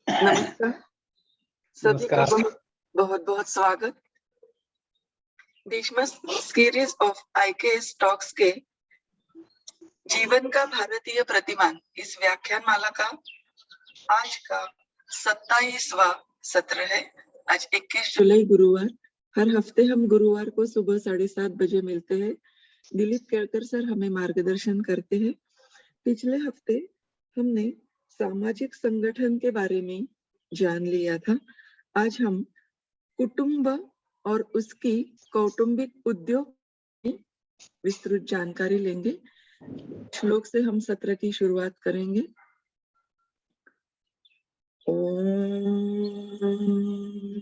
नमस्कार, सभी का बहुत बहुत स्वागत। देशमस सीरीज ऑफ IKS टॉक्स के जीवन का भारतीय प्रतिमान इस व्याख्यान माला का आज का 27वां सत्र है। आज 21 जुलाई गुरुवार। हर हफ्ते हम गुरुवार को सुबह 7:30 बजे मिलते हैं। दिलीप केळकर सर हमें मार्गदर्शन करते हैं। पिछले हफ्ते हमने सामाजिक संगठन के बारे में जान लिया था। आज हम कुटुंब और उसकी कौटुंबिक उद्योग की विस्तृत जानकारी लेंगे। श्लोक से हम सत्र की शुरुआत करेंगे। ओम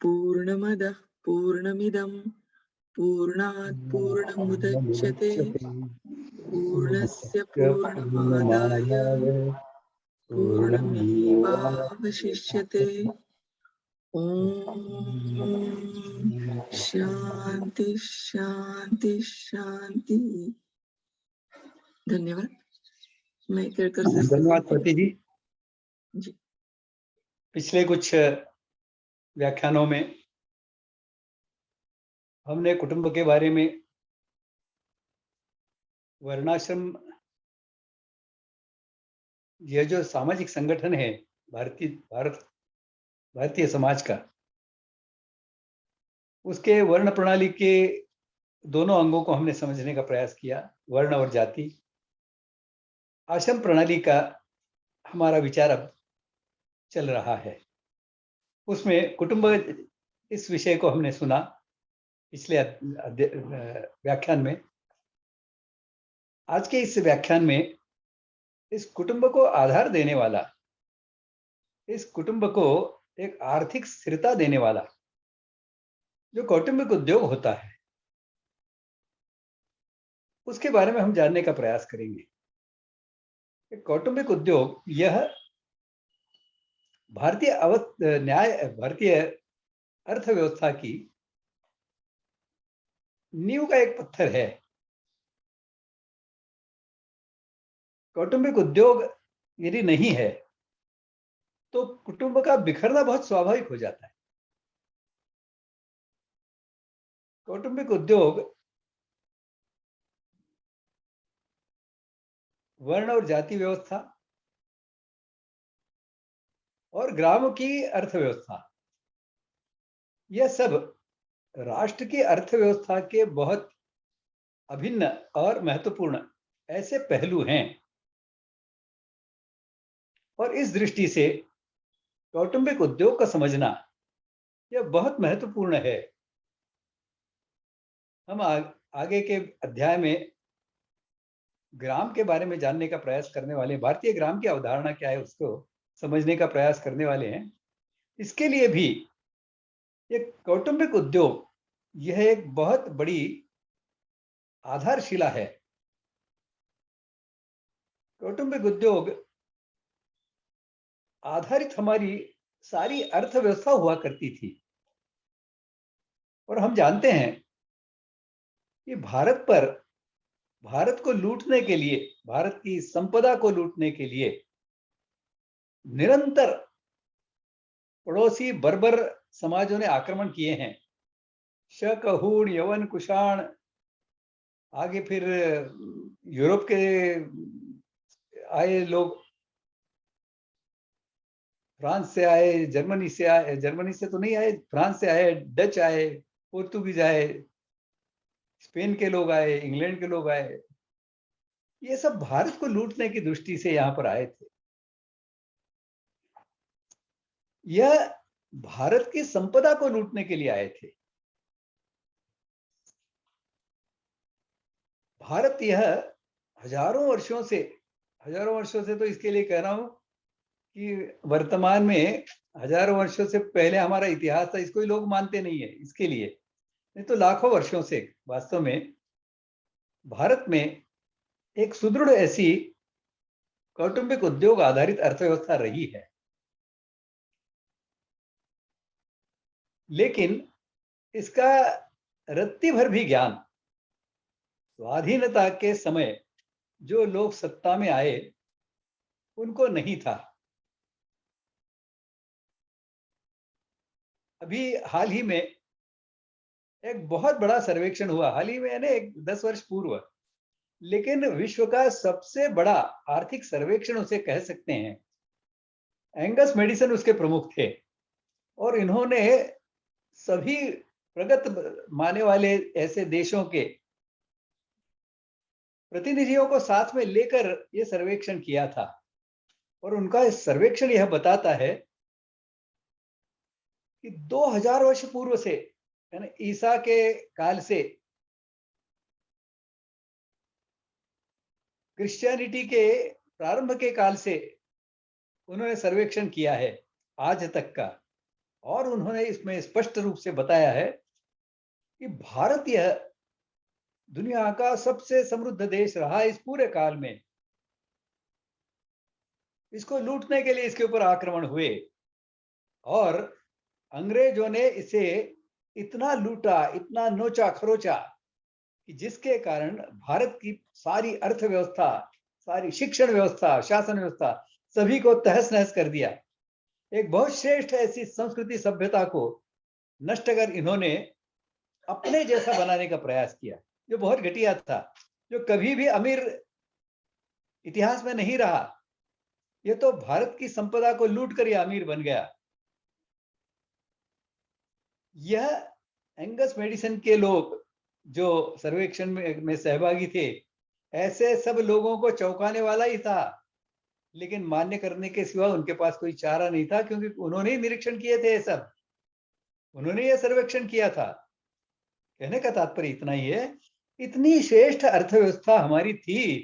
पूर्णमदः पूर्णमिदं पूर्णात् पूर्णमुदच्यते पूर्णस्य पूर्णमादाय पूर्णमेवावशिष्यते। ओम शांति शांति शांति। धन्यवाद। मैं केळकर सर। धन्यवाद स्वाति जी। जी। पिछले कुछ व्याख्यानों में हमने कुटुंब के बारे में, वर्णाश्रम, यह जो सामाजिक संगठन है भारतीय समाज का, उसके वर्ण प्रणाली के दोनों अंगों को हमने समझने का प्रयास किया, वर्ण और जाति। आश्रम प्रणाली का हमारा विचार अब चल रहा है। उसमें कुटुंब, इस विषय को हमने सुना पिछले व्याख्यान में। आज के इस व्याख्यान में इस कुटुंब को आधार देने वाला, इस कुटुंब को एक आर्थिक स्थिरता देने वाला जो कौटुंबिक उद्योग होता है, उसके बारे में हम जानने का प्रयास करेंगे। कौटुंबिक उद्योग यह भारतीय अर्थव्यवस्था की नींव का एक पत्थर है। कौटुंबिक उद्योग यदि नहीं है तो कुटुंब का बिखरना बहुत स्वाभाविक हो जाता है। कौटुंबिक उद्योग वर्ण और जाति व्यवस्था और ग्राम की अर्थव्यवस्था, यह सब राष्ट्र की अर्थव्यवस्था के बहुत अभिन्न और महत्वपूर्ण ऐसे पहलू हैं। और इस दृष्टि से कौटुंबिक उद्योग का समझना यह बहुत महत्वपूर्ण है। हम आगे के अध्याय में ग्राम के बारे में जानने का प्रयास करने वाले हैं। भारतीय ग्राम की अवधारणा क्या है उसको समझने का प्रयास करने वाले हैं। इसके लिए भी एक कौटुंबिक उद्योग यह एक बहुत बड़ी आधारशिला है। कौटुंबिक उद्योग आधारित हमारी सारी अर्थव्यवस्था हुआ करती थी। और हम जानते हैं कि भारत को लूटने के लिए, भारत की संपदा को लूटने के लिए निरंतर पड़ोसी बर्बर समाजों ने आक्रमण किए हैं। शक, हूण, यवन, कुषाण, आगे फिर यूरोप के आए लोग, फ्रांस से आए, जर्मनी से तो नहीं आए, फ्रांस से आए, डच आए, पोर्तुगीज आए, स्पेन के लोग आए, इंग्लैंड के लोग आए। ये सब भारत को लूटने की दृष्टि से यहां पर आए थे। यह भारत की संपदा को लूटने के लिए आए थे। भारत यह हजारों वर्षों से तो इसके लिए कह रहा हूं कि वर्तमान में हजारों वर्षों से पहले हमारा इतिहास था, इसको ही लोग मानते नहीं है। इसके लिए नहीं तो लाखों वर्षों से वास्तव में भारत में एक सुदृढ़ ऐसी कौटुंबिक उद्योग आधारित अर्थव्यवस्था रही है। लेकिन इसका रत्ती भर भी ज्ञान स्वाधीनता के समय जो लोग सत्ता में आए उनको नहीं था। अभी हाल ही में एक बहुत बड़ा सर्वेक्षण हुआ, हाल ही में यानी 10 वर्ष पूर्व, लेकिन विश्व का सबसे बड़ा आर्थिक सर्वेक्षण उसे कह सकते हैं। एंगस मेडिसन उसके प्रमुख थे और इन्होंने सभी प्रगत माने वाले ऐसे देशों के प्रतिनिधियों को साथ में लेकर यह सर्वेक्षण किया था। और उनका सर्वेक्षण यह बताता है कि 2000 वर्ष पूर्व से, यानी ईसा के काल से क्रिश्चियनिटी के प्रारंभ के काल से उन्होंने सर्वेक्षण किया है आज तक का। और उन्होंने इसमें स्पष्ट रूप से बताया है कि भारत यह दुनिया का सबसे समृद्ध देश रहा इस पूरे काल में। इसको लूटने के लिए इसके ऊपर आक्रमण हुए और अंग्रेजों ने इसे इतना लूटा, इतना नोचा खरोचा कि जिसके कारण भारत की सारी अर्थव्यवस्था, सारी शिक्षण व्यवस्था, शासन व्यवस्था सभी को तहस नहस कर दिया। एक बहुत श्रेष्ठ ऐसी संस्कृति सभ्यता को नष्ट कर इन्होंने अपने जैसा बनाने का प्रयास किया, जो बहुत घटिया था, जो कभी भी अमीर इतिहास में नहीं रहा। ये तो भारत की संपदा को लूट कर यह अमीर बन गया। यह एंगस मेडिसन के लोग जो सर्वेक्षण में सहभागी थे, ऐसे सब लोगों को चौंकाने वाला ही था, लेकिन मान्य करने के सिवा उनके पास कोई चारा नहीं था, क्योंकि उन्होंने ही निरीक्षण किए थे, सब उन्होंने यह सर्वेक्षण किया था। कहने का तात्पर्य इतना ही है, इतनी श्रेष्ठ अर्थव्यवस्था हमारी थी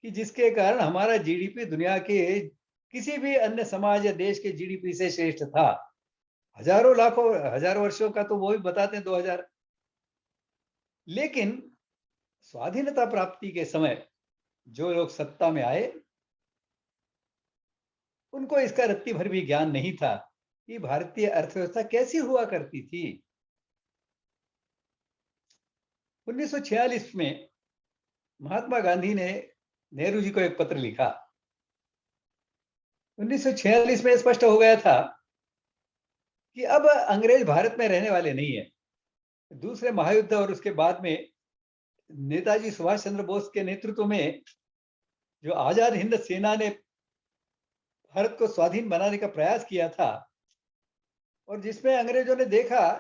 कि जिसके कारण हमारा जीडीपी दुनिया के किसी भी अन्य समाज या देश के जीडीपी से श्रेष्ठ था। हजारों लाखों हजारों वर्षों का तो वो भी बताते हैं 2000। लेकिन स्वाधीनता प्राप्ति के समय जो लोग सत्ता में आए उनको इसका रत्ती भर भी ज्ञान नहीं था कि भारतीय अर्थव्यवस्था कैसी हुआ करती थी। 1946 में महात्मा गांधी ने नेहरू जी को एक पत्र लिखा। 1946 में स्पष्ट हो गया था कि अब अंग्रेज भारत में रहने वाले नहीं है। दूसरे महायुद्ध और उसके बाद में नेताजी सुभाष चंद्र बोस के नेतृत्व में जो आजाद हिंद सेना ने भारत को स्वाधीन बनाने का प्रयास किया था, और जिसमें अंग्रेजों ने देखा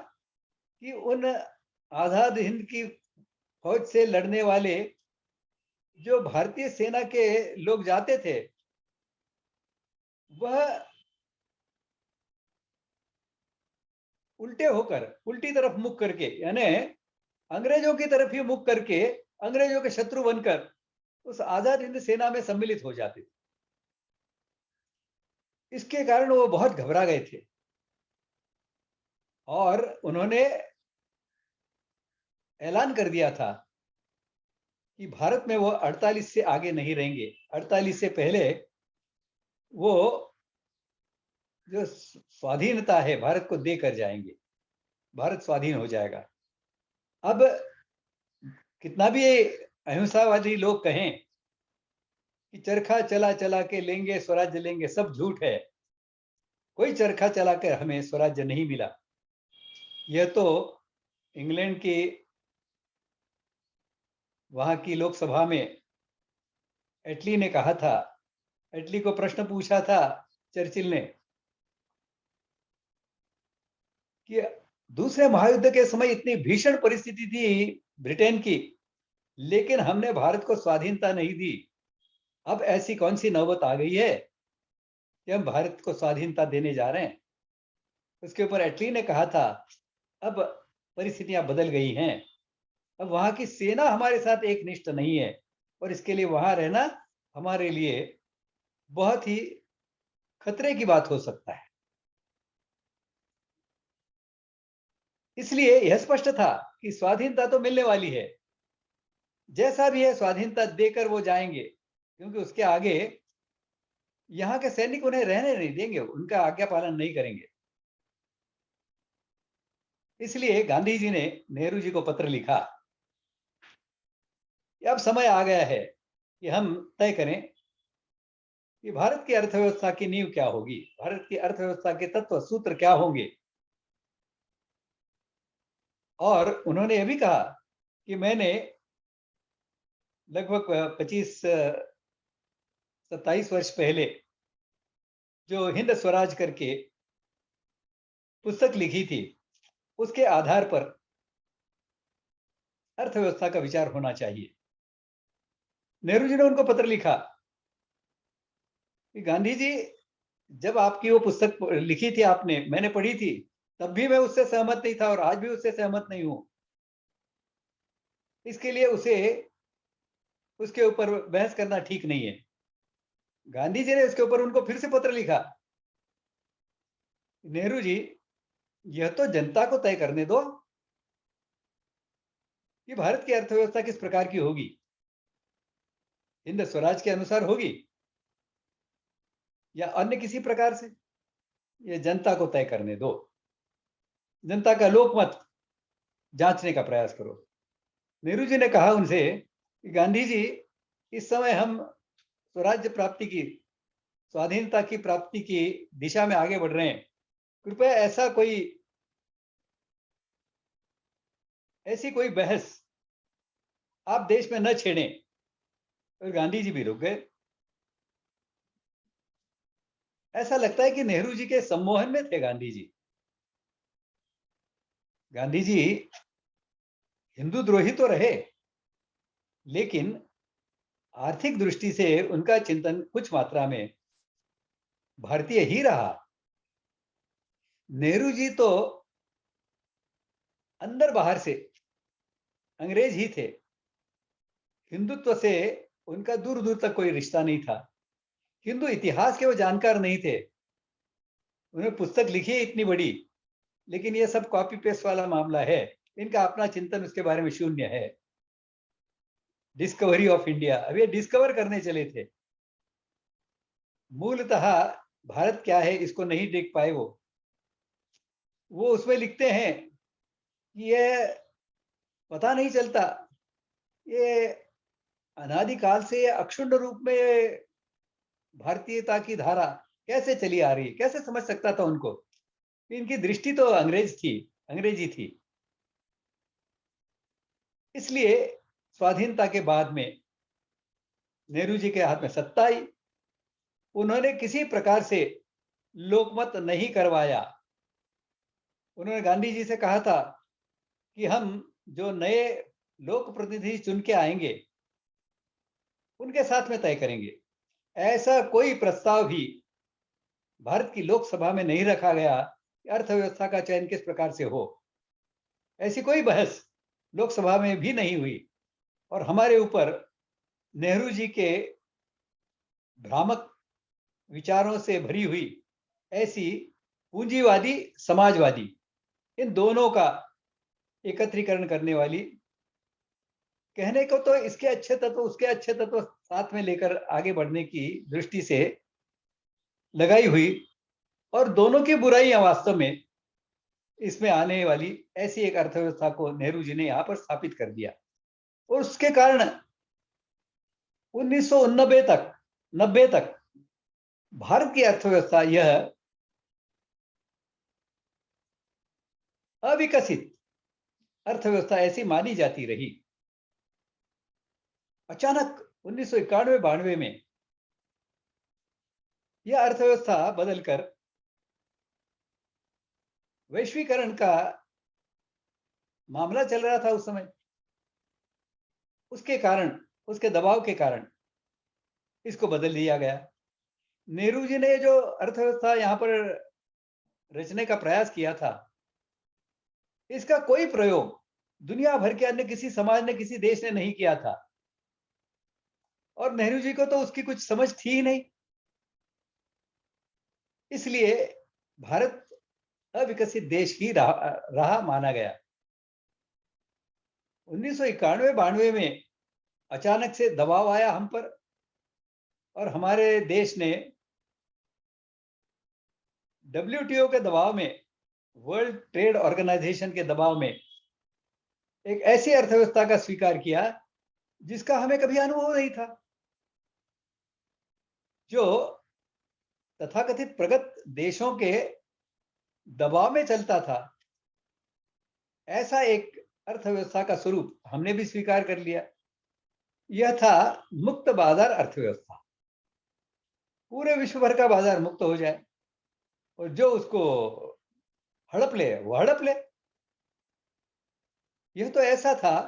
कि उन आजाद हिंद की फौज से लड़ने वाले जो भारतीय सेना के लोग जाते थे, वह उल्टे होकर, उल्टी तरफ मुख करके, यानी अंग्रेजों की तरफ ही मुख करके, अंग्रेजों के शत्रु बनकर उस आजाद हिंद सेना में सम्मिलित हो जाते थे। इसके कारण वो बहुत घबरा गए थे और उन्होंने ऐलान कर दिया था कि भारत में वो 48 से आगे नहीं रहेंगे। 48 से पहले वो जो स्वाधीनता है भारत को देकर जाएंगे, भारत स्वाधीन हो जाएगा। अब कितना भी अहिंसावादी लोग कहें कि चरखा चला चला के लेंगे स्वराज्य लेंगे, सब झूठ है। कोई चरखा चलाकर हमें स्वराज्य नहीं मिला। यह तो इंग्लैंड की वहां की लोकसभा में एटली ने कहा था। एटली को प्रश्न पूछा था चर्चिल ने कि दूसरे महायुद्ध के समय इतनी भीषण परिस्थिति थी ब्रिटेन की, लेकिन हमने भारत को स्वाधीनता नहीं दी। अब ऐसी कौन सी नौबत आ गई है कि हम भारत को स्वाधीनता देने जा रहे हैं। उसके ऊपर एटली ने कहा था, अब परिस्थितियां बदल गई हैं, अब वहां की सेना हमारे साथ एक निष्ठ नहीं है और इसके लिए वहां रहना हमारे लिए बहुत ही खतरे की बात हो सकता है। इसलिए यह स्पष्ट था कि स्वाधीनता तो मिलने वाली है, जैसा भी है स्वाधीनता देकर वो जाएंगे, क्योंकि उसके आगे यहाँ के सैनिक उन्हें रहने नहीं देंगे, उनका आज्ञा पालन नहीं करेंगे। इसलिए गांधी जी ने नेहरू जी को पत्र लिखा कि अब समय आ गया है कि हम तय करें कि भारत की अर्थव्यवस्था की नींव क्या होगी, भारत की अर्थव्यवस्था के तत्व सूत्र क्या होंगे। और उन्होंने यह भी कहा कि मैंने लगभग 25-27 वर्ष पहले जो हिंद स्वराज करके पुस्तक लिखी थी, उसके आधार पर अर्थव्यवस्था का विचार होना चाहिए। नेहरू जी ने उनको पत्र लिखा कि गांधी जी, जब आपकी वो पुस्तक लिखी थी आपने, मैंने पढ़ी थी, तब भी मैं उससे सहमत नहीं था और आज भी उससे सहमत नहीं हूं। इसके लिए उसके ऊपर बहस करना ठीक नहीं है। गांधी जी ने उसके ऊपर उनको फिर से पत्र लिखा, नेहरू जी, यह तो जनता को तय करने दो कि भारत की अर्थव्यवस्था किस प्रकार की होगी, हिंद स्वराज के अनुसार होगी या अन्य किसी प्रकार से, ये जनता को तय करने दो। जनता का लोकमत जांचने का प्रयास करो। नेहरू जी ने कहा उनसे कि गांधी जी, इस समय हम स्वराज्य प्राप्ति की, स्वाधीनता की प्राप्ति की दिशा में आगे बढ़ रहे हैं। कृपया ऐसी कोई बहस आप देश में न छेड़ें। और गांधी जी भी रुक गए। ऐसा लगता है कि नेहरू जी के सम्मोहन में थे गांधी जी। गांधी जी हिंदू द्रोही तो रहे, लेकिन आर्थिक दृष्टि से उनका चिंतन कुछ मात्रा में भारतीय ही रहा। नेहरू जी तो अंदर बाहर से अंग्रेज ही थे। हिंदुत्व से उनका दूर दूर तक कोई रिश्ता नहीं था। हिंदू इतिहास के वो जानकार नहीं थे। उन्होंने पुस्तक लिखी है इतनी बड़ी, लेकिन ये सब कॉपी पेस्ट वाला मामला है। इनका अपना चिंतन उसके बारे में शून्य है। डिस्कवरी ऑफ इंडिया, अब ये डिस्कवर करने चले थे। मूलतः भारत क्या है इसको नहीं देख पाए वो उसमें लिखते हैं कि ये पता नहीं चलता, ये अनादिकाल से अक्षुण्ण रूप में भारतीयता की धारा कैसे चली आ रही है, कैसे समझ सकता था उनको। इनकी दृष्टि तो अंग्रेजी थी। इसलिए स्वाधीनता के बाद में नेहरू जी के हाथ में सत्ता आई। उन्होंने किसी प्रकार से लोकमत नहीं करवाया। उन्होंने गांधी जी से कहा था कि हम जो नए लोक प्रतिनिधि चुन के आएंगे उनके साथ में तय करेंगे। ऐसा कोई प्रस्ताव भी भारत की लोकसभा में नहीं रखा गया कि अर्थव्यवस्था का चयन किस प्रकार से हो। ऐसी कोई बहस लोकसभा में भी नहीं हुई। और हमारे ऊपर नेहरू जी के भ्रामक विचारों से भरी हुई ऐसी पूंजीवादी समाजवादी, इन दोनों का एकत्रीकरण करने वाली, कहने को तो इसके अच्छे तत्व उसके अच्छे तत्व साथ में लेकर आगे बढ़ने की दृष्टि से लगाई हुई और दोनों की बुराइयां वास्तव में इसमें आने वाली ऐसी एक अर्थव्यवस्था को नेहरू जी ने यहां पर स्थापित कर दिया। और उसके कारण 1990 तक भारत की अर्थव्यवस्था यह अविकसित अर्थव्यवस्था ऐसी मानी जाती रही। अचानक 1991-92 में यह अर्थव्यवस्था बदलकर वैश्वीकरण का मामला चल रहा था उस समय। उसके कारण, उसके दबाव के कारण इसको बदल दिया गया। नेहरू जी ने जो अर्थव्यवस्था यहाँ पर रचने का प्रयास किया था, इसका कोई प्रयोग दुनिया भर के अन्य किसी समाज ने, किसी देश ने नहीं किया था। और नेहरू जी को तो उसकी कुछ समझ थी ही नहीं। इसलिए भारत अविकसित देश ही रहा माना गया। 1991-92 में अचानक से दबाव आया हम पर और हमारे देश ने WTO के दबाव में, वर्ल्ड ट्रेड ऑर्गेनाइजेशन के दबाव में एक ऐसी अर्थव्यवस्था का स्वीकार किया जिसका हमें कभी अनुभव नहीं था। जो तथाकथित प्रगत देशों के दबाव में चलता था, ऐसा एक अर्थव्यवस्था का स्वरूप हमने भी स्वीकार कर लिया। यह था मुक्त बाजार अर्थव्यवस्था। पूरे विश्व भर का बाजार मुक्त हो जाए और जो उसको हड़प ले वो हड़प ले। यह तो ऐसा था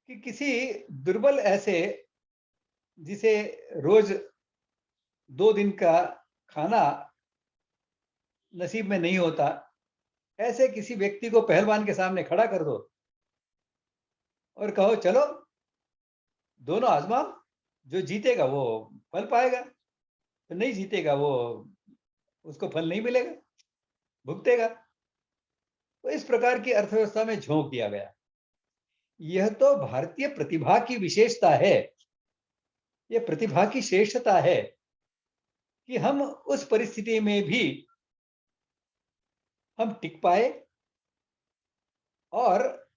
कि किसी दुर्बल ऐसे, जिसे रोज 2 दिन का खाना नसीब में नहीं होता, ऐसे किसी व्यक्ति को पहलवान के सामने खड़ा कर दो और कहो चलो दोनों आजमाओ, जो जीतेगा वो फल पाएगा, तो नहीं जीतेगा वो, उसको फल नहीं मिलेगा, भुगतेगा। तो इस प्रकार की अर्थव्यवस्था में झोंक दिया गया। यह तो भारतीय प्रतिभा की विशेषता है, यह प्रतिभा की श्रेष्ठता है कि हम उस परिस्थिति में भी हम टिक पाए। और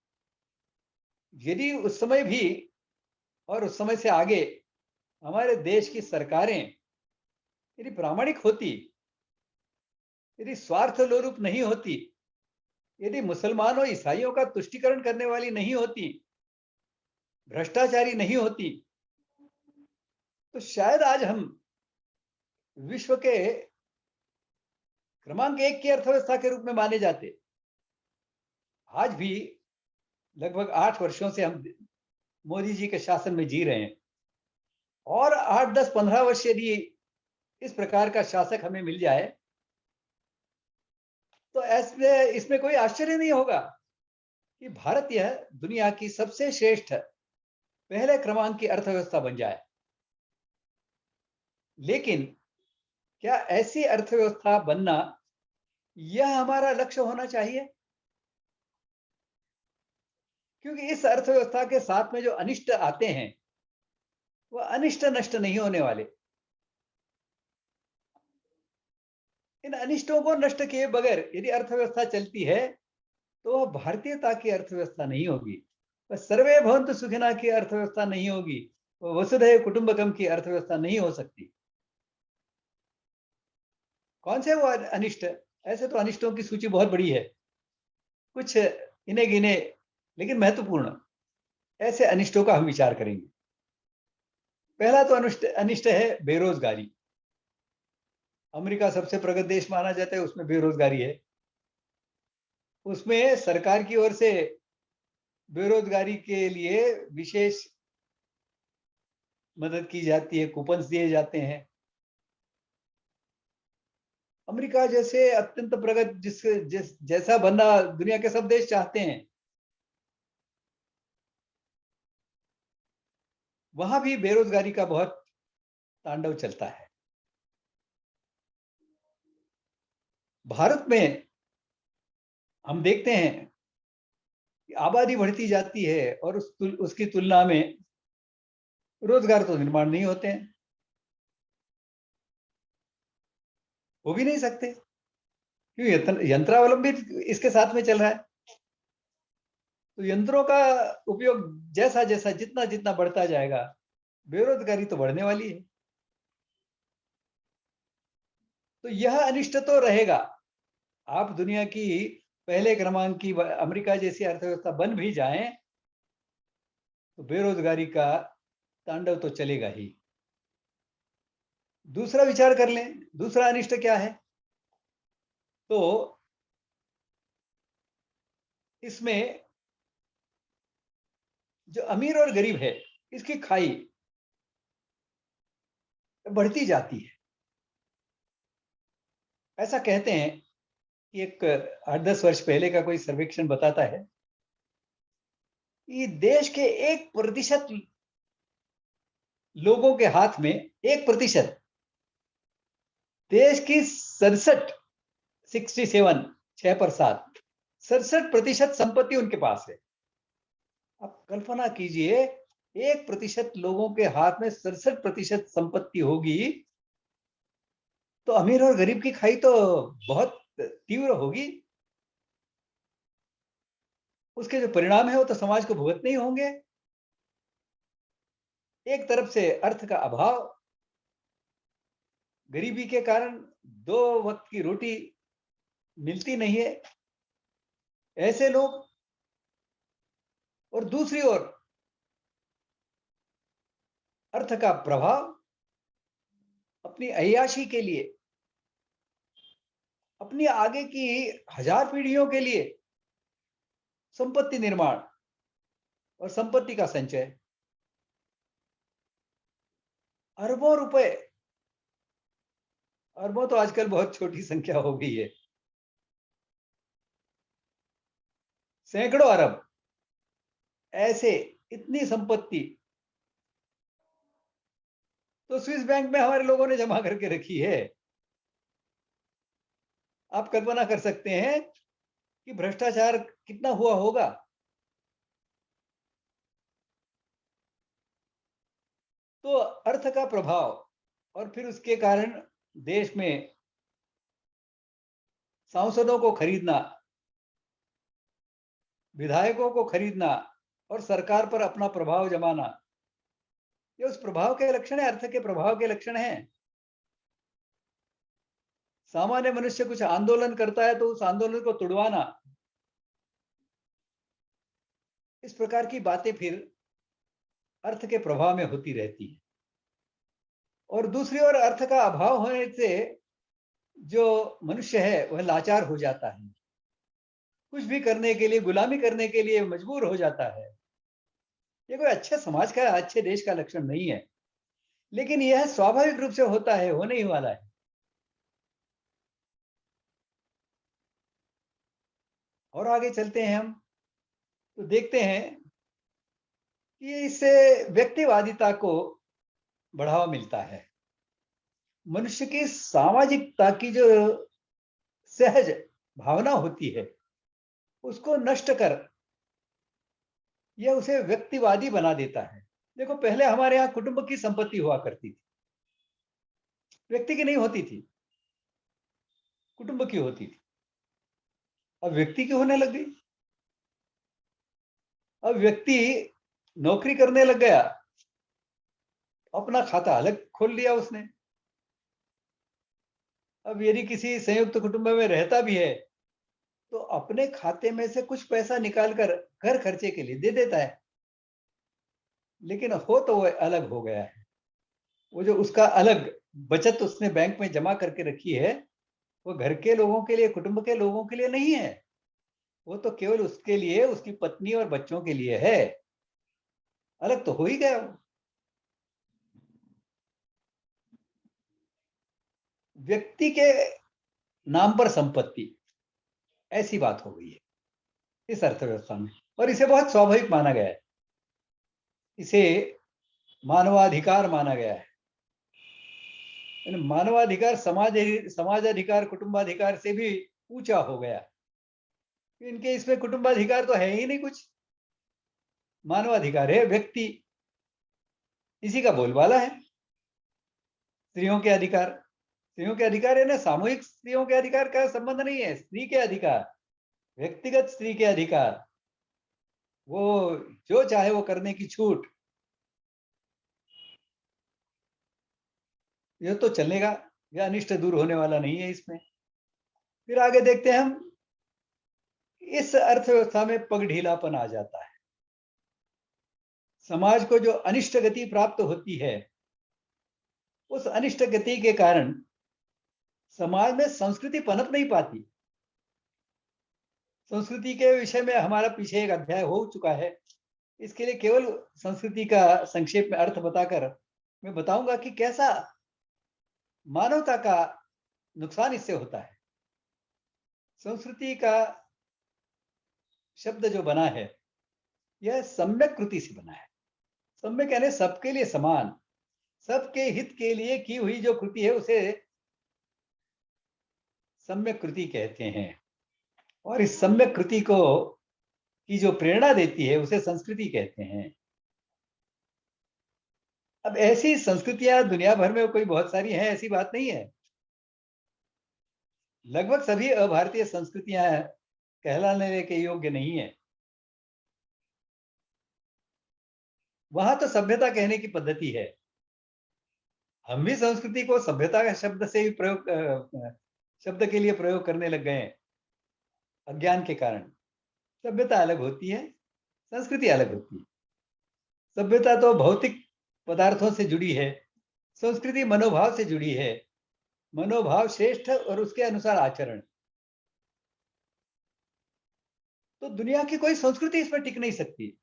यदि उस समय भी और उस समय से आगे हमारे देश की सरकारें यदि प्रामाणिक होती, यदि स्वार्थ लोलुप नहीं होती, यदि मुसलमानों ईसाइयों का तुष्टीकरण करने वाली नहीं होती, भ्रष्टाचारी नहीं होती, तो शायद आज हम विश्व के क्रमांक 1 की अर्थव्यवस्था के रूप में माने जाते। आज भी लगभग 8 वर्षों से हम मोदी जी के शासन में जी रहे हैं, और 8, 10, 15 वर्ष यदि इस प्रकार का शासक हमें मिल जाए तो ऐसे इसमें कोई आश्चर्य नहीं होगा कि भारत यह दुनिया की सबसे श्रेष्ठ पहले क्रमांक की अर्थव्यवस्था बन जाए। लेकिन क्या ऐसी अर्थव्यवस्था बनना यह हमारा लक्ष्य होना चाहिए? क्योंकि इस अर्थव्यवस्था के साथ में जो अनिष्ट आते हैं वो अनिष्ट नष्ट नहीं होने वाले। इन अनिष्टों को नष्ट किए बगैर यदि अर्थव्यवस्था चलती है तो वह भारतीयता की अर्थव्यवस्था नहीं होगी, वह सर्वे भवन्तु सुखिनः की अर्थव्यवस्था नहीं होगी, वह वसुधैव कुटुंबकम की अर्थव्यवस्था नहीं हो सकती। कौन से वो अनिष्ट? ऐसे तो अनिष्टों की सूची बहुत बड़ी है, कुछ इन्हें गिने लेकिन महत्वपूर्ण ऐसे अनिष्टों का हम विचार करेंगे। पहला तो अनिष्ट है बेरोजगारी। अमेरिका सबसे प्रगत देश माना जाता है, उसमें बेरोजगारी है। उसमें सरकार की ओर से बेरोजगारी के लिए विशेष मदद की जाती है, कूपन्स दिए जाते हैं। अमेरिका जैसे अत्यंत प्रगत जैसा बनना दुनिया के सब देश चाहते हैं, वहां भी बेरोजगारी का बहुत तांडव चलता है। भारत में हम देखते हैं कि आबादी बढ़ती जाती है और उसकी तुलना में रोजगार तो निर्माण नहीं होते हैं, हो भी नहीं सकते, क्योंकि यंत्रावलंबित इसके साथ में चल रहा है। तो यंत्रों का उपयोग जैसा जैसा जितना जितना बढ़ता जाएगा, बेरोजगारी तो बढ़ने वाली है। तो यह अनिष्ट तो रहेगा। आप दुनिया की पहले क्रमांक की अमेरिका जैसी अर्थव्यवस्था बन भी जाएं तो बेरोजगारी का तांडव तो चलेगा ही। दूसरा विचार कर लें, दूसरा अनिष्ट क्या है? तो इसमें जो अमीर और गरीब है, इसकी खाई बढ़ती जाती है। ऐसा कहते हैं कि एक 8-10 वर्ष पहले का कोई सर्वेक्षण बताता है कि देश के 1% लोगों के हाथ में, 1%, देश की 67% संपत्ति उनके पास है। आप कल्पना कीजिए, 1% लोगों के हाथ में 67% संपत्ति होगी तो अमीर और गरीब की खाई तो बहुत तीव्र होगी। उसके जो परिणाम है वो तो समाज को भुगतने ही होंगे। एक तरफ से अर्थ का अभाव, गरीबी के कारण 2 वक्त की रोटी मिलती नहीं है, ऐसे लोग। और दूसरी ओर अर्थ का प्रभाव अपनी अय्याशी के लिए, अपनी आगे की 1000 पीढ़ियों के लिए संपत्ति निर्माण और संपत्ति का संचय, अरबों रुपए। अरबों तो आजकल बहुत छोटी संख्या हो गई है, सैकड़ों अरब, ऐसे इतनी संपत्ति तो स्विस बैंक में हमारे लोगों ने जमा करके रखी है। आप कल्पना कर सकते हैं कि भ्रष्टाचार कितना हुआ होगा। तो अर्थ का प्रभाव और फिर उसके कारण देश में सांसदों को खरीदना, विधायकों को खरीदना और सरकार पर अपना प्रभाव जमाना, ये उस प्रभाव के लक्षण है, अर्थ के प्रभाव के लक्षण हैं। सामान्य मनुष्य कुछ आंदोलन करता है तो उस आंदोलन को तुड़वाना, इस प्रकार की बातें फिर अर्थ के प्रभाव में होती रहती है। और दूसरी ओर अर्थ का अभाव होने से जो मनुष्य है वह लाचार हो जाता है, कुछ भी करने के लिए, गुलामी करने के लिए मजबूर हो जाता है। ये कोई अच्छे समाज का, अच्छे देश का लक्षण नहीं है, लेकिन यह स्वाभाविक रूप से होता है, होने ही वाला है। और आगे चलते हैं हम तो देखते हैं कि इससे व्यक्तिवादिता को बढ़ावा मिलता है। मनुष्य की सामाजिकता की जो सहज भावना होती है उसको नष्ट कर यह उसे व्यक्तिवादी बना देता है। देखो, पहले हमारे यहाँ कुटुंब की संपत्ति हुआ करती थी, व्यक्ति की नहीं होती थी, कुटुंब की होती थी। अब व्यक्ति की होने लग गई। अब व्यक्ति नौकरी करने लग गया, अपना खाता अलग खोल लिया उसने। अब यदि किसी संयुक्त कुटुंब में रहता भी है तो अपने खाते में से कुछ पैसा निकालकर घर खर्चे के लिए दे देता है, लेकिन हो तो वह अलग हो गया है। वो जो उसका अलग बचत उसने बैंक में जमा करके रखी है वो घर के लोगों के लिए, कुटुंब के लोगों के लिए नहीं है, वो तो केवल उसके लिए, उसकी पत्नी और बच्चों के लिए है। अलग तो हो ही गया वो। व्यक्ति के नाम पर संपत्ति, ऐसी बात हो गई है इस अर्थव्यवस्था में, और इसे बहुत स्वाभाविक माना गया है, इसे मानवाधिकार माना गया है। मानवाधिकार समाजाधिकार, कुटुंबाधिकार से भी ऊंचा हो गया। इनके इसमें कुटुंबाधिकार तो है ही नहीं कुछ, मानवाधिकार है, व्यक्ति इसी का बोलबाला है। स्त्रियों के अधिकार, स्त्रियों के अधिकार है ना, सामूहिक स्त्रियों के अधिकार का संबंध नहीं है, स्त्री के अधिकार, व्यक्तिगत स्त्री के अधिकार, वो जो चाहे वो करने की छूट, ये तो चलेगा, यह अनिष्ट दूर होने वाला नहीं है इसमें। फिर आगे देखते हैं हम, इस अर्थव्यवस्था में पगढीलापन आ जाता है। समाज को जो अनिष्ट गति प्राप्त होती है, उस अनिष्ट गति के कारण समाज में संस्कृति पनप नहीं पाती। संस्कृति के विषय में हमारा पीछे एक अध्याय हो चुका है, इसके लिए केवल संस्कृति का संक्षेप में अर्थ बताकर मैं बताऊंगा कि कैसा मानवता का नुकसान इससे होता है। संस्कृति का शब्द जो बना है यह सम्यक कृति से बना है। सम्यक यानी सबके लिए समान, सबके हित के लिए की हुई जो कृति है उसे सम्यक कृति कहते हैं। और इस सम्यक कृति को की जो प्रेरणा देती है उसे संस्कृति कहते हैं। अब ऐसी संस्कृतियां दुनिया भर में कोई बहुत सारी हैं, ऐसी बात नहीं है। लगभग सभी अभारतीय संस्कृतियां कहलाने के योग्य नहीं है। वहां तो सभ्यता कहने की पद्धति है, हम भी संस्कृति को सभ्यता का शब्द से ही प्रयोग शब्द के लिए प्रयोग करने लग गए हैं, अज्ञान के कारण। सभ्यता अलग होती है, संस्कृति अलग होती है। सभ्यता तो भौतिक पदार्थों से जुड़ी है, संस्कृति मनोभाव से जुड़ी है। मनोभाव श्रेष्ठ और उसके अनुसार आचरण। तो दुनिया की कोई संस्कृति इसमें टिक नहीं सकती।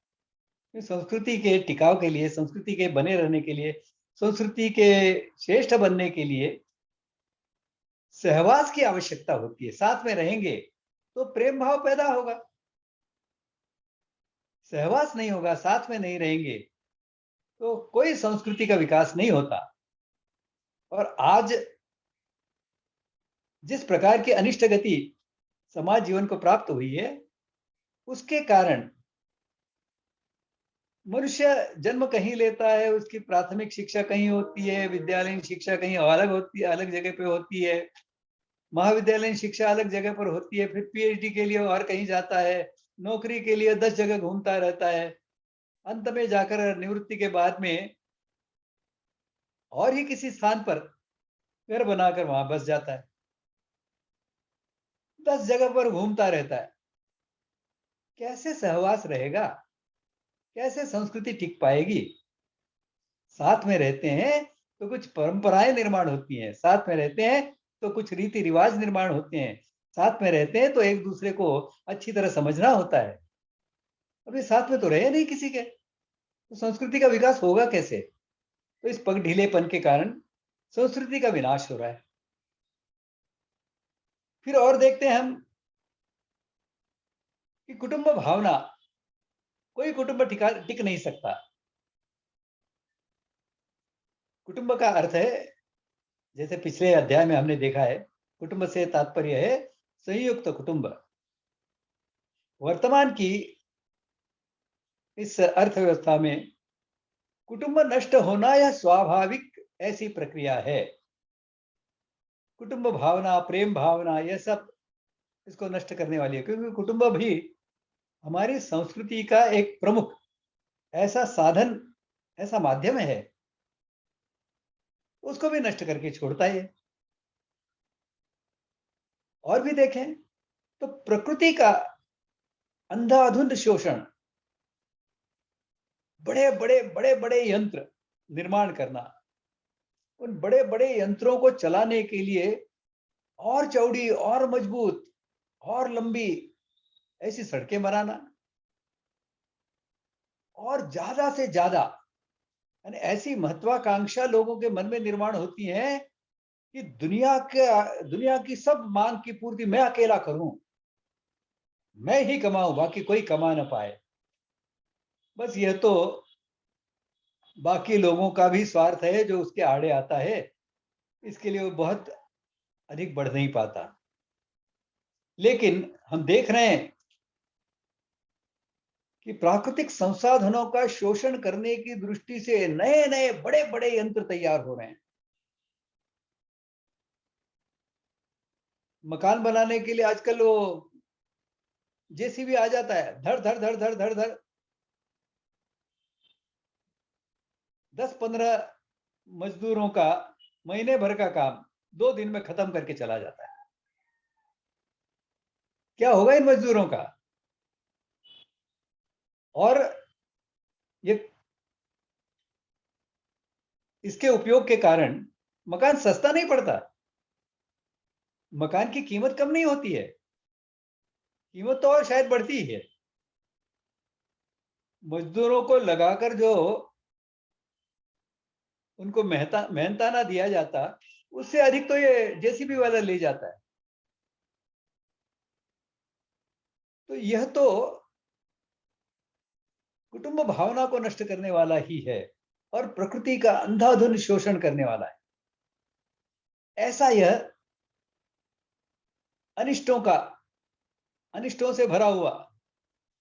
संस्कृति के टिकाव के लिए, संस्कृति के बने रहने के लिए, संस्कृति के श्रेष्ठ बनने के लिए सहवास की आवश्यकता होती है। साथ में रहेंगे तो प्रेम भाव पैदा होगा। सहवास नहीं होगा, साथ में नहीं रहेंगे तो कोई संस्कृति का विकास नहीं होता। और आज जिस प्रकार की अनिष्ट गति समाज जीवन को प्राप्त हुई है, उसके कारण मनुष्य जन्म कहीं लेता है, उसकी प्राथमिक शिक्षा कहीं होती है, विद्यालयीन शिक्षा कहीं अलग होती है, अलग जगह पे होती है, महाविद्यालयीन शिक्षा अलग जगह पर होती है, फिर पीएचडी के लिए और कहीं जाता है, नौकरी के लिए 10 जगह घूमता रहता है, अंत में जाकर निवृत्ति के बाद में और ही किसी स्थान पर घर बनाकर वहां बस जाता है। 10 जगह पर घूमता रहता है। कैसे सहवास रहेगा? कैसे संस्कृति टिक पाएगी? साथ में रहते हैं तो कुछ परंपराएं निर्माण होती हैं, साथ में रहते हैं तो कुछ रीति रिवाज निर्माण होते हैं, साथ में रहते हैं तो एक दूसरे को अच्छी तरह समझना होता है। अभी साथ में तो रहे नहीं किसी के, तो संस्कृति का विकास होगा कैसे? तो इस पग ढीलेपन के कारण संस्कृति का विनाश हो रहा है। फिर और देखते हैं हम कि कुटुंब भावना, कोई कुटुंब टिक नहीं सकता। कुटुंब का अर्थ है, जैसे पिछले अध्याय में हमने देखा है, कुटुंब से तात्पर्य है संयुक्त कुटुंब। वर्तमान की इस अर्थव्यवस्था में कुटुंब नष्ट होना यह स्वाभाविक ऐसी प्रक्रिया है। कुटुंब भावना, प्रेम भावना, यह सब इसको नष्ट करने वाली है, क्योंकि कुटुंब भी हमारी संस्कृति का एक प्रमुख ऐसा साधन, ऐसा माध्यम है, उसको भी नष्ट करके छोड़ता है। और भी देखें तो प्रकृति का अंधाधुंध शोषण, बड़े बड़े यंत्र निर्माण करना, उन बड़े बड़े यंत्रों को चलाने के लिए और चौड़ी और मजबूत और लंबी ऐसी सड़कें बनाना, और ज्यादा से ज्यादा ऐसी महत्वाकांक्षा लोगों के मन में निर्माण होती है कि दुनिया की सब मांग की पूर्ति मैं अकेला करूं, मैं ही कमाऊं, बाकी कोई कमा ना पाए। बस यह तो बाकी लोगों का भी स्वार्थ है जो उसके आड़े आता है, इसके लिए वो बहुत अधिक बढ़ नहीं पाता। लेकिन हम देख रहे हैं कि प्राकृतिक संसाधनों का शोषण करने की दृष्टि से नए नए बड़े बड़े यंत्र तैयार हो रहे हैं। मकान बनाने के लिए आजकल वो जेसीबी आ जाता है, धड़ धड़ धड़ धड़ धड़ धड़ 10-15 मजदूरों का महीने भर का काम 2 दिन में खत्म करके चला जाता है। क्या होगा इन मजदूरों का? और ये इसके उपयोग के कारण मकान सस्ता नहीं पड़ता, मकान की कीमत कम नहीं होती है, कीमत तो और शायद बढ़ती ही है। मजदूरों को लगाकर जो उनको मेहनताना दिया जाता, उससे अधिक तो ये जेसीबी वाला ले जाता है। तो यह तो कुटुंब भावना को नष्ट करने वाला ही है और प्रकृति का अंधाधुंध शोषण करने वाला है। ऐसा यह अनिष्टों से भरा हुआ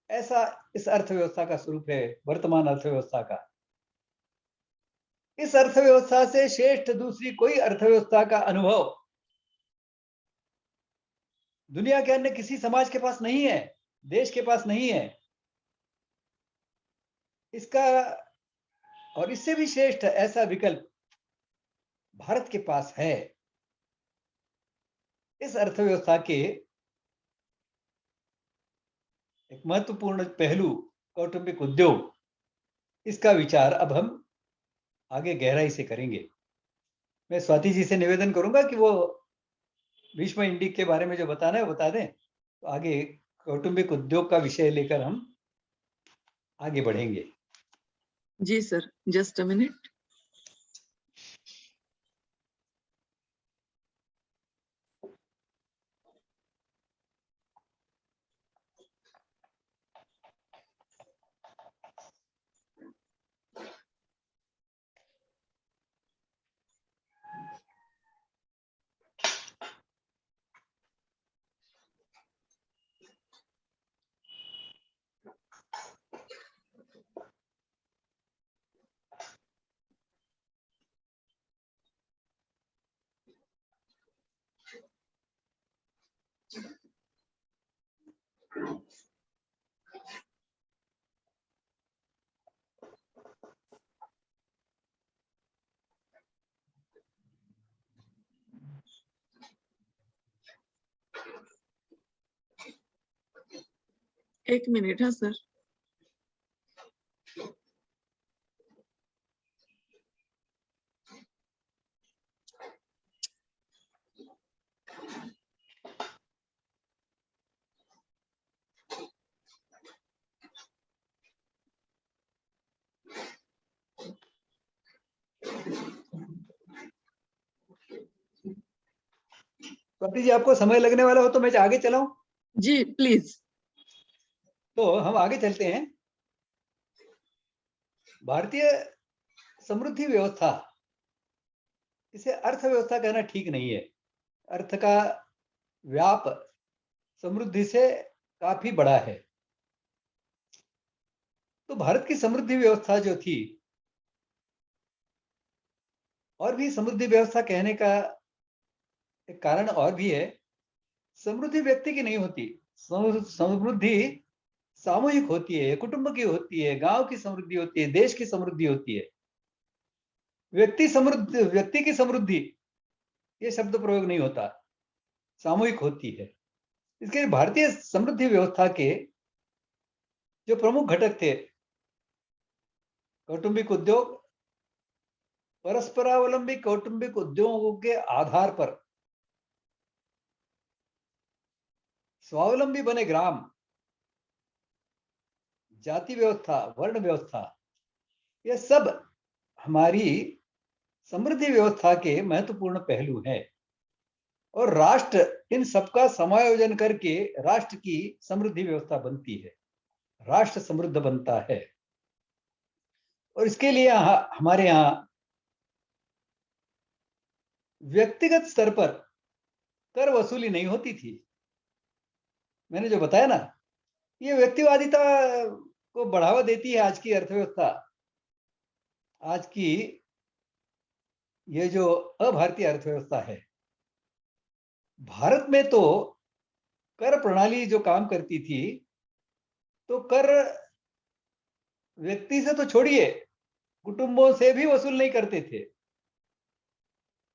ऐसा इस अर्थव्यवस्था का स्वरूप है, वर्तमान अर्थव्यवस्था का। इस अर्थव्यवस्था से श्रेष्ठ दूसरी कोई अर्थव्यवस्था का अनुभव दुनिया के अन्य किसी समाज के पास नहीं है, देश के पास नहीं है। इसका और इससे भी श्रेष्ठ ऐसा विकल्प भारत के पास है। इस अर्थव्यवस्था के एक महत्वपूर्ण पहलू कौटुंबिक उद्योग, इसका विचार अब हम आगे गहराई से करेंगे। मैं स्वाति जी से निवेदन करूंगा कि वो भीष्म इंडिक के बारे में जो बताना है बता दें, तो आगे कौटुंबिक उद्योग का विषय लेकर हम आगे बढ़ेंगे। जी सर, जस्ट अ मिनट। एक मिनट, हाँ सर। स्वाति जी, आपको समय लगने वाला हो तो मैं आगे चलाऊं? जी प्लीज। तो हम आगे चलते हैं। भारतीय समृद्धि व्यवस्था, इसे अर्थव्यवस्था कहना ठीक नहीं है। अर्थ का व्याप समृद्धि से काफी बड़ा है। तो भारत की समृद्धि व्यवस्था जो थी, और भी समृद्धि व्यवस्था कहने का एक कारण और भी है। समृद्धि व्यक्ति की नहीं होती, समृद्धि सामूहिक होती है, कुटुंब की होती है, गांव की समृद्धि होती है, देश की समृद्धि होती है। व्यक्ति की समृद्धि, ये शब्द प्रयोग नहीं होता, सामूहिक होती है। इसके लिए भारतीय समृद्धि व्यवस्था के जो प्रमुख घटक थे, कौटुंबिक उद्योग, परस्परावलंबी कौटुंबिक उद्योगों के आधार पर स्वावलंबी बने ग्राम, जाति व्यवस्था, वर्ण व्यवस्था, ये सब हमारी समृद्धि व्यवस्था के महत्वपूर्ण पहलू हैं। और राष्ट्र इन सबका समायोजन करके राष्ट्र की समृद्धि व्यवस्था बनती है, राष्ट्र समृद्ध बनता है। और इसके लिए हमारे यहाँ व्यक्तिगत स्तर पर कर वसूली नहीं होती थी। मैंने जो बताया ना, ये व्यक्तिवादिता को बढ़ावा देती है आज की अर्थव्यवस्था। आज की ये जो अभारतीय अर्थव्यवस्था है, भारत में तो कर प्रणाली जो काम करती थी, तो कर व्यक्ति से तो छोड़िए, कुटुंबों से भी वसूल नहीं करते थे।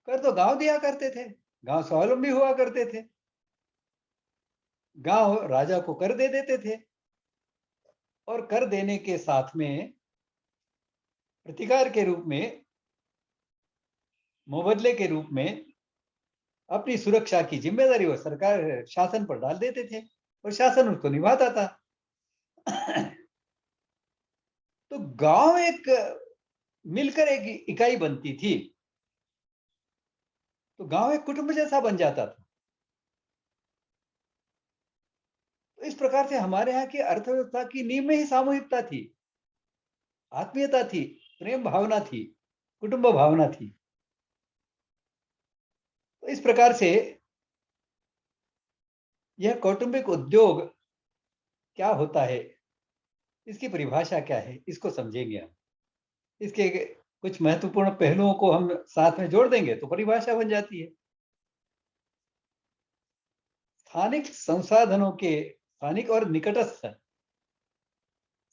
कर तो गांव दिया करते थे, गांव स्वावलंबी हुआ करते थे, गांव राजा को कर दे देते थे, और कर देने के साथ में प्रतिकार के रूप में, मुबदले के रूप में अपनी सुरक्षा की जिम्मेदारी वो सरकार शासन पर डाल देते थे, और शासन उसको निभाता था। तो गांव एक मिलकर एक इकाई बनती थी, तो गांव एक कुटुंब जैसा बन जाता था। तो इस प्रकार से हमारे यहाँ की अर्थव्यवस्था की नींव में ही सामूहिकता थी, आत्मीयता थी, प्रेम भावना थी, कुटुंब भावना थी। तो इस प्रकार से यह कौटुंबिक उद्योग क्या होता है, इसकी परिभाषा क्या है, इसको समझेंगे हम। इसके कुछ महत्वपूर्ण पहलुओं को हम साथ में जोड़ देंगे तो परिभाषा बन जाती है। स्थानिक संसाधनों के, स्थानिक और निकटस्थ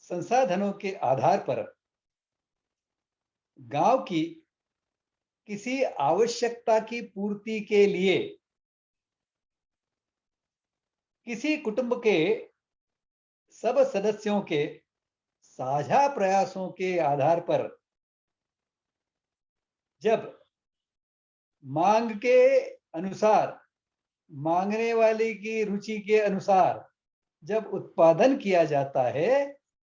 संसाधनों के आधार पर गांव की किसी आवश्यकता की पूर्ति के लिए किसी कुटुंब के सब सदस्यों के साझा प्रयासों के आधार पर जब मांग के अनुसार, मांगने वाले की रुचि के अनुसार जब उत्पादन किया जाता है,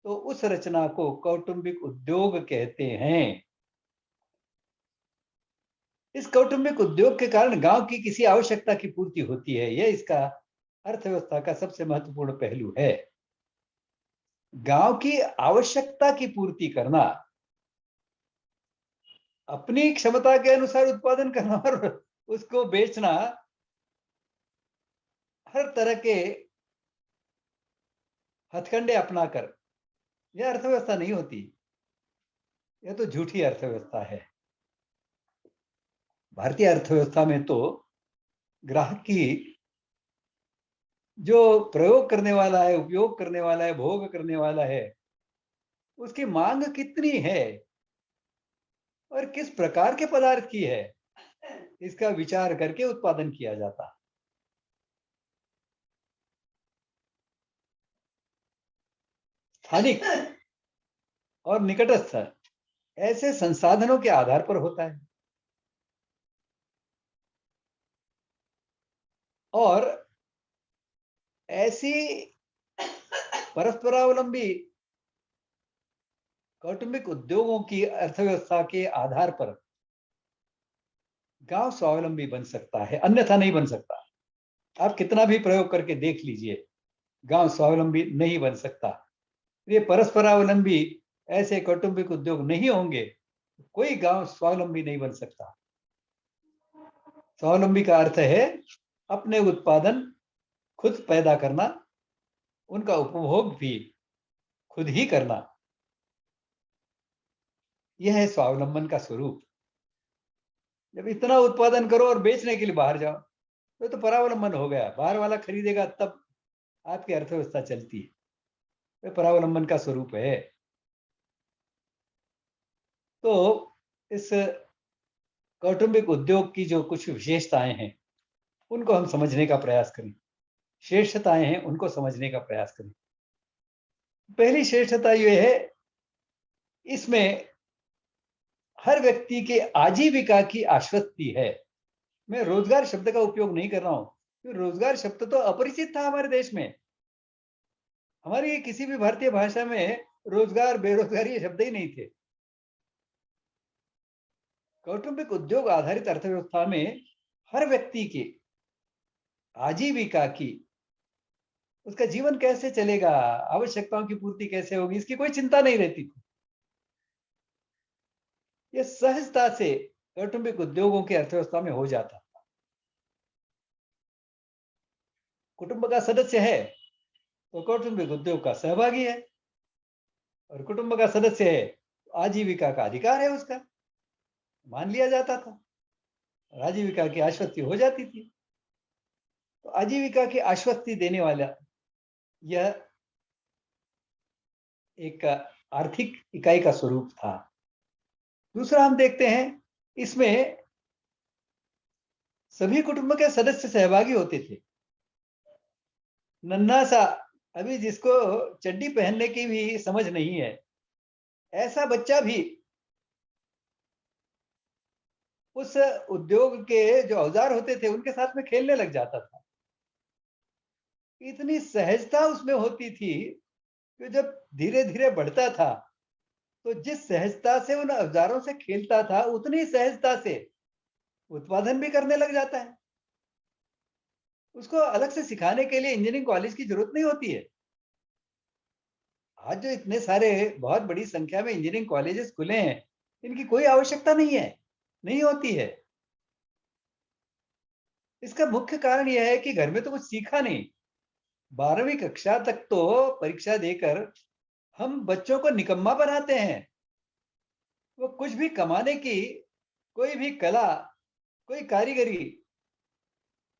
तो उस रचना को कौटुंबिक उद्योग कहते हैं। इस कौटुंबिक उद्योग के कारण गांव की किसी आवश्यकता की पूर्ति होती है। यह इसका अर्थव्यवस्था का सबसे महत्वपूर्ण पहलू है। गांव की आवश्यकता की पूर्ति करना, अपनी क्षमता के अनुसार उत्पादन करना और उसको बेचना, हर तरह के हथकंडे अपनाकर, यह अर्थव्यवस्था नहीं होती। यह तो झूठी अर्थव्यवस्था है। भारतीय अर्थव्यवस्था में तो ग्राहक की जो प्रयोग करने वाला है, उपयोग करने वाला है, भोग करने वाला है, उसकी मांग कितनी है और किस प्रकार के पदार्थ की है, इसका विचार करके उत्पादन किया जाता है। स्थानिक और निकटस्थ ऐसे संसाधनों के आधार पर होता है और ऐसी परस्परावलंबी कौटुंबिक उद्योगों की अर्थव्यवस्था के आधार पर गांव स्वावलंबी बन सकता है, अन्यथा नहीं बन सकता। आप कितना भी प्रयोग करके देख लीजिए, गांव स्वावलंबी नहीं बन सकता। ये परस्परावलंबी ऐसे कौटुंबिक उद्योग नहीं होंगे, कोई गांव स्वावलंबी नहीं बन सकता। स्वावलंबी का अर्थ है अपने उत्पादन खुद पैदा करना, उनका उपभोग भी खुद ही करना। यह है स्वावलंबन का स्वरूप। जब इतना उत्पादन करो और बेचने के लिए बाहर जाओ, तो परावलंबन हो गया। बाहर वाला खरीदेगा तब आपकी अर्थव्यवस्था चलती है। तो परावलंबन का स्वरूप है। तो इस कौटुंबिक उद्योग की जो कुछ विशेषताएं हैं, उनको हम समझने का प्रयास करें। श्रेष्ठताएं हैं, उनको समझने का प्रयास करें। पहली श्रेष्ठता यह है, इसमें हर व्यक्ति के आजीविका की आश्वस्ति है। मैं रोजगार शब्द का उपयोग नहीं कर रहा हूं, क्योंकि रोजगार शब्द तो अपरिचित था हमारे देश में। हमारी किसी भी भारतीय भाषा में रोजगार, बेरोजगारी ये शब्द ही नहीं थे। कौटुंबिक उद्योग आधारित अर्थव्यवस्था में हर व्यक्ति की आजीविका की, उसका जीवन कैसे चलेगा, आवश्यकताओं की पूर्ति कैसे होगी, इसकी कोई चिंता नहीं रहती थी। यह सहजता से कौटुंबिक उद्योगों की अर्थव्यवस्था में हो जाता। कुटुंब का सदस्य है तो कौटुंबिक उद्योग का सहभागी है, और कुटुंब का सदस्य है तो आजीविका का अधिकार है उसका, मान लिया जाता था और आजीविका की आश्वस्ति हो जाती थी। तो आजीविका की आश्वस्ति देने वाला यह एक आर्थिक इकाई का स्वरूप था। दूसरा हम देखते हैं, इसमें सभी कुटुंब के सदस्य सहभागी होते थे। नन्हा सा, अभी जिसको चड्डी पहनने की भी समझ नहीं है, ऐसा बच्चा भी उस उद्योग के जो औजार होते थे उनके साथ में खेलने लग जाता था। इतनी सहजता उसमें होती थी कि जब धीरे धीरे बढ़ता था, तो जिस सहजता से उन औजारों से खेलता था, उतनी सहजता से उत्पादन भी करने लग जाता है। उसको अलग से सिखाने के लिए इंजीनियरिंग कॉलेज की जरूरत नहीं होती है। आज जो इतने सारे बहुत बड़ी संख्या में इंजीनियरिंग कॉलेजेस खुले हैं, इनकी कोई आवश्यकता नहीं है, नहीं होती है। इसका मुख्य कारण यह है कि घर में तो कुछ सीखा नहीं। 12वीं कक्षा तक तो परीक्षा देकर हम बच्चों को निकम्मा बनाते हैं। वो कुछ भी कमाने की, कोई भी कला, कोई कारीगरी,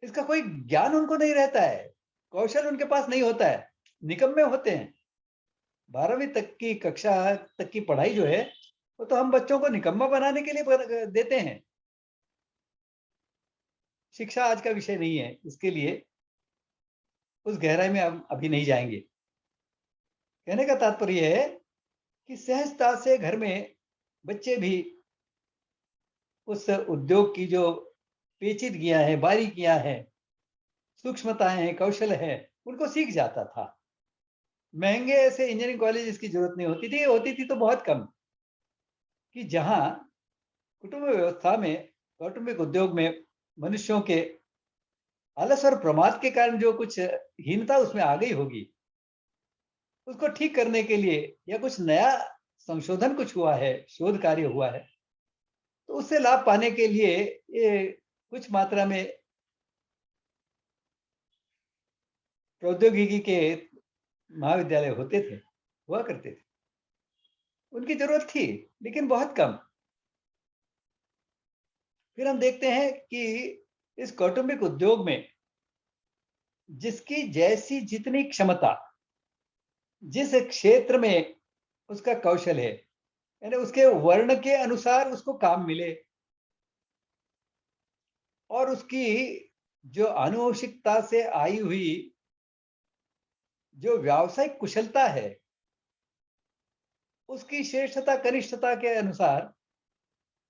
इसका कोई ज्ञान उनको नहीं रहता है, कौशल उनके पास नहीं होता है, निकम्मे होते हैं। 12वीं तक की कक्षा तक की पढ़ाई जो है, वो तो हम बच्चों को निकम्मा बनाने के लिए देते हैं। शिक्षा आज का विषय नहीं है, इसके लिए उस गहराई में हम अभी नहीं जाएंगे। कहने का तात्पर्य है कि सहजता से घर में बच्चे भी उस उद्योग की जो पेचीदगियां हैं, बारीकियां हैं, सूक्ष्मताएं हैं, कौशल है, उनको सीख जाता था। महंगे ऐसे इंजीनियरिंग कॉलेज की जरूरत नहीं होती थी तो बहुत कम, कि जहां कुटुंब व्यवस्था में, कौटुंबिक उद्योग में मनुष्यों के आलस और प्रमाद के कारण जो कुछ हीनता उसमें आ गई होगी, उसको ठीक करने के लिए, या कुछ नया संशोधन कुछ हुआ है, शोध कार्य हुआ है, तो उससे लाभ पाने के लिए ये कुछ मात्रा में प्रौद्योगिकी के महाविद्यालय होते थे, हुआ करते थे। उनकी जरूरत थी, लेकिन बहुत कम। फिर हम देखते हैं कि इस कौटुंबिक उद्योग में जिसकी जैसी जितनी क्षमता, जिस क्षेत्र में उसका कौशल है, यानी उसके वर्ण के अनुसार उसको काम मिले, और उसकी जो आनुवंशिकता से आई हुई जो व्यावसायिक कुशलता है, उसकी श्रेष्ठता कनिष्ठता के अनुसार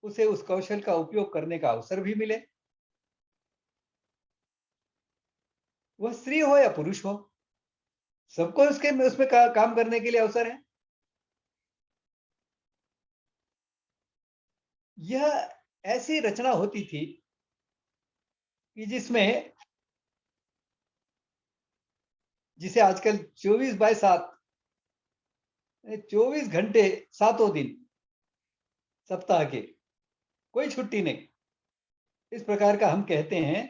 उसे उस कौशल का उपयोग करने का अवसर भी मिले। वह स्त्री हो या पुरुष हो, सबको उसमें काम करने के लिए अवसर है। यह ऐसी रचना होती थी कि जिसमें, जिसे आजकल 24/7, 24 घंटे 7 दिन सप्ताह के, कोई छुट्टी नहीं, इस प्रकार का हम कहते हैं,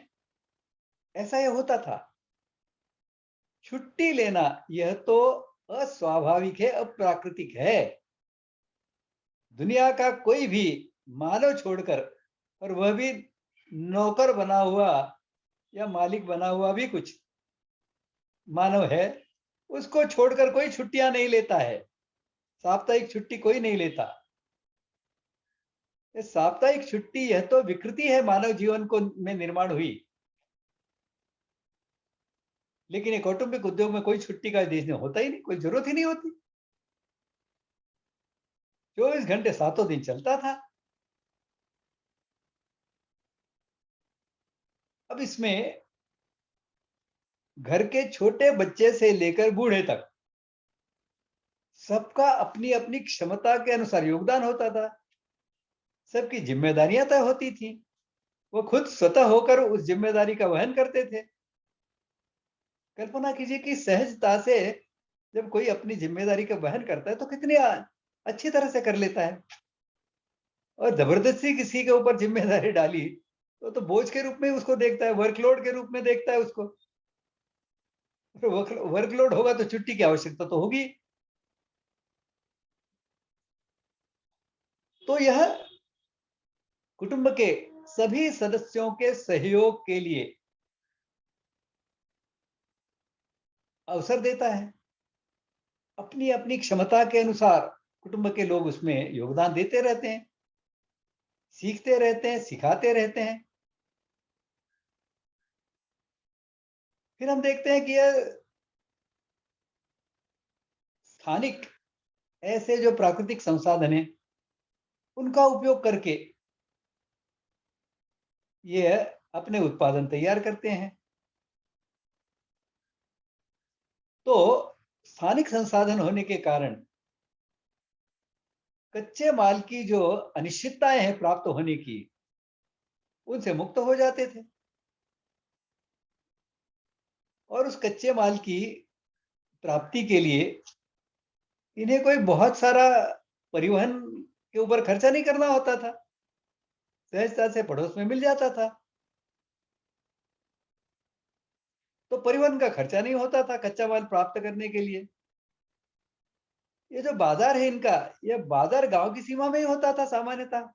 ऐसा यह होता था। छुट्टी लेना यह तो अस्वाभाविक है, अप्राकृतिक है। दुनिया का कोई भी मानव छोड़कर, और वह भी नौकर बना हुआ या मालिक बना हुआ भी कुछ मानव है, उसको छोड़कर कोई छुट्टियां नहीं लेता है। साप्ताहिक छुट्टी कोई नहीं लेता। ये साप्ताहिक छुट्टी यह तो विकृति है मानव जीवन को में निर्माण हुई, लेकिन एक कौटुंबिक उद्योग में कोई छुट्टी का देश में होता ही नहीं, कोई जरूरत ही नहीं होती। 24 घंटे 7 दिन चलता था। अब इसमें घर के छोटे बच्चे से लेकर बूढ़े तक सबका अपनी अपनी क्षमता के अनुसार योगदान होता था। सबकी जिम्मेदारियां तय होती थी, वो खुद स्वतः होकर उस जिम्मेदारी का वहन करते थे। कल्पना कीजिए कि सहजता से जब कोई अपनी जिम्मेदारी का वहन करता है तो कितनी अच्छी तरह से कर लेता है। और जबरदस्ती किसी के ऊपर जिम्मेदारी डाली तो बोझ के रूप में उसको देखता है, वर्कलोड के रूप में देखता है उसको। वर्कलोड होगा तो छुट्टी की आवश्यकता तो होगी। तो यह कुटुंब के सभी सदस्यों के सहयोग के लिए अवसर देता है। अपनी अपनी क्षमता के अनुसार कुटुंब के लोग उसमें योगदान देते रहते हैं, सीखते रहते हैं, सिखाते रहते हैं। फिर हम देखते हैं कि यह स्थानिक ऐसे जो प्राकृतिक संसाधन हैं, उनका उपयोग करके ये अपने उत्पादन तैयार करते हैं। तो स्थानिक संसाधन होने के कारण कच्चे माल की जो अनिश्चितताएं हैं प्राप्त होने की, उनसे मुक्त हो जाते थे। और उस कच्चे माल की प्राप्ति के लिए इन्हें कोई बहुत सारा परिवहन के ऊपर खर्चा नहीं करना होता था, सहजता से पड़ोस में मिल जाता था। तो परिवहन का खर्चा नहीं होता था कच्चा माल प्राप्त करने के लिए। ये जो बाजार है इनका, ये बाजार गांव की सीमा में ही होता था सामान्यतः।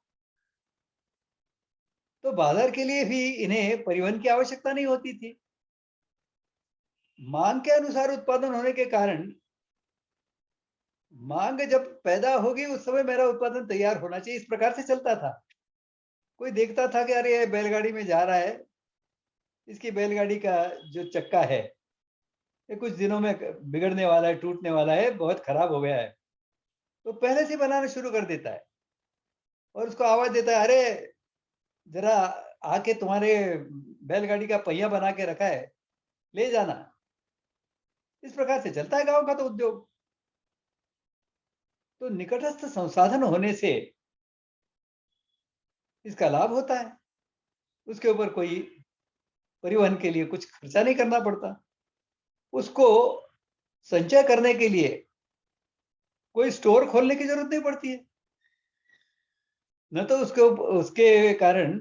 तो बाजार के लिए भी इन्हें परिवहन की आवश्यकता नहीं होती थी। मांग के अनुसार उत्पादन होने के कारण, मांग जब पैदा होगी उस समय मेरा उत्पादन तैयार होना चाहिए, इस प्रकार से चलता था। कोई देखता था कि अरे ये बैलगाड़ी में जा रहा है, इसकी बैलगाड़ी का जो चक्का है ये कुछ दिनों में बिगड़ने वाला है, टूटने वाला है, बहुत खराब हो गया है। तो पहले से बनाना शुरू कर देता है और उसको आवाज देता है, अरे जरा आके तुम्हारे बैलगाड़ी का पहिया बना के रखा है, ले जाना। इस प्रकार से चलता है गांव का तो उद्योग। तो निकटस्थ संसाधन होने से इसका लाभ होता है। उसके ऊपर कोई परिवहन के लिए कुछ खर्चा नहीं करना पड़ता। उसको संचय करने के लिए कोई स्टोर खोलने की जरूरत नहीं पड़ती है। न तो उसके कारण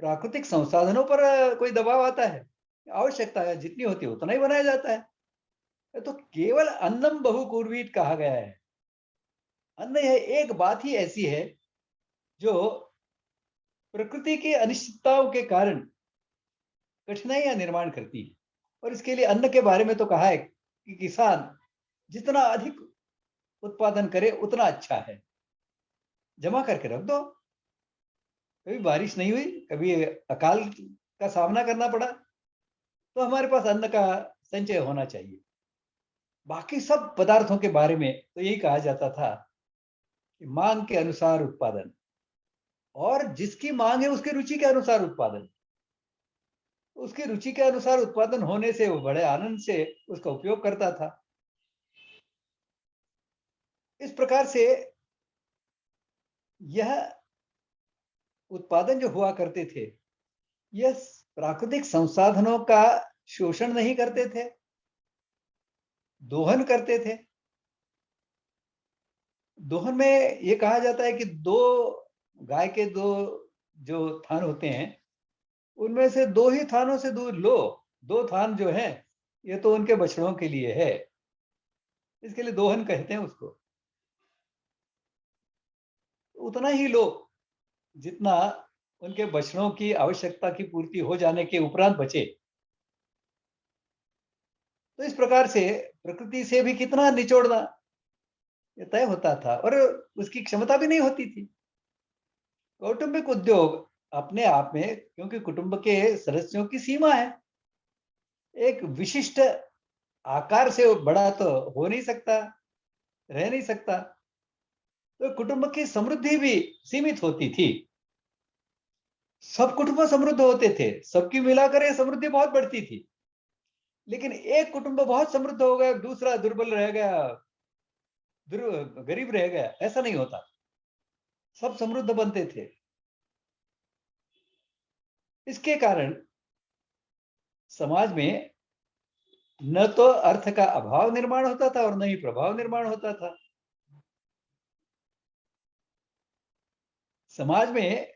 प्राकृतिक संसाधनों पर कोई दबाव आता है। आवश्यकता है जितनी होती है उतना ही बनाया जाता है। तो केवल अन्नम बहुपूर्वीत कहा गया है। अन्न यह एक बात ही ऐसी है जो प्रकृति की अनिश्चितताओं के कारण कठिनाइयां निर्माण करती है। और इसके लिए अन्न के बारे में तो कहा है कि किसान जितना अधिक उत्पादन करे उतना अच्छा है। जमा करके रख दो। कभी बारिश नहीं हुई, कभी अकाल का सामना करना पड़ा, तो हमारे पास अन्न का संचय होना चाहिए। बाकी सब पदार्थों के बारे में तो यही कहा जाता था कि मांग के अनुसार उत्पादन, और जिसकी मांग है उसकी रुचि के अनुसार उत्पादन। उसकी रुचि के अनुसार उत्पादन होने से वो बड़े आनंद से उसका उपयोग करता था। इस प्रकार से यह उत्पादन जो हुआ करते थे, यह प्राकृतिक संसाधनों का शोषण नहीं करते थे, दोहन करते थे। दोहन में ये कहा जाता है कि गाय के दो जो थान होते हैं, उनमें से 2 ही थानों से दूध लो। 2 थान जो है ये तो उनके बछड़ों के लिए है, इसके लिए दोहन कहते हैं उसको। उतना ही लो जितना उनके बछड़ों की आवश्यकता की पूर्ति हो जाने के उपरांत बचे। तो इस प्रकार से प्रकृति से भी कितना निचोड़ना ये तय होता था, और उसकी क्षमता भी नहीं होती थी। कौटुंबिक उद्योग अपने आप में, क्योंकि कुटुंब के सदस्यों की सीमा है, एक विशिष्ट आकार से बड़ा तो हो नहीं सकता, रह नहीं सकता। तो कुटुंब की समृद्धि भी सीमित होती थी। सब कुटुंब समृद्ध होते थे, सबकी मिलाकर ये समृद्धि बहुत बढ़ती थी। लेकिन एक कुटुंब बहुत समृद्ध हो गया, दूसरा दुर्बल रह गया, गरीब रह गया, ऐसा नहीं होता। सब समृद्ध बनते थे। इसके कारण समाज में न तो अर्थ का अभाव निर्माण होता था और न ही प्रभाव निर्माण होता था। समाज में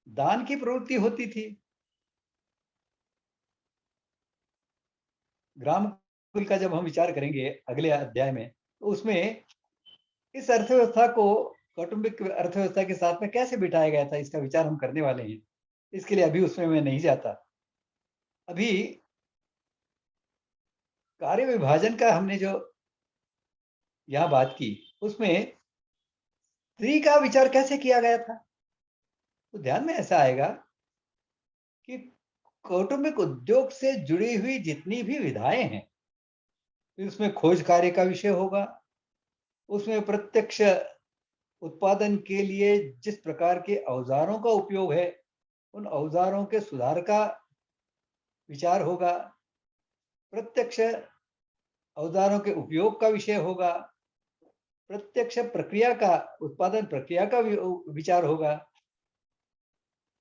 दान की प्रवृत्ति होती थी। ग्राम कुल का जब हम विचार करेंगे अगले अध्याय में, तो उसमें इस अर्थव्यवस्था को कौटुंबिक अर्थव्यवस्था के साथ में कैसे बिठाया गया था, इसका विचार हम करने वाले हैं। इसके लिए अभी उसमें मैं नहीं जाता। अभी कार्य विभाजन का हमने जो यहाँ बात की, उसमें स्त्री का विचार कैसे किया गया था, तो ध्यान में ऐसा आएगा कि कौटुंबिक उद्योग से जुड़ी हुई जितनी भी विधाएं हैं, उसमें खोज कार्य का विषय होगा, उसमें प्रत्यक्ष उत्पादन के लिए जिस प्रकार के औजारों का उपयोग है, उन औजारों के सुधार का विचार होगा, प्रत्यक्ष औजारों के उपयोग का विषय होगा, प्रत्यक्ष प्रक्रिया का, उत्पादन प्रक्रिया का विचार होगा,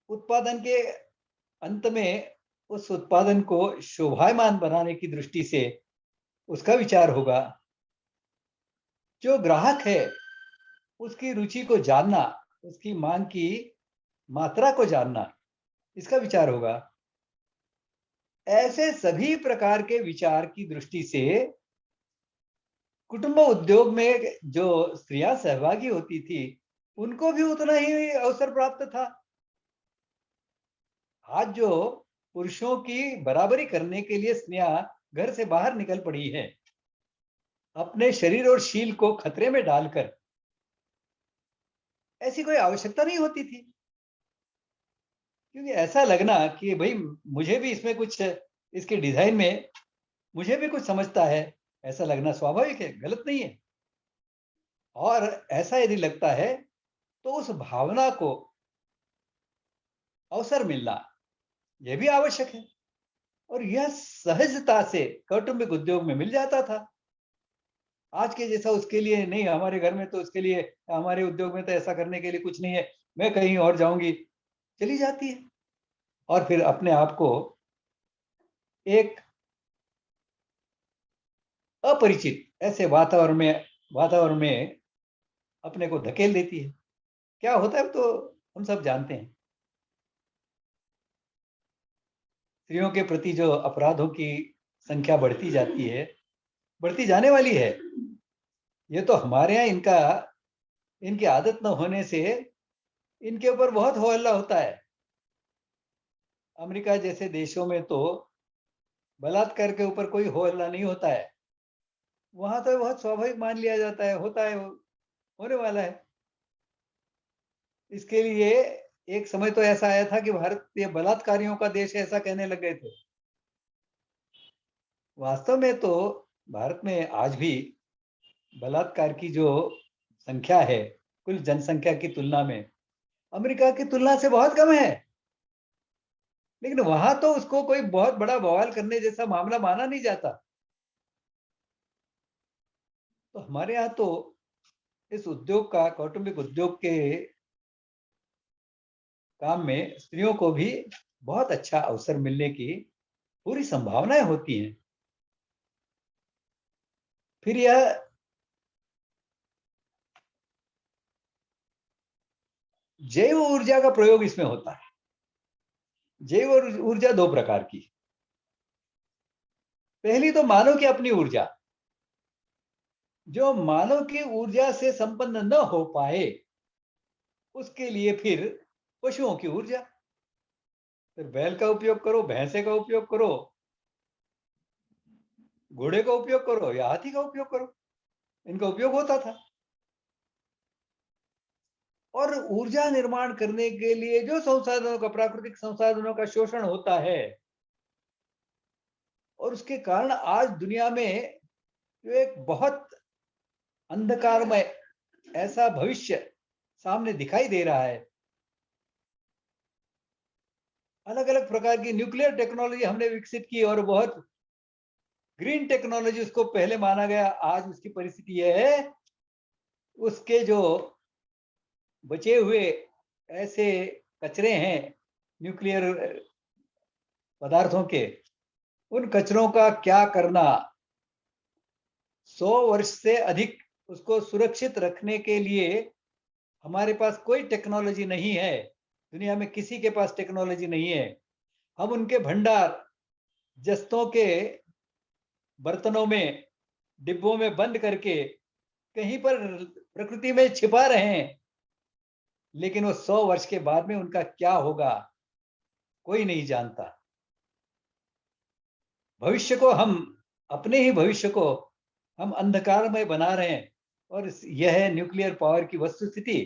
उत्पादन के अंत में उस उत्पादन को शोभायमान बनाने की दृष्टि से उसका विचार होगा। जो ग्राहक है उसकी रुचि को जानना, उसकी मांग की मात्रा को जानना, इसका विचार होगा। ऐसे सभी प्रकार के विचार की दृष्टि से कुटुंब उद्योग में जो स्त्रियां सहभागी होती थी, उनको भी उतना ही अवसर प्राप्त था। आज जो पुरुषों की बराबरी करने के लिए स्त्रियां घर से बाहर निकल पड़ी है, अपने शरीर और शील को खतरे में डालकर, ऐसी कोई आवश्यकता नहीं होती थी। क्योंकि ऐसा लगना कि भाई मुझे भी इसमें कुछ, इसके डिजाइन में मुझे भी कुछ समझता है, ऐसा लगना स्वाभाविक है, गलत नहीं है। और ऐसा यदि लगता है तो उस भावना को अवसर मिलना यह भी आवश्यक है, और यह सहजता से कौटुंबिक उद्योग में मिल जाता था। आज के जैसा उसके लिए नहीं, हमारे घर में तो उसके लिए, हमारे उद्योग में तो ऐसा करने के लिए कुछ नहीं है, मैं कहीं और जाऊंगी, चली जाती है। और फिर अपने आप को एक अपरिचित ऐसे वातावरण में अपने को धकेल देती है। क्या होता है तो हम सब जानते हैं। स्त्रियों के प्रति जो अपराधों की संख्या बढ़ती जाती है, बढ़ती जाने वाली है। ये तो हमारे यहाँ इनकी आदत न होने से इनके ऊपर बहुत हो हल्ला होता है। अमेरिका जैसे देशों में तो बलात्कार के ऊपर कोई हो हल्ला नहीं होता है। वहां तो बहुत स्वाभाविक मान लिया जाता है, होता है, होने वाला है। इसके लिए एक समय तो ऐसा आया था कि भारत ये बलात्कारियों का देश है, ऐसा कहने लग गए थे। वास्तव में तो भारत में आज भी बलात्कार की जो संख्या है कुल जनसंख्या की तुलना में अमेरिका की तुलना से बहुत कम है। लेकिन वहां तो उसको कोई बहुत बड़ा बवाल करने जैसा मामला माना नहीं जाता। तो हमारे यहाँ तो इस उद्योग का, कौटुंबिक उद्योग के काम में स्त्रियों को भी बहुत अच्छा अवसर मिलने की पूरी संभावनाएं होती हैं। फिर यह जैव ऊर्जा का प्रयोग इसमें होता है। जैव ऊर्जा दो प्रकार की। पहली तो मानव की अपनी ऊर्जा, जो मानव की ऊर्जा से संपन्न न हो पाए उसके लिए फिर पशुओं की ऊर्जा। फिर बैल का उपयोग करो, भैंसे का उपयोग करो, घोड़े का उपयोग करो या हाथी का उपयोग करो, इनका उपयोग होता था। और ऊर्जा निर्माण करने के लिए जो संसाधनों का, प्राकृतिक संसाधनों का शोषण होता है, और उसके कारण आज दुनिया में जो एक बहुत अंधकारमय ऐसा भविष्य सामने दिखाई दे रहा है। अलग अलग प्रकार की न्यूक्लियर टेक्नोलॉजी हमने विकसित की और बहुत ग्रीन टेक्नोलॉजी उसको पहले माना गया। आज उसकी परिस्थिति यह है, उसके जो बचे हुए ऐसे कचरे हैं न्यूक्लियर पदार्थों के, उन कचरों का क्या करना। 100 वर्ष से अधिक उसको सुरक्षित रखने के लिए हमारे पास कोई टेक्नोलॉजी नहीं है, दुनिया में किसी के पास टेक्नोलॉजी नहीं है। हम उनके भंडार जस्तों के बर्तनों में, डिब्बों में बंद करके कहीं पर प्रकृति में छिपा रहे हैं, लेकिन वो 100 वर्ष के बाद में उनका क्या होगा कोई नहीं जानता। भविष्य को हम, अपने ही भविष्य को हम अंधकार में बना रहे हैं। और यह है न्यूक्लियर पावर की वस्तुस्थिति।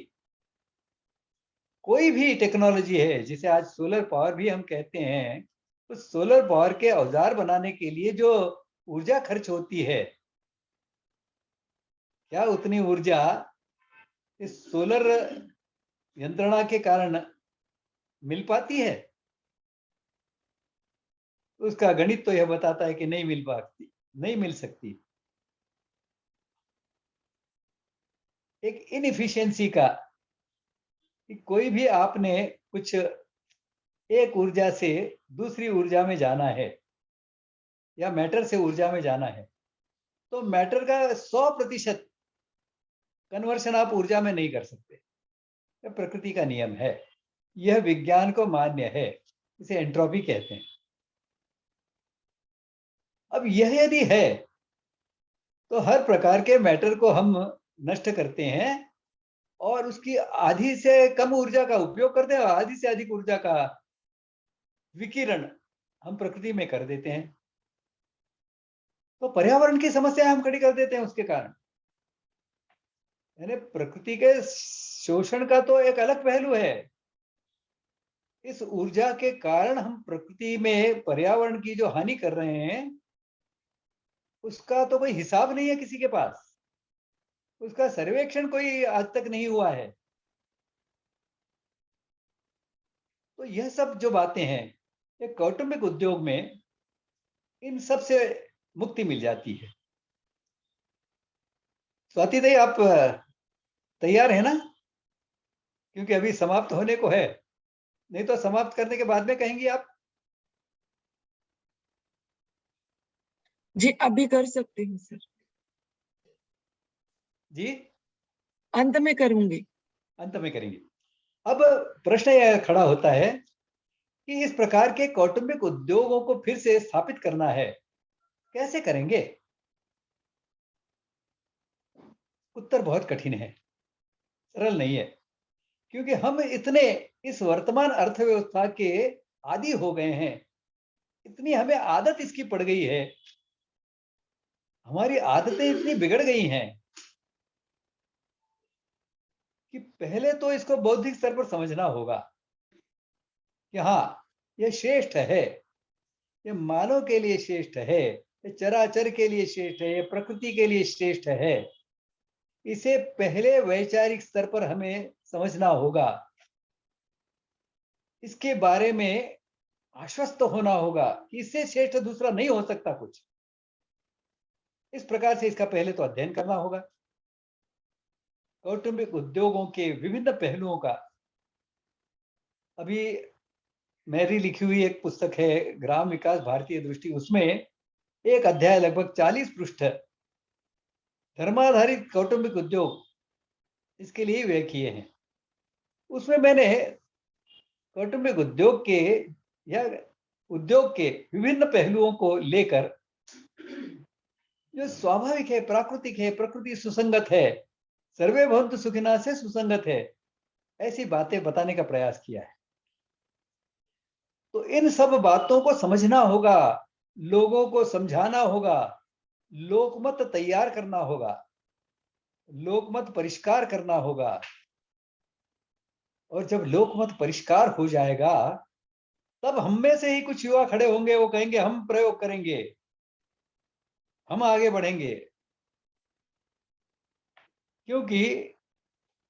कोई भी टेक्नोलॉजी है, जिसे आज सोलर पावर भी हम कहते हैं, उस सोलर पावर के औजार बनाने के लिए जो ऊर्जा खर्च होती है, क्या उतनी ऊर्जा इस सोलर यंत्रणा के कारण मिल पाती है? उसका गणित तो यह बताता है कि नहीं मिल पाती, नहीं मिल सकती। एक इनएफिशिएंसी का, कि कोई भी आपने कुछ एक ऊर्जा से दूसरी ऊर्जा में जाना है या मैटर से ऊर्जा में जाना है, तो मैटर का 100% कन्वर्शन आप ऊर्जा में नहीं कर सकते। यह प्रकृति का नियम है, यह विज्ञान को मान्य है, इसे एंट्रोपी कहते हैं। अब यह यदि है तो हर प्रकार के मैटर को हम नष्ट करते हैं और उसकी आधी से कम ऊर्जा का उपयोग करते हैं, आधी से अधिक ऊर्जा का विकिरण हम प्रकृति में कर देते हैं। तो पर्यावरण की समस्या हम खड़ी कर देते हैं उसके कारण। यानी प्रकृति के शोषण का तो एक अलग पहलू है, इस ऊर्जा के कारण हम प्रकृति में पर्यावरण की जो हानि कर रहे हैं, उसका तो कोई हिसाब नहीं है किसी के पास। उसका सर्वेक्षण कोई आज तक नहीं हुआ है। तो यह सब जो बातें हैं, ये कौटुंबिक उद्योग में इन सब से मुक्ति मिल जाती है। स्वाति दी, आप तैयार है ना? क्योंकि अभी समाप्त होने को है, नहीं तो समाप्त करने के बाद में कहेंगी आप। जी अभी कर सकते हैं सर, जी अंत में करूंगी। अंत में करेंगे। अब प्रश्न यह खड़ा होता है कि इस प्रकार के कौटुंबिक उद्योगों को फिर से स्थापित करना है, कैसे करेंगे? उत्तर बहुत कठिन है, सरल नहीं है। क्योंकि हम इतने इस वर्तमान अर्थव्यवस्था के आदी हो गए हैं, इतनी हमें आदत इसकी पड़ गई है, हमारी आदतें इतनी बिगड़ गई हैं कि पहले तो इसको बौद्धिक स्तर पर समझना होगा कि हाँ, ये श्रेष्ठ है, ये मानव के लिए श्रेष्ठ है, ये चराचर के लिए श्रेष्ठ है, ये प्रकृति के लिए श्रेष्ठ है। इसे पहले वैचारिक स्तर पर हमें समझना होगा, इसके बारे में आश्वस्त होना होगा कि इससे श्रेष्ठ दूसरा नहीं हो सकता कुछ। इस प्रकार से इसका पहले तो अध्ययन करना होगा। कौटुंबिक उद्योगों के विभिन्न पहलुओं का, अभी मेरी लिखी हुई एक पुस्तक है ग्राम विकास भारतीय दृष्टि, उसमें एक अध्याय लगभग 40 पृष्ठ धर्माधारित कौटुंबिक उद्योग इसके लिए व्यय किए हैं। उसमें मैंने कौटुंबिक उद्योग के या उद्योग के विभिन्न पहलुओं को लेकर, जो स्वाभाविक है, प्राकृतिक है, प्रकृति सुसंगत है, सर्वे भवन्तु सुखिनः से सुसंगत है, ऐसी बातें बताने का प्रयास किया है। तो इन सब बातों को समझना होगा, लोगों को समझाना होगा, लोकमत तैयार करना होगा, लोकमत परिष्कार करना होगा। और जब लोकमत परिष्कार हो जाएगा, तब हम में से ही कुछ युवा खड़े होंगे, वो कहेंगे हम प्रयोग करेंगे, हम आगे बढ़ेंगे। क्योंकि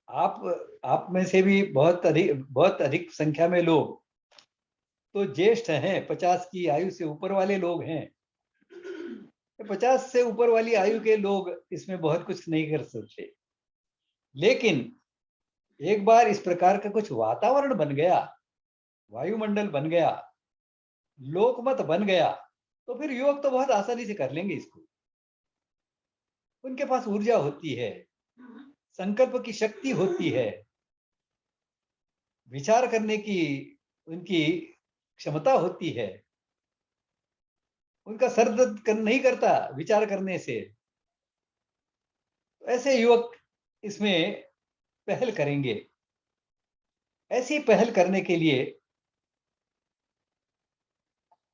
आप में से भी बहुत अधिक संख्या में लोग तो ज्येष्ठ हैं, 50 की आयु से ऊपर वाले लोग हैं। 50 से ऊपर वाली आयु के लोग इसमें बहुत कुछ नहीं कर सकते, लेकिन एक बार इस प्रकार का कुछ वातावरण बन गया, वायुमंडल बन गया, लोकमत बन गया, तो फिर युवक तो बहुत आसानी से कर लेंगे इसको। उनके पास ऊर्जा होती है, संकल्प की शक्ति होती है, विचार करने की उनकी क्षमता होती है, उनका सर दर्द नहीं करता विचार करने से। ऐसे युवक इसमें पहल करेंगे। ऐसी पहल करने के लिए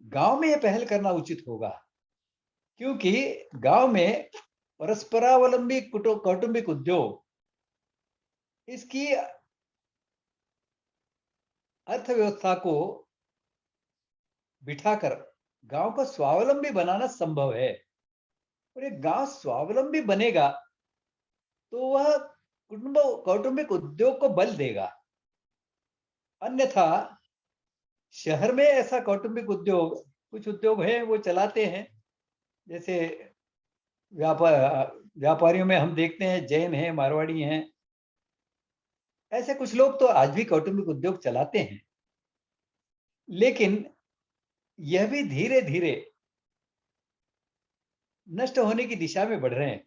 गांव में यह पहल करना उचित होगा, क्योंकि गांव में परस्परावलंबी कौटुंबिक उद्योग इसकी अर्थव्यवस्था को बिठाकर गांव को स्वावलंबी बनाना संभव है। और एक गांव स्वावलंबी बनेगा तो वह कौटुंबिक उद्योग को बल देगा। अन्यथा शहर में ऐसा कौटुंबिक उद्योग, कुछ उद्योग है वो चलाते हैं, जैसे व्यापारियों में हम देखते हैं जैन हैं, मारवाड़ी हैं, ऐसे कुछ लोग तो आज भी कौटुंबिक उद्योग चलाते हैं। लेकिन यह भी धीरे धीरे नष्ट होने की दिशा में बढ़ रहे हैं।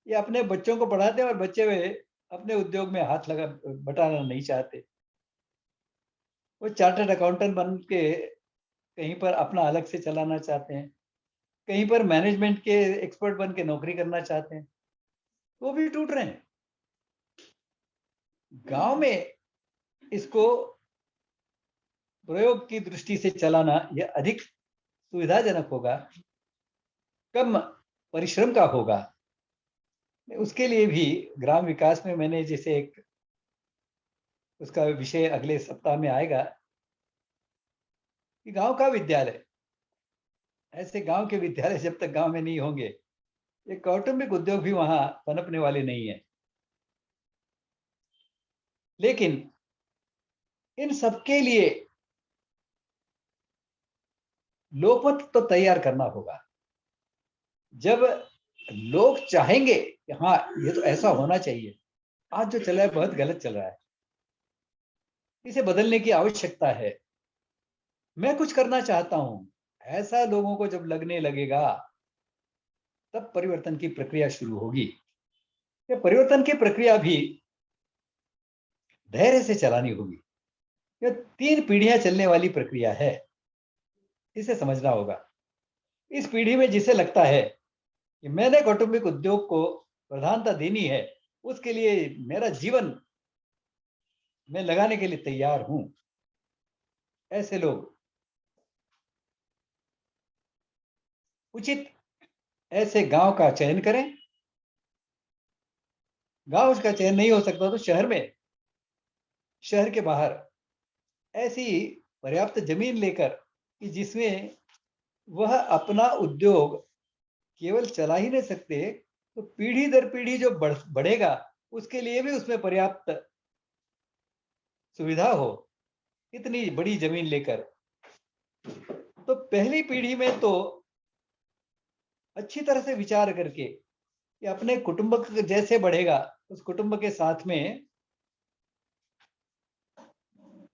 ये अपने बच्चों को पढ़ाते हैं और बच्चे वे अपने उद्योग में हाथ बटाना नहीं चाहते। वो चार्टर्ड अकाउंटेंट बन के कहीं पर अपना अलग से चलाना चाहते हैं, कहीं पर मैनेजमेंट के एक्सपर्ट बन के नौकरी करना चाहते हैं, वो भी टूट रहे हैं। गांव में इसको प्रयोग की दृष्टि से चलाना यह अधिक सुविधाजनक होगा, कम परिश्रम का होगा। उसके लिए भी ग्राम विकास में मैंने जैसे एक उसका विषय अगले सप्ताह में आएगा, कि गांव का विद्यालय, ऐसे गांव के विद्यालय जब तक गांव में नहीं होंगे, ये कौटुंबिक उद्योग भी वहां पनपने वाले नहीं है। लेकिन इन सबके लिए लोकमत तो तैयार करना होगा। जब लोग चाहेंगे कि हाँ ये तो ऐसा होना चाहिए, आज जो चल रहा है बहुत गलत चल रहा है, इसे बदलने की आवश्यकता है, मैं कुछ करना चाहता हूं, ऐसा लोगों को जब लगने लगेगा तब परिवर्तन की प्रक्रिया शुरू होगी। ये परिवर्तन की प्रक्रिया भी धैर्य से चलानी होगी। ये 3 पीढ़ियां चलने वाली प्रक्रिया है, इसे समझना होगा। इस पीढ़ी में जिसे लगता है कि मैंने कौटुंबिक उद्योग को प्रधानता देनी है, उसके लिए मेरा जीवन मैं लगाने के लिए तैयार हूं, ऐसे लोग उचित ऐसे गांव का चयन करें। गांव का चयन नहीं हो सकता तो शहर में, शहर के बाहर ऐसी पर्याप्त जमीन लेकर कि जिसमें वह अपना उद्योग केवल चला ही नहीं सकते, तो पीढ़ी दर पीढ़ी जो बढ़ेगा उसके लिए भी उसमें पर्याप्त सुविधा हो, इतनी बड़ी जमीन लेकर। तो पहली पीढ़ी में तो अच्छी तरह से विचार करके कि अपने कुटुंब जैसे बढ़ेगा, उस कुटुंब के साथ में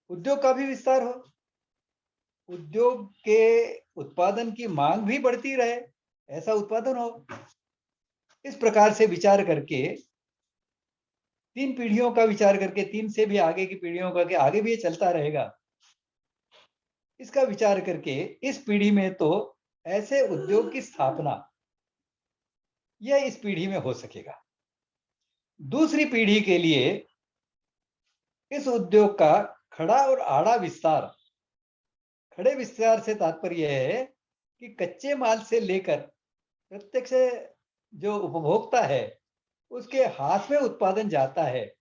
उद्योग का भी विस्तार हो, उद्योग के उत्पादन की मांग भी बढ़ती रहे, ऐसा उत्पादन हो। इस प्रकार से विचार करके 3 पीढ़ियों का विचार करके, 3 से भी आगे की पीढ़ियों का, कि आगे भी ये चलता रहेगा, इसका विचार करके इस पीढ़ी में तो ऐसे उद्योग की स्थापना यह इस पीढ़ी में हो सकेगा। दूसरी पीढ़ी के लिए इस उद्योग का खड़ा और आड़ा विस्तार, खड़े विस्तार से तात्पर्य है कि कच्चे माल से लेकर प्रत्यक्ष जो उपभोक्ता है उसके हाथ में उत्पादन जाता है,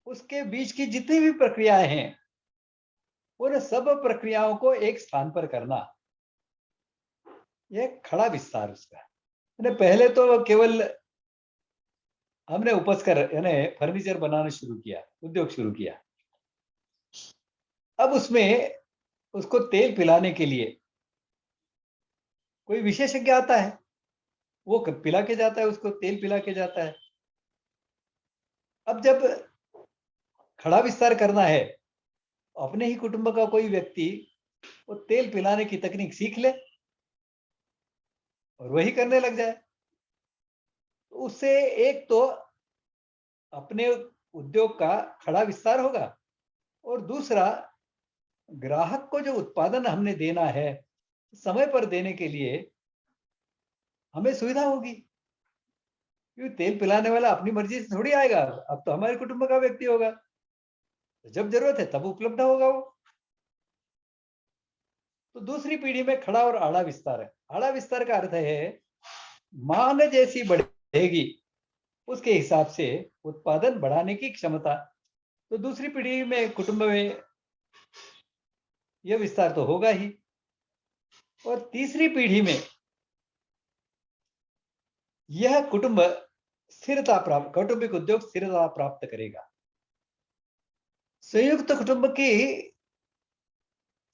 उसके बीच की जितनी भी प्रक्रियाएं हैं उन सब प्रक्रियाओं को एक स्थान पर करना, यह खड़ा विस्तार उसका। पहले तो केवल हमने उपज कर यानी फर्नीचर बनाना शुरू किया, उद्योग शुरू किया। अब उसमें उसको तेल पिलाने के लिए कोई विशेषज्ञ आता है, वो पिला के जाता है, उसको तेल पिला के जाता है। अब जब खड़ा विस्तार करना है, अपने ही कुटुंब का कोई व्यक्ति वो तेल पिलाने की तकनीक सीख ले और वही करने लग जाए, तो उससे एक तो अपने उद्योग का खड़ा विस्तार होगा, और दूसरा ग्राहक को जो उत्पादन हमने देना है समय पर देने के लिए हमें सुविधा होगी। क्योंकि तेल पिलाने वाला अपनी मर्जी से थोड़ी आएगा, अब तो हमारे कुटुंब का व्यक्ति होगा, तो जब जरूरत है तब उपलब्ध होगा वो। तो दूसरी पीढ़ी में खड़ा और आड़ा विस्तार है। आड़ा विस्तार का अर्थ है मांग जैसी बढ़ेगी उसके हिसाब से उत्पादन बढ़ाने की क्षमता। तो दूसरी पीढ़ी में कुटुंब में यह विस्तार तो होगा ही, और तीसरी पीढ़ी में यह कुटुंब स्थिरता प्राप्त, कौटुंबिक उद्योग स्थिरता प्राप्त करेगा। संयुक्त कुटुंब की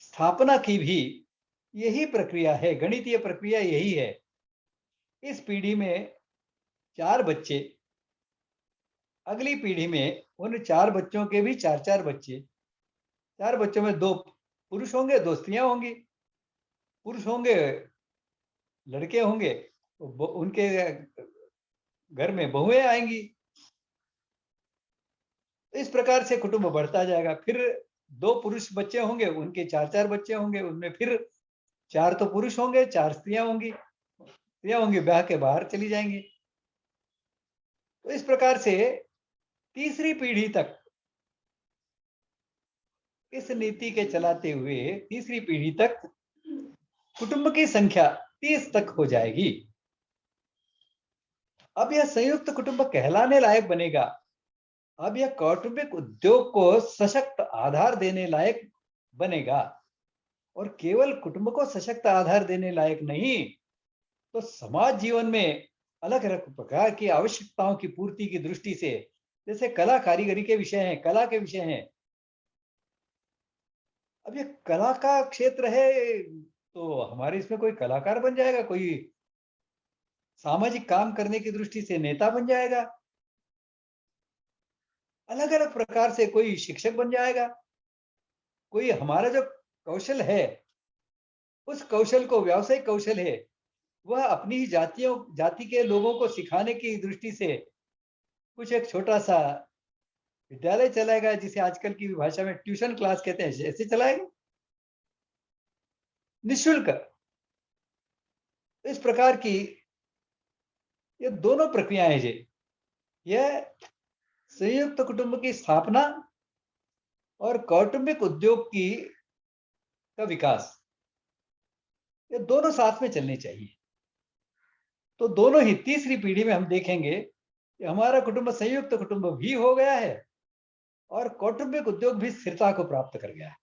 स्थापना की भी यही प्रक्रिया है, गणितीय प्रक्रिया यही है। इस पीढ़ी में 4 बच्चे, अगली पीढ़ी में उन 4 बच्चों के भी 4-4 बच्चे, 4 बच्चों में 2 पुरुष होंगे, 2 स्त्रियां होंगी। पुरुष होंगे, लड़के होंगे, उनके घर में बहुएं आएंगी। इस प्रकार से कुटुंब बढ़ता जाएगा। फिर 2 पुरुष बच्चे होंगे, उनके 4-4 बच्चे होंगे, उनमें फिर 4 तो पुरुष होंगे, 4 स्त्रियां होंगी, ब्याह के बाहर चली जाएंगी। तो इस प्रकार से तीसरी पीढ़ी तक इस नीति के चलाते हुए तीसरी पीढ़ी तक कुटुंब की संख्या 30 तक हो जाएगी। अब यह संयुक्त कुटुंब कहलाने लायक बनेगा। अब यह कौटुंबिक उद्योग को सशक्त आधार देने लायक बनेगा। और केवल कुटुंब को सशक्त आधार देने लायक नहीं, तो समाज जीवन में अलग अलग प्रकार की आवश्यकताओं की पूर्ति की दृष्टि से, जैसे कला कारीगरी के विषय हैं, कला के विषय हैं। अब ये कला का क्षेत्र है, तो हमारे इसमें कोई कलाकार बन जाएगा, कोई सामाजिक काम करने की दृष्टि से नेता बन जाएगा, अलग अलग प्रकार से कोई शिक्षक बन जाएगा, कोई हमारा जो कौशल है, उस कौशल को, व्यावसायिक कौशल है, वह अपनी ही जाति के लोगों को सिखाने की दृष्टि से कुछ एक छोटा सा विद्यालय चलाएगा, जिसे आजकल की भाषा में ट्यूशन क्लास कहते हैं, ऐसे चलाएगा निःशुल्क। इस प्रकार की ये दोनों प्रक्रियाएं जी, यह संयुक्त कुटुंब की स्थापना और कौटुंबिक उद्योग की का विकास, ये दोनों साथ में चलने चाहिए। तो दोनों ही तीसरी पीढ़ी में हम देखेंगे कि हमारा कुटुंब संयुक्त कुटुंब भी हो गया है और कौटुंबिक उद्योग भी स्थिरता को प्राप्त कर गया है।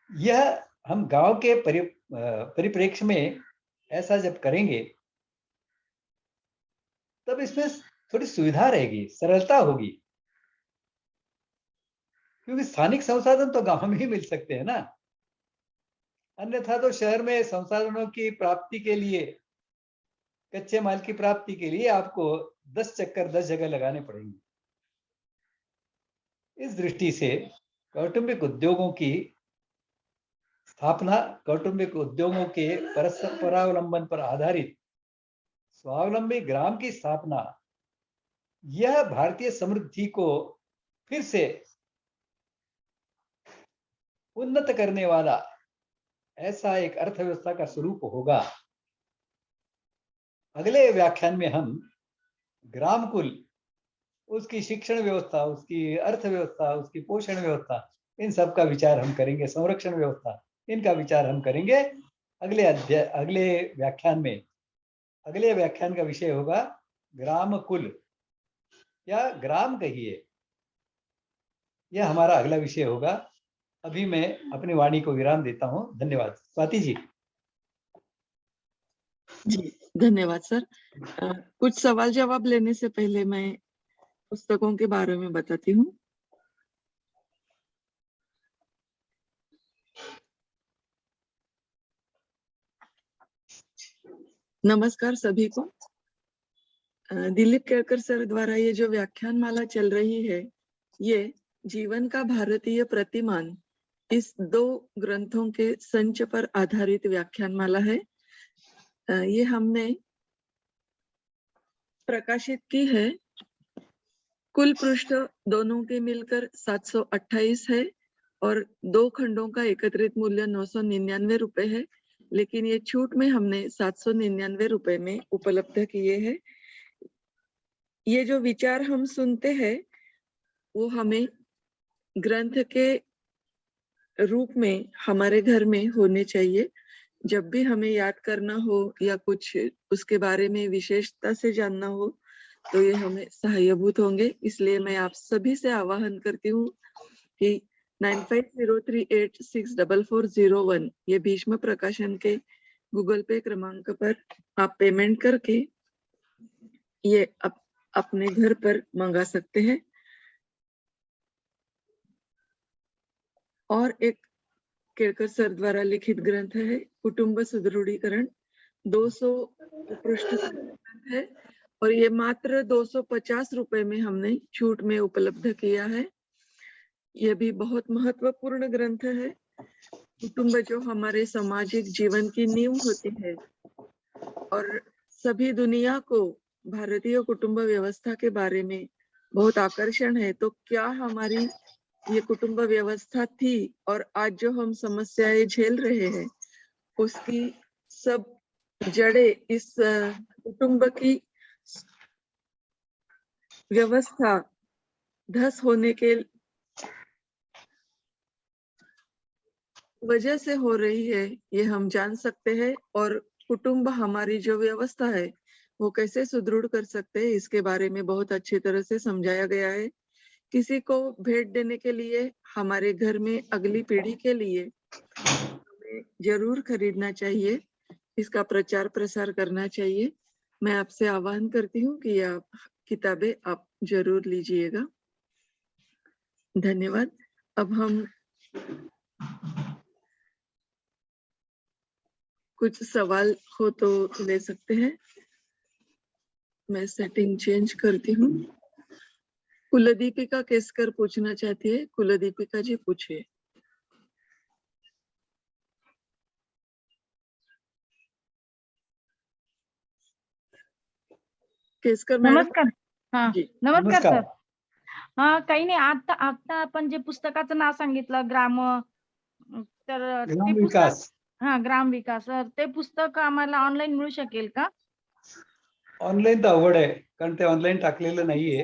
यह हम गांव के परिप्रेक्ष्य में ऐसा जब करेंगे, तब इसमें थोड़ी सुविधा रहेगी, सरलता होगी, क्योंकि स्थानिक संसाधन तो गांव में ही मिल सकते हैं ना। अन्यथा तो शहर में संसाधनों की प्राप्ति के लिए, कच्चे माल की प्राप्ति के लिए आपको 10 चक्कर 10 जगह लगाने पड़ेंगे। इस दृष्टि से कौटुंबिक उद्योगों की स्थापना, कौटुंबिक उद्योगों के परस्परावलंबन पर आधारित स्वावलंबी ग्राम की स्थापना, यह भारतीय समृद्धि को फिर से उन्नत करने वाला ऐसा एक अर्थव्यवस्था का स्वरूप होगा। अगले व्याख्यान में हम ग्रामकुल, उसकी शिक्षण व्यवस्था, उसकी अर्थव्यवस्था, उसकी पोषण व्यवस्था, इन सब का विचार हम करेंगे, संरक्षण व्यवस्था, इनका विचार हम करेंगे अगले व्याख्यान में। अगले व्याख्यान का विषय होगा ग्रामकुल या ग्राम कहिए, यह हमारा अगला विषय होगा। अभी मैं अपनी वाणी को विराम देता हूं। धन्यवाद। स्वाति जी। जी धन्यवाद सर। कुछ सवाल जवाब लेने से पहले मैं पुस्तकों के बारे में बताती हूँ। नमस्कार सभी को। दिलीप केळकर सर द्वारा ये जो व्याख्यान माला चल रही है, ये जीवन का भारतीय प्रतिमान, इस 2 ग्रंथों के संच पर आधारित व्याख्यान माला है। ये हमने प्रकाशित की है। कुल पृष्ठ दोनों के मिलकर 728 है और 2 खंडों का एकत्रित मूल्य 999 रुपए है, लेकिन ये छूट में हमने 799 रुपए में उपलब्ध किए हैं। ये जो विचार हम सुनते हैं, वो हमें ग्रंथ के रूप में हमारे घर में होने चाहिए। जब भी हमें याद करना हो या कुछ उसके बारे में विशेषता से जानना हो, तो ये हमें सहायभूत होंगे। इसलिए मैं आप सभी से आह्वान करती हूँ कि 9503864401 ये भीष्म प्रकाशन के गूगल पे क्रमांक पर आप पेमेंट करके ये अपने घर पर मंगा सकते हैं। और एक केळकर सर द्वारा लिखित ग्रंथ है कुटुंब सुदृढ़ीकरण, 200 पृष्ठ का ग्रंथ है और ये मात्र 250 रुपए में हमने छूट में उपलब्ध किया है। यह भी बहुत महत्वपूर्ण ग्रंथ है। कुटुंब जो हमारे सामाजिक जीवन की नींव होती है और सभी दुनिया को भारतीय कुटुंब व्यवस्था के बारे में बहुत आकर्षण है, तो क्या हमारी ये कुटुंब व्यवस्था थी और आज जो हम समस्याएं झेल रहे हैं, उसकी सब जड़ें इस कुटुंब की व्यवस्था ध्वस्त होने के वजह से हो रही है, ये हम जान सकते हैं। और कुटुंब हमारी जो व्यवस्था है वो कैसे सुदृढ़ कर सकते हैं, इसके बारे में बहुत अच्छी तरह से समझाया गया है। किसी को भेंट देने के लिए, हमारे घर में अगली पीढ़ी के लिए हमें जरूर खरीदना चाहिए, इसका प्रचार प्रसार करना चाहिए। मैं आपसे आह्वान करती हूँ कि आप किताबें आप जरूर लीजिएगा। धन्यवाद। अब हम कुछ सवाल हो तो ले सकते हैं। मैं सेटिंग चेंज करती हूँ। कुलदीपिका केसकर पूछना चाहती है। कुलदीपिका जी पूछिए। केसकर मॅडम नमस्कार. हा जी नमस्कार नमस्कार. सर. हा काही नाही, आता आता आपण जे पुस्तकाचं नाव सांगितलं ग्राम, तर ते ग्राम पुस्तक, विकास हा ग्राम विकास, तर ते पुस्तक आम्हाला ऑनलाईन मिळू शकेल का? ऑनलाईन तर अवघड आहे, कारण ते ऑनलाईन टाकलेलं नाहीये.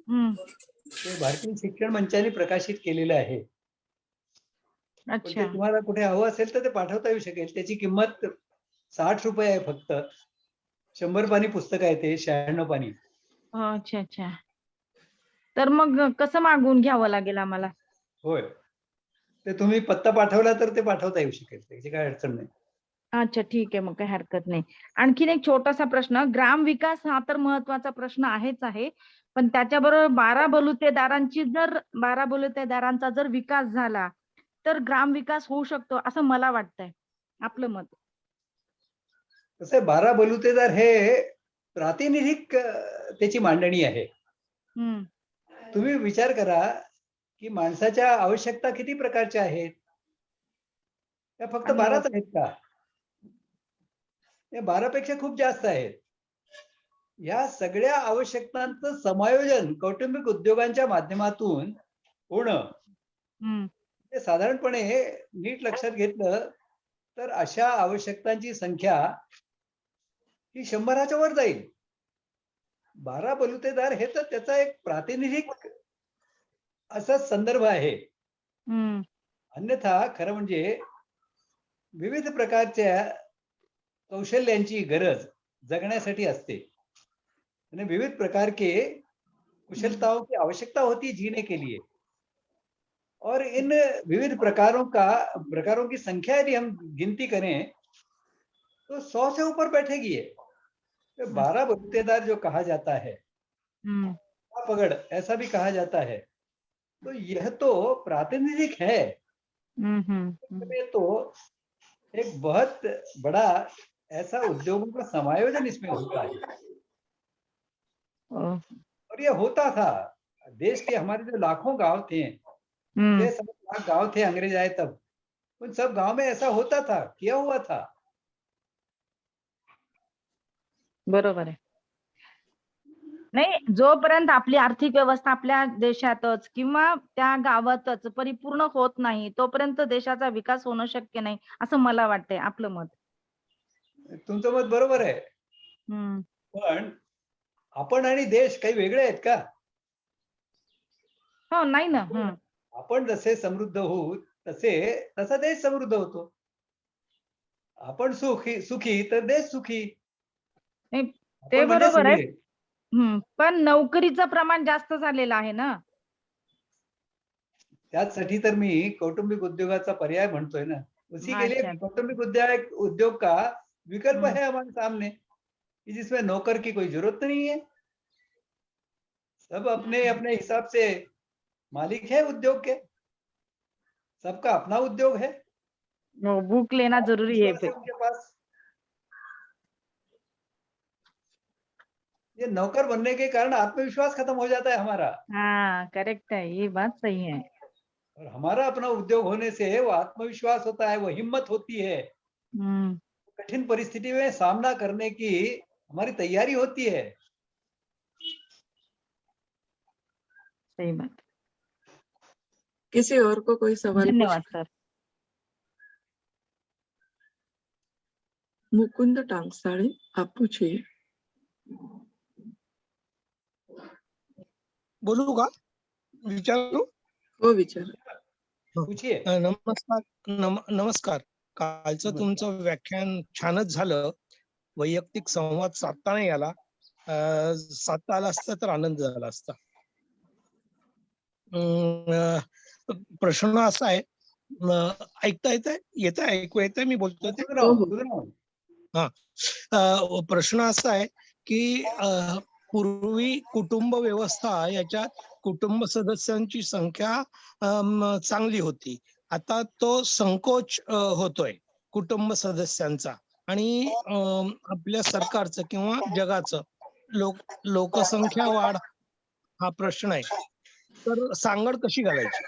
ते भारतीय शिक्षण मंचाने प्रकाशित केलेलं आहे. पण ते अच्छा. तुम्हाला कुठे हवं असेल तर ते पाठवता येऊ शकेल. त्याची किंमत 60 रुपये आहे फक्त. 100 पानी पुस्तक आहे ते, 96 पानी. अच्छा अच्छा. तर मग कसं मागवून घ्यावं लागेल आम्हाला? होय, ते तुम्ही पत्ता पाठवला तर ते पाठवता येऊ शकेल, त्याची काय अडचण नाही. अच्छा ठीक आहे, मग काही हरकत नाही. आणखीन एक छोटासा प्रश्न, ग्राम विकास हा तर महत्वाचा प्रश्न आहेच आहे, पण त्याच्याबरोबर 12 बलुतेदारांचा जर विकास झाला तर ग्राम विकास होऊ शकतो असं मला वाटतंय. आपलं मत. कसं आहे, 12 बलुतेदार हे प्रातिनिधिक त्याची मांडणी आहे. तुम्ही विचार करा की माणसाच्या आवश्यकता किती प्रकारच्या आहेत? त्या फक्त 12च आहेत का? त्या 12 पेक्षा खूप जास्त आहेत. या सगळ्या आवश्यकतांचं समायोजन कौटुंबिक उद्योगांच्या माध्यमातून होणं, ते साधारणपणे नीट लक्षात घेतलं तर अशा आवश्यकतांची संख्या ही 100च्या वर जाईल. 12 बलुतेदार हे तर त्याचा एक प्रातिनिधिक असा संदर्भ आहे. अन्यथा खरं म्हणजे विविध प्रकारच्या कौशल्यांची गरज जगण्यासाठी असते आणि विविध प्रकार के कुशलताओं की आवश्यकता होती है जीने के लिए, और इन विविध प्रकारों की संख्या यदि हम गिनती करें तो 100 से ऊपर बैठेगी ये। तो 12 बलुतेदार जो कहा जाता है, पगड़ ऐसा भी कहा जाता है, तो यह तो प्रातिनिधिक है। में तो एक बहुत बड़ा ऐसा उद्योगों का समायोजन इसमें होता है, और ये होता था। देश के हमारे जो लाखों गांव थे, 6-7 लाख गांव थे अंग्रेज आए तब, उन सब गांव में ऐसा होता था, किया हुआ था। बरोबर आहे. नाही, जोपर्यंत आपली आर्थिक व्यवस्था आपल्या देशातच किंवा त्या गावातच परिपूर्ण होत नाही तोपर्यंत देशाचा विकास होणं शक्य नाही असं मला वाटतंय. आपलं मत. तुमचं मत बरोबर आहे, पण आपण आणि देश काही वेगळे आहेत का? हो, नाही ना. आपण जसे समृद्ध होऊ तसा देश समृद्ध होतो. आपण सुखी तर देश सुखी. ते म्हणजे बरोबर आहे. सगळे. पण नोकरीचं प्रमाण जास्त झालेलं आहे ना. त्यासाठी तर मी कौटुंबिक उद्योगाचा पर्याय म्हणतोय ना। उसी के लिए अच्छा. कौटुंबिक उद्योग का विकल्प है हमारे सामने, कि जिसमें नौकर की कोई जरूरत नहीं है। सब अपने अपने हिसाब से मालिक है उद्योग के, सबका अपना उद्योग है। बुक लेना जरूरी है विश्वास फिर. है उनके पास। ये नौकर बनने के कारण आत्मविश्वास खत्म हो जाता है हमारा, हाँ, करेक्ट है, ये बात सही है. और हमारा अपना उद्योग होने से वो आत्मविश्वास होता है, वो हिम्मत होती है, कठिन परिस्थिति में सामना करने की हमारी तैयारी होती है। सही बात. किसी और को कोई सवाल धन्यवाद सर. मुकुंद टांगसाळे, आप पूछिए. बोलू का? विचारू? हो, विचार. पूछिए. नमस्कार. नमस्कार. कालचं तुमचं व्याख्यान छानच झालं. वैयक्तिक संवाद साधता नाही आला. साधता आला असता तर आनंद झाला असता. प्रश्न असा आहे ऐकता येत आहे ऐकू येत आहे मी बोलतोय ते? सुन रहा हो हूँ, हो सुन रहा हूँ. प्रश्न असा आहे की पूर्वी कुटुंब व्यवस्था याच्यात कुटुंब सदस्यांची संख्या चांगली होती. आता तो संकोच होतोय कुटुंब सदस्यांचा आणि आपल्या सरकारचं किंवा जगाचं लोकसंख्या वाढ हा प्रश्न आहे. तर सांगड कशी घालायची?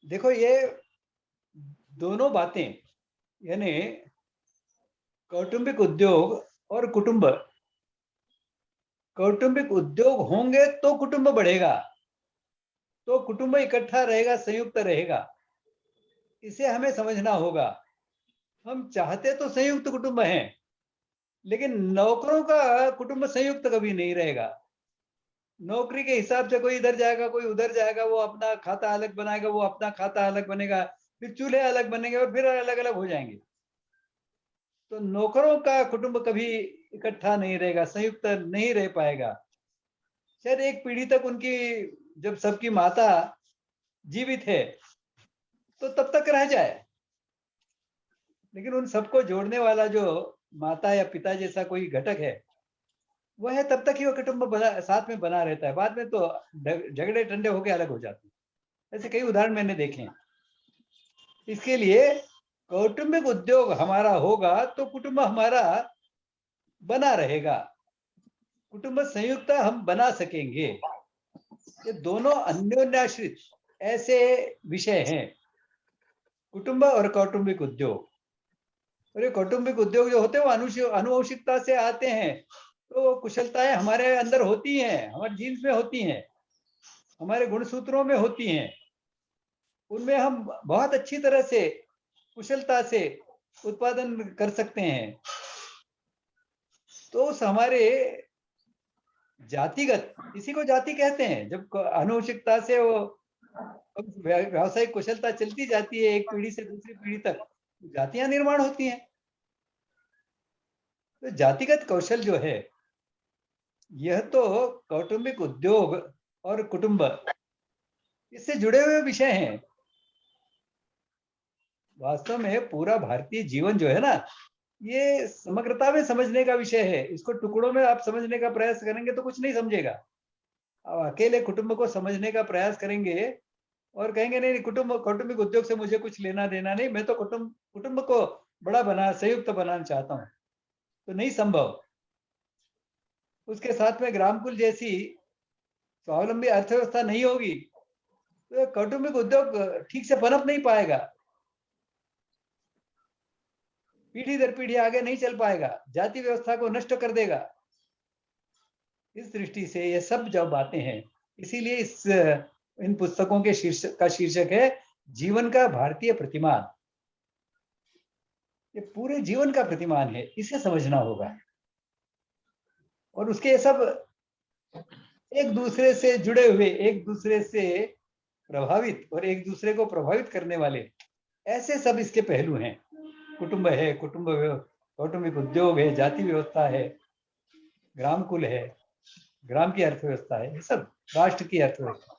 देखो ये दोनों बातें यानी कौटुंबिक उद्योग और कुटुंब, कौटुंबिक उद्योग होंगे तो कुटुंब बढ़ेगा, तो कुटुंब इकट्ठा रहेगा, संयुक्त रहेगा. इसे हमें समझना होगा. हम चाहते तो संयुक्त कुटुंब हैं, लेकिन नौकरों का कुटुंब संयुक्त कभी नहीं रहेगा. नौकरी के हिसाब से कोई इधर जाएगा, कोई उधर जाएगा, वो अपना खाता अलग बनाएगा, वो अपना खाता अलग बनेगा, फिर चूल्हे अलग बनेंगे और फिर अलग अलग हो जाएंगे. तो नौकरों का कुटुंब कभी इकट्ठा नहीं रहेगा, संयुक्त नहीं रह पाएगा. शायद एक पीढ़ी तक उनकी, जब सबकी माता जीवित है तो तब तक रह जाए, लेकिन उन सबको जोड़ने वाला जो माता या पिता जैसा कोई घटक है वह है, तब तक ही वो कुटुंब साथ में बना रहता है. बाद में तो झगड़े ठंडे होके अलग हो जाते हैं. ऐसे कई उदाहरण मैंने देखे हैं. इसके लिए कौटुंबिक उद्योग हमारा होगा तो कुटुंब हमारा बना रहेगा, कुटुंब संयुक्त हम बना सकेंगे. ये दोनों अन्योन्याश्रित ऐसे विषय हैं, कुटुंब और कौटुंबिक उद्योग. और ये कौटुंबिक उद्योग जो होते हैं वो आनुवंशिकता से आते हैं. तो कुशलताएं हमारे अंदर होती हैं, हमारे जीन्स में होती हैं, हमारे गुणसूत्रों में होती हैं. उनमें हम बहुत अच्छी तरह से कुशलता से उत्पादन कर सकते हैं. तो उस हमारे जातिगत, इसी को जाति कहते हैं, जब आनुवंशिकता से वो व्यावसायिक कुशलता चलती जाती है एक पीढ़ी से दूसरी पीढ़ी तक, जातियां निर्माण होती हैं. तो जातिगत कौशल जो है यह तो कौटुंबिक उद्योग और कुटुंब इससे जुड़े हुए विषय हैं. वास्तव में पूरा भारतीय जीवन जो है ना, ये समग्रता में समझने का विषय है. इसको टुकड़ों में आप समझने का प्रयास करेंगे तो कुछ नहीं समझेगा. आप अकेले कुटुंब को समझने का प्रयास करेंगे और कहेंगे नहीं कुटुंब कौटुंबिक उद्योग से मुझे कुछ लेना देना नहीं, मैं तो कुटुंब को बड़ा बना संयुक्त बनाना चाहता हूँ, तो नहीं संभव. उसके साथ में ग्रामकुल जैसी स्वावलंबी अर्थव्यवस्था नहीं होगी तो कौटुंबिक उद्योग ठीक से पनप नहीं पाएगा, पीढ़ी दर पीढ़ी आगे नहीं चल पाएगा, जाति व्यवस्था को नष्ट कर देगा. इस दृष्टि से ये सब जो बातें हैं, इसीलिए इन पुस्तकों के शीर्षक है जीवन का भारतीय प्रतिमान. ये पूरे जीवन का प्रतिमान है, इसे समझना होगा. और उसके सब एक दूसरे से जुड़े हुए, एक दूसरे से प्रभावित और एक दूसरे को प्रभावित करने वाले ऐसे सब इसके पहलू हैं. कुटुंब है, कौटुंबिक उद्योग है, जाति व्यवस्था है, ग्रामकुल है, ग्राम की अर्थव्यवस्था है, ये सब राष्ट्र की अर्थव्यवस्था.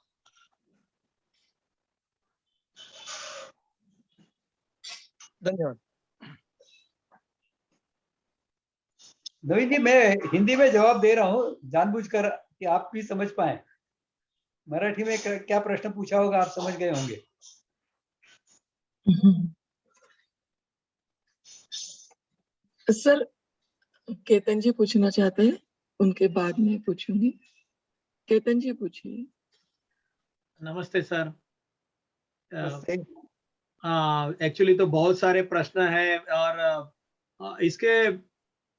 धन्यवाद. नवीन जी, मैं हिंदी में जवाब दे रहा हूँ जानबूझकर कि आप भी समझ पाए. मराठी में क्या प्रश्न पूछा होगा आप समझ गए होंगे. सर, केतन जी पूछना चाहते हैं, उनके बाद में पूछूंगी. केतन जी पूछिए. नमस्ते सर. नमस्ते. एक्चुअली तो बहुत सारे प्रश्न हैं और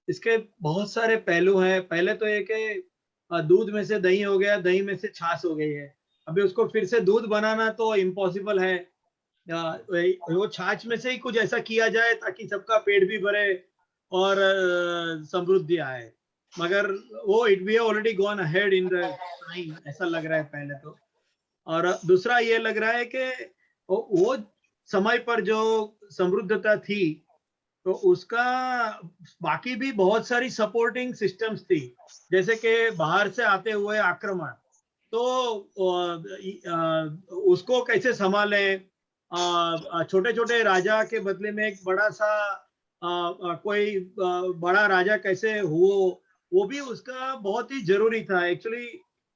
इसके बहुत सारे पहलू हैं. पहले तो ये कि दूध में से दही हो गया, दही में से छाछ हो गई है. अभी उसको फिर से दूध बनाना तो इम्पॉसिबल है. वो छाछ में से ही कुछ ऐसा किया जाए ताकि सबका पेट भी भरे और समृद्धि आए, मगर वो it we already gone ahead in the time, ऐसा लग रहा है पहले तो. और दूसरा ये लग रहा है कि वो समय पर जो समृद्धता थी तो उसका बाकी भी बहुत सारी सपोर्टिंग सिस्टम्स थी, जैसे कि बाहर से आते हुए आक्रमण, तो उसको कैसे संभालें, छोटे छोटे राजा के बदले में एक बड़ा सा कोई बड़ा राजा कैसे हो, वो भी उसका बहुत ही जरूरी था एक्चुअली।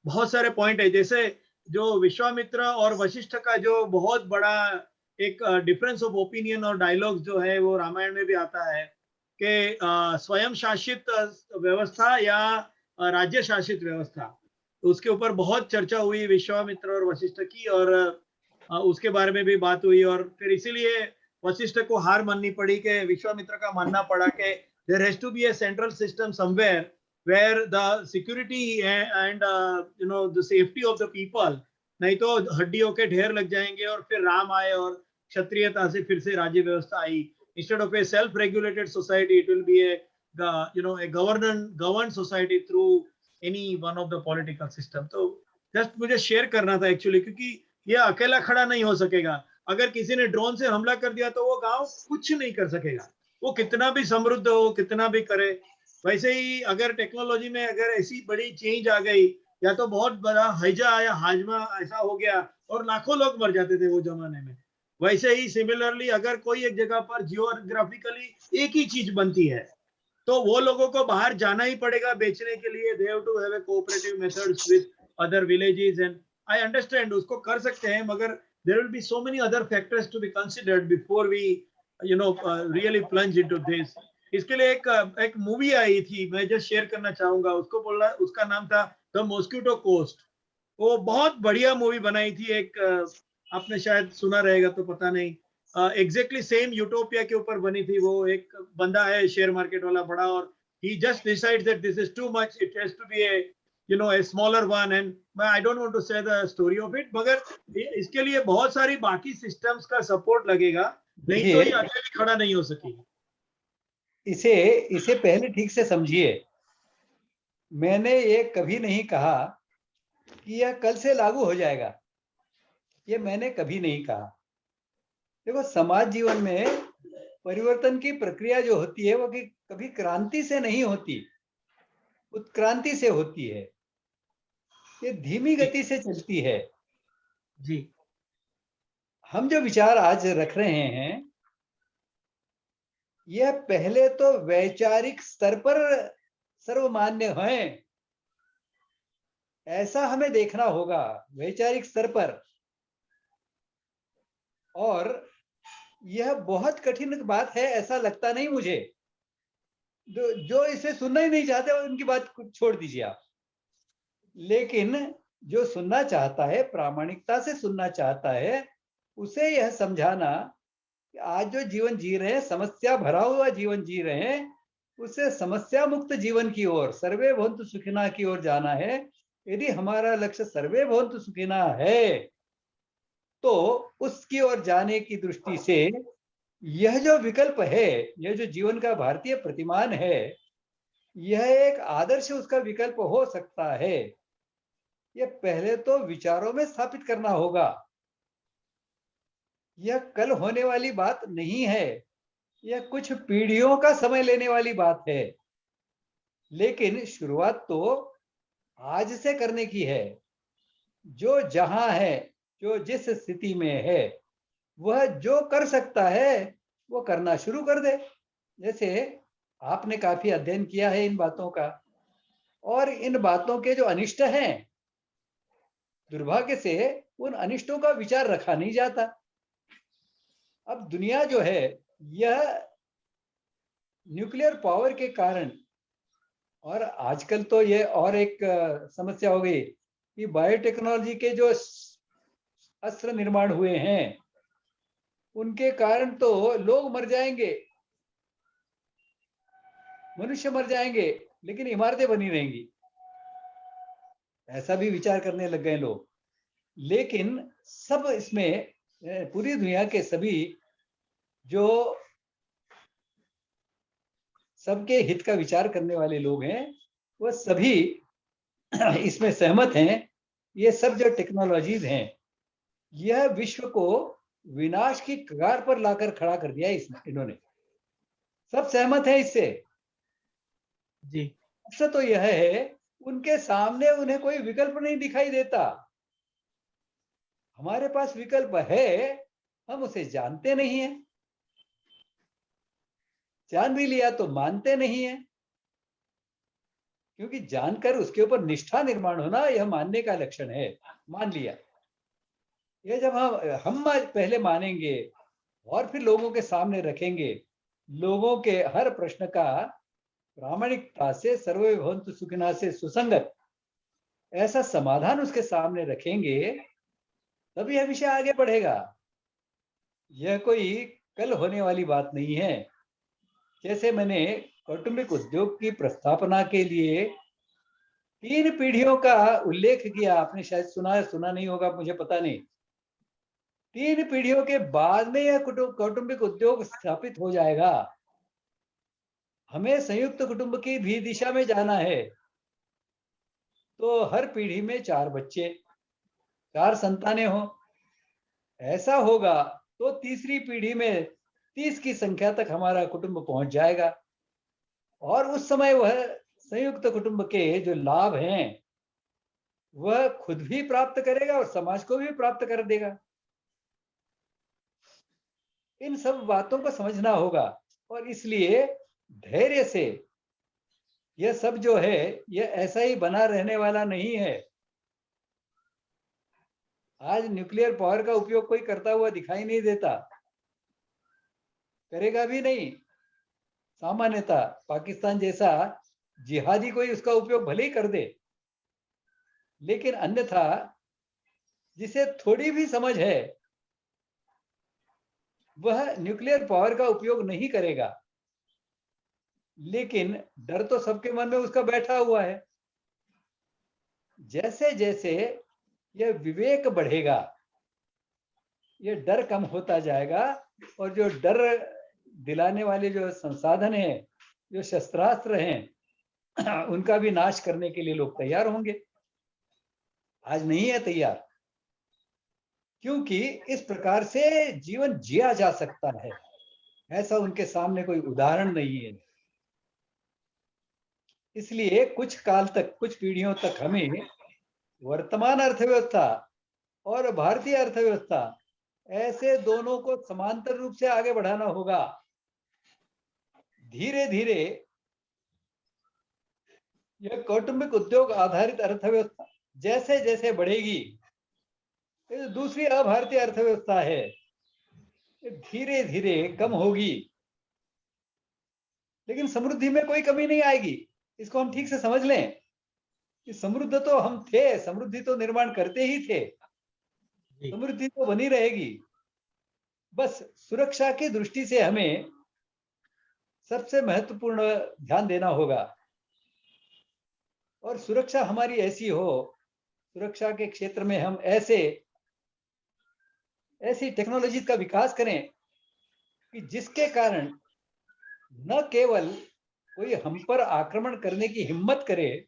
बहुत सारे पॉइंट है, जैसे जो विश्वामित्र और वशिष्ठ का जो बहुत बड़ा एक डिफरेंस ऑफ ओपिनियन और डायलॉग जो है वो रामायण में भी आता है कि स्वयं शासित व्यवस्था या राज्य शासित व्यवस्था, तो उसके ऊपर बहुत चर्चा हुई विश्वामित्र और वशिष्ठ की, और उसके बारे में भी बात हुई, और फिर इसीलिए वशिष्ठ को हार माननी पड़ी कि विश्वामित्र का मानना पड़ा कि there has to be a central system somewhere where the security and you know the safety of the people, नहीं तो हड्डियों के ढेर लग जाएंगे। और फिर राम आए और क्षत्रियता से फिर से राज्य व्यवस्था आई। instead of a self regulated society it will be a you know a governed society through any one of the political system। तो जस्ट मुझे शेयर करना था एक्चुअली, क्योंकि ये अकेला खड़ा नहीं हो सकेगा। अगर किसी ने ड्रोन से हमला कर दिया तो वो गांव कुछ नहीं कर सकेगा, वो कितना भी समृद्ध हो, कितना भी करे। वैसे ही अगर टेक्नोलॉजी में अगर ऐसी बड़ी चेंज आ गई, या तो बहुत बड़ा हैजा या हाजमा ऐसा हो गया और लाखों लोग मर जाते थे वो जमाने में। वैसे ही सिमिलरली अगर कोई एक जगह पर जियोग्राफिकली एक ही चीज बनती है, तो वो लोगों को बाहर जाना ही पड़ेगा बेचने के लिए। They have to have a cooperative methods with other villages, and I understand उसको कर सकते हैं, मगर there will be so many other factors to be considered before we you know really plunge into this. इसके लिए एक movie आई थी, मैं जस्ट शेयर करना चाहूंगा, उसको बोलना, उसका नाम था द मॉस्किटो कोस्ट। वो बहुत बढ़िया मूवी बनाई थी। एक आपने शायद सुना रहेगा तो पता नहीं, एग्जैक्टली सेम यूटोपिया के ऊपर बनी थी। वो एक बंदा है शेयर मार्केट वाला बड़ा, और he just decides that this is too much, it has to be a you know a smaller one, and I don't want to say the story of it, मगर इसके लिए बहुत सारी बाकी सिस्टम्स का सपोर्ट लगेगा, नहीं तो ये अकेले खड़ा नहीं हो सकेगी। इसे पहले ठीक से समझिए। मैंने ये कभी नहीं कहा कि यह कल से लागू हो जाएगा, ये मैंने कभी नहीं कहा। देखो, समाज जीवन में परिवर्तन की प्रक्रिया जो होती है वो कभी क्रांति से नहीं होती, उत्क्रांति से होती है। ये धीमी गति से चलती है। जी, हम जो विचार आज रख रहे हैं, यह पहले तो वैचारिक स्तर पर सर्वमान्य है, ऐसा हमें देखना होगा वैचारिक स्तर पर। और यह बहुत कठिन बात है ऐसा लगता नहीं मुझे। जो इसे सुनना ही नहीं चाहते उनकी बात छोड़ दीजिए आप। लेकिन जो सुनना चाहता है, प्रामाणिकता से सुनना चाहता है, उसे यह समझाना कि आज जो जीवन जी रहे हैं, समस्या भरा हुआ जीवन जी रहे हैं, उसे समस्या मुक्त जीवन की ओर, सर्वे भवन्तु सुखिनः की ओर जाना है। यदि हमारा लक्ष्य सर्वे भवन्तु सुखिनः है, तो उसकी ओर जाने की दृष्टि से यह जो विकल्प है, यह जो जीवन का भारतीय प्रतिमान है, यह एक आदर्श उसका विकल्प हो सकता है। यह पहले तो विचारों में स्थापित करना होगा। यह कल होने वाली बात नहीं है, यह कुछ पीढ़ियों का समय लेने वाली बात है। लेकिन शुरुआत तो आज से करने की है। जो जहां है, जो जिस स्थिति में है, वह जो कर सकता है वो करना शुरू कर दे। जैसे आपने काफी अध्ययन किया है इन बातों का, और इन बातों के जो अनिष्ट हैं, दुर्भाग्य से उन अनिष्टों का विचार रखा नहीं जाता। अब दुनिया जो है, यह न्यूक्लियर पावर के कारण, और आजकल तो ये और एक समस्या हो गई कि बायोटेक्नोलॉजी के जो अस्त्र निर्माण हुए हैं, उनके कारण तो लोग मर जाएंगे, मनुष्य मर जाएंगे, लेकिन इमारतें बनी रहेंगी, ऐसा भी विचार करने लग गए लोग। लेकिन सब इसमें, पूरी दुनिया के सभी जो सबके हित का विचार करने वाले लोग हैं, वह सभी इसमें सहमत हैं। ये सब जो टेक्नोलॉजीज हैं, यह विश्व को विनाश की कगार पर लाकर खड़ा कर दिया इसमें, इन्होंने सब सहमत है इससे। जी, अक्सर तो यह है उनके सामने उन्हें कोई विकल्प नहीं दिखाई देता। हमारे पास विकल्प है, हम उसे जानते नहीं है, जान भी लिया तो मानते नहीं है, क्योंकि जानकर उसके ऊपर निष्ठा निर्माण होना यह मानने का लक्षण है। मान लिया, यह जब हम पहले मानेंगे और फिर लोगों के सामने रखेंगे, लोगों के हर प्रश्न का प्रामाणिकता से, सर्वे भवन्तु सुखिनः से सुसंगत ऐसा समाधान उसके सामने रखेंगे, तब यह विषय आगे बढ़ेगा। यह कोई कल होने वाली बात नहीं है। जैसे मैंने कौटुंबिक उद्योग की प्रस्थापना के लिए 3 पीढ़ियों का उल्लेख किया, आपने शायद सुना नहीं होगा, मुझे पता नहीं। 3 पीढ़ियों के बाद में यह कौटुंबिक उद्योग स्थापित हो जाएगा। हमें संयुक्त कुटुंब की भी दिशा में जाना है, तो हर पीढ़ी में 4 बच्चे, 4 संतानें हो। ऐसा होगा तो तीसरी पीढ़ी में 30 की संख्या तक हमारा कुटुंब पहुंच जाएगा, और उस समय वह संयुक्त कुटुंब के जो लाभ हैं वह खुद भी प्राप्त करेगा और समाज को भी प्राप्त कर देगा। इन सब बातों को समझना होगा, और इसलिए धैर्य से यह सब जो है यह ऐसा ही बना रहने वाला नहीं है। आज न्यूक्लियर पावर का उपयोग कोई करता हुआ दिखाई नहीं देता, करेगा भी नहीं। सामान्यतः पाकिस्तान जैसा जिहादी कोई उसका उपयोग भले ही कर दे, लेकिन अन्यथा जिसे थोड़ी भी समझ है वह न्यूक्लियर पावर का उपयोग नहीं करेगा। लेकिन डर तो सबके मन में उसका बैठा हुआ है। जैसे जैसे यह विवेक बढ़ेगा, यह डर कम होता जाएगा, और जो डर दिलाने वाले जो संसाधन हैं, जो शस्त्रास्त्र हैं, उनका भी नाश करने के लिए लोग तैयार होंगे। आज नहीं है तैयार, क्योंकि इस प्रकार से जीवन जिया जा सकता है, ऐसा उनके सामने कोई उदाहरण नहीं है। इसलिए कुछ काल तक, कुछ पीढ़ियों तक हमें वर्तमान अर्थव्यवस्था और भारतीय अर्थव्यवस्था, ऐसे दोनों को समांतर रूप से आगे बढ़ाना होगा। धीरे धीरे यह कौटुंबिक उद्योग आधारित अर्थव्यवस्था जैसे जैसे बढ़ेगी, ये दूसरी अभारतीय अर्थव्यवस्था है, धीरे धीरे कम होगी, लेकिन समृद्धि में कोई कमी नहीं आएगी। इसको हम ठीक से समझ लें कि समृद्ध तो हम थे, समृद्धि तो निर्माण करते ही थे, समृद्धि तो बनी रहेगी। बस सुरक्षा की दृष्टि से हमें सबसे महत्वपूर्ण ध्यान देना होगा, और सुरक्षा हमारी ऐसी हो, सुरक्षा के क्षेत्र में हम ऐसी टेक्नोलॉजी का विकास करें कि जिसके कारण न केवल कोई हम पर आक्रमण करने की हिम्मत करे,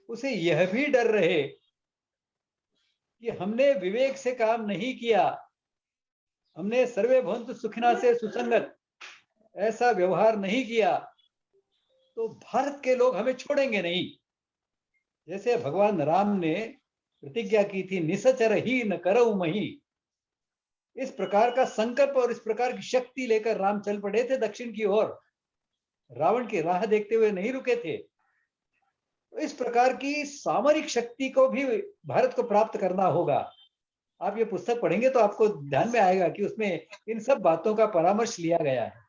उसे यह भी डर रहे कि हमने विवेक से काम नहीं किया, हमने सर्वे भवन्तु सुखिनः से सुसंगत ऐसा व्यवहार नहीं किया, तो भारत के लोग हमें छोड़ेंगे नहीं। जैसे भगवान राम ने प्रतिज्ञा की थी, निसचर ही न करऊ मही, इस प्रकार का संकल्प और इस प्रकार की शक्ति लेकर राम चल पड़े थे दक्षिण की ओर, रावण की राह देखते हुए नहीं रुके थे। तो इस प्रकार की सामरिक शक्ति को भी भारत को प्राप्त करना होगा। आप ये पुस्तक पढ़ेंगे तो आपको ध्यान में आएगा कि उसमें इन सब बातों का परामर्श लिया गया है।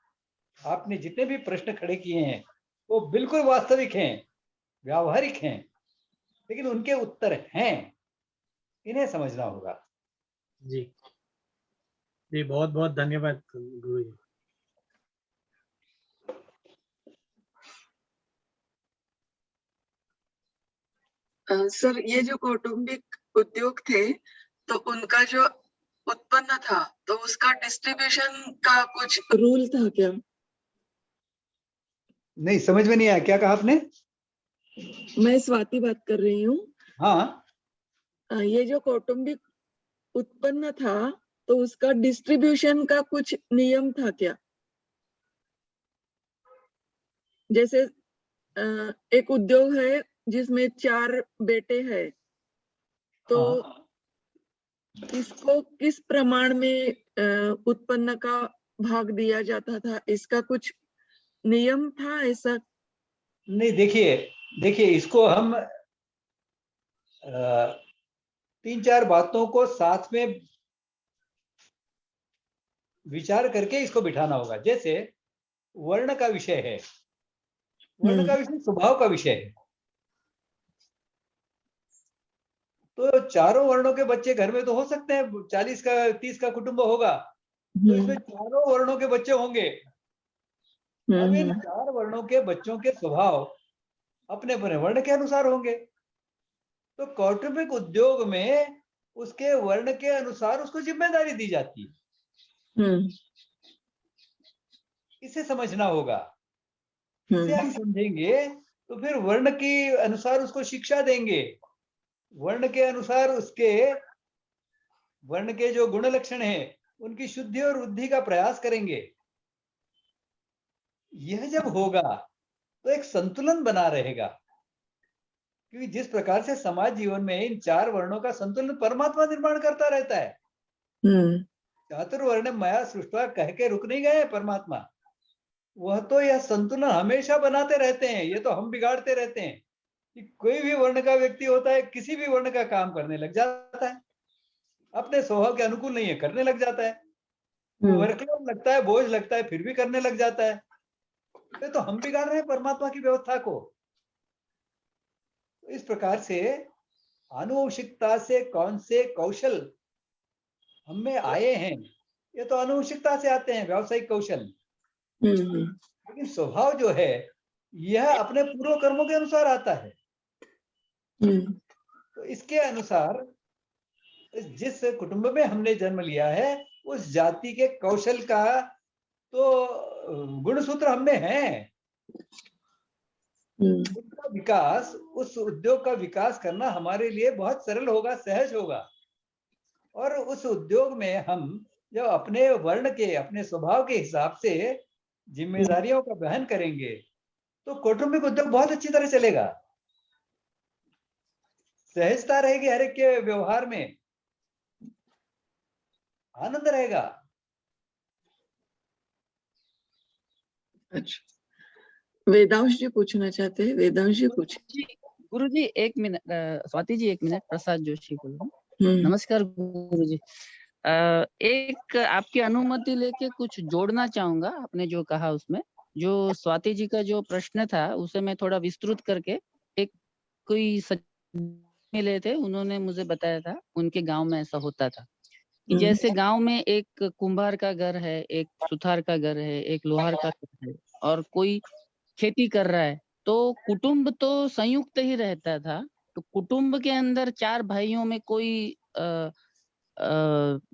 आपने जितने भी प्रश्न खड़े किए हैं वो बिल्कुल वास्तविक हैं, व्यावहारिक हैं, लेकिन उनके उत्तर हैं, इन्हें समझना होगा। जी जी, बहुत बहुत धन्यवाद गुरु जी। सर, ये जो कौटुंबिक उद्योग थे तो उनका जो उत्पन्न था तो उसका डिस्ट्रीब्यूशन का कुछ रूल था क्या? नहीं, समझ में नहीं आया, क्या कहा आपने? मैं स्वाति बात कर रही हूँ। हाँ, ये जो कौटुंबिक उत्पन्न था तो उसका डिस्ट्रीब्यूशन का कुछ नियम था क्या? जैसे एक उद्योग है, जिसमें 4 बेटे हैं, तो हाँ, इसको किस प्रमाण में उत्पन्न का भाग दिया जाता था? इसका कुछ नियम था ऐसा? नहीं, देखिए देखिए, इसको हम 3-4 बातों को साथ में विचार करके इसको बिठाना होगा। जैसे वर्ण का विषय है, वर्ण का विषय स्वभाव का विषय है। तो चारों वर्णों के बच्चे घर में तो हो सकते हैं, 40 का 30 का कुटुंब होगा, तो इसमें चारों वर्णों के बच्चे होंगे। अब इन 4 वर्णों के बच्चों के स्वभाव अपने अपने वर्ण के अनुसार होंगे। तो कौटुंबिक उद्योग में उसके वर्ण के अनुसार उसको जिम्मेदारी दी जाती है। इसे समझना होगा। इसे हम समझेंगे तो फिर वर्ण के अनुसार उसको शिक्षा देंगे, वर्ण के अनुसार उसके वर्ण के जो गुण लक्षण हैं उनकी शुद्धि और वृद्धि का प्रयास करेंगे। यह जब होगा तो एक संतुलन बना रहेगा, क्योंकि जिस प्रकार से समाज जीवन में इन 4 वर्णों का संतुलन परमात्मा निर्माण करता रहता है। चातुर्वर्ण मया सृष्टा कह के रुक नहीं गए परमात्मा, वह तो यह संतुलन हमेशा बनाते रहते हैं। ये तो हम बिगाड़ते रहते हैं कि कोई भी वर्ण का व्यक्ति होता है, किसी भी वर्ण का काम करने लग जाता है, अपने स्वभाव के अनुकूल नहीं है, करने लग जाता है, वर्कलोड लगता है, बोझ लगता है, फिर भी करने लग जाता है। ये तो हम बिगाड़ रहे हैं परमात्मा की व्यवस्था को। इस प्रकार से आनुवंशिकता से कौन से कौशल हमें आए हैं, ये तो आनुवंशिकता से आते हैं, व्यावसायिक कौशल। लेकिन स्वभाव जो है यह अपने पूर्व कर्मों के अनुसार आता है। तो इसके अनुसार जिस कुटुंब में हमने जन्म लिया है उस जाति के कौशल का तो गुणसूत्र हमें है। उसका विकास, उस उद्योग का विकास करना हमारे लिए बहुत सरल होगा, सहज होगा। और उस उद्योग में हम जब अपने वर्ण के, अपने स्वभाव के हिसाब से जिम्मेदारियों का वहन करेंगे तो कौटुंबिक उद्योग बहुत अच्छी तरह चलेगा। सहजता रहेगी हर एक के व्यवहार में, आनंद रहेगा। अच्छा, वेदांश जी पूछना चाहते हैं। वेदांश जी पूछ। गुरु जी 1 मिनट, स्वाति जी 1 मिनट, प्रसाद जोशी बोल रहा हूँ। नमस्कार गुरु जी। एक आपकी अनुमति लेके कुछ जोड़ना चाहूंगा आपने जो कहा उसमें। जो स्वाति जी का जो प्रश्न था उसे मैं थोड़ा विस्तृत करके, एक कोई मिले थे, उन्होंने मुझे बताया था उनके गांव में ऐसा होता था कि जैसे गांव में एक कुंभार का घर है, एक सुथार का घर है, एक लोहार का घर है और कोई खेती कर रहा है, तो कुटुंब तो संयुक्त ही रहता था। तो कुटुंब के अंदर 4 भाइयों में कोई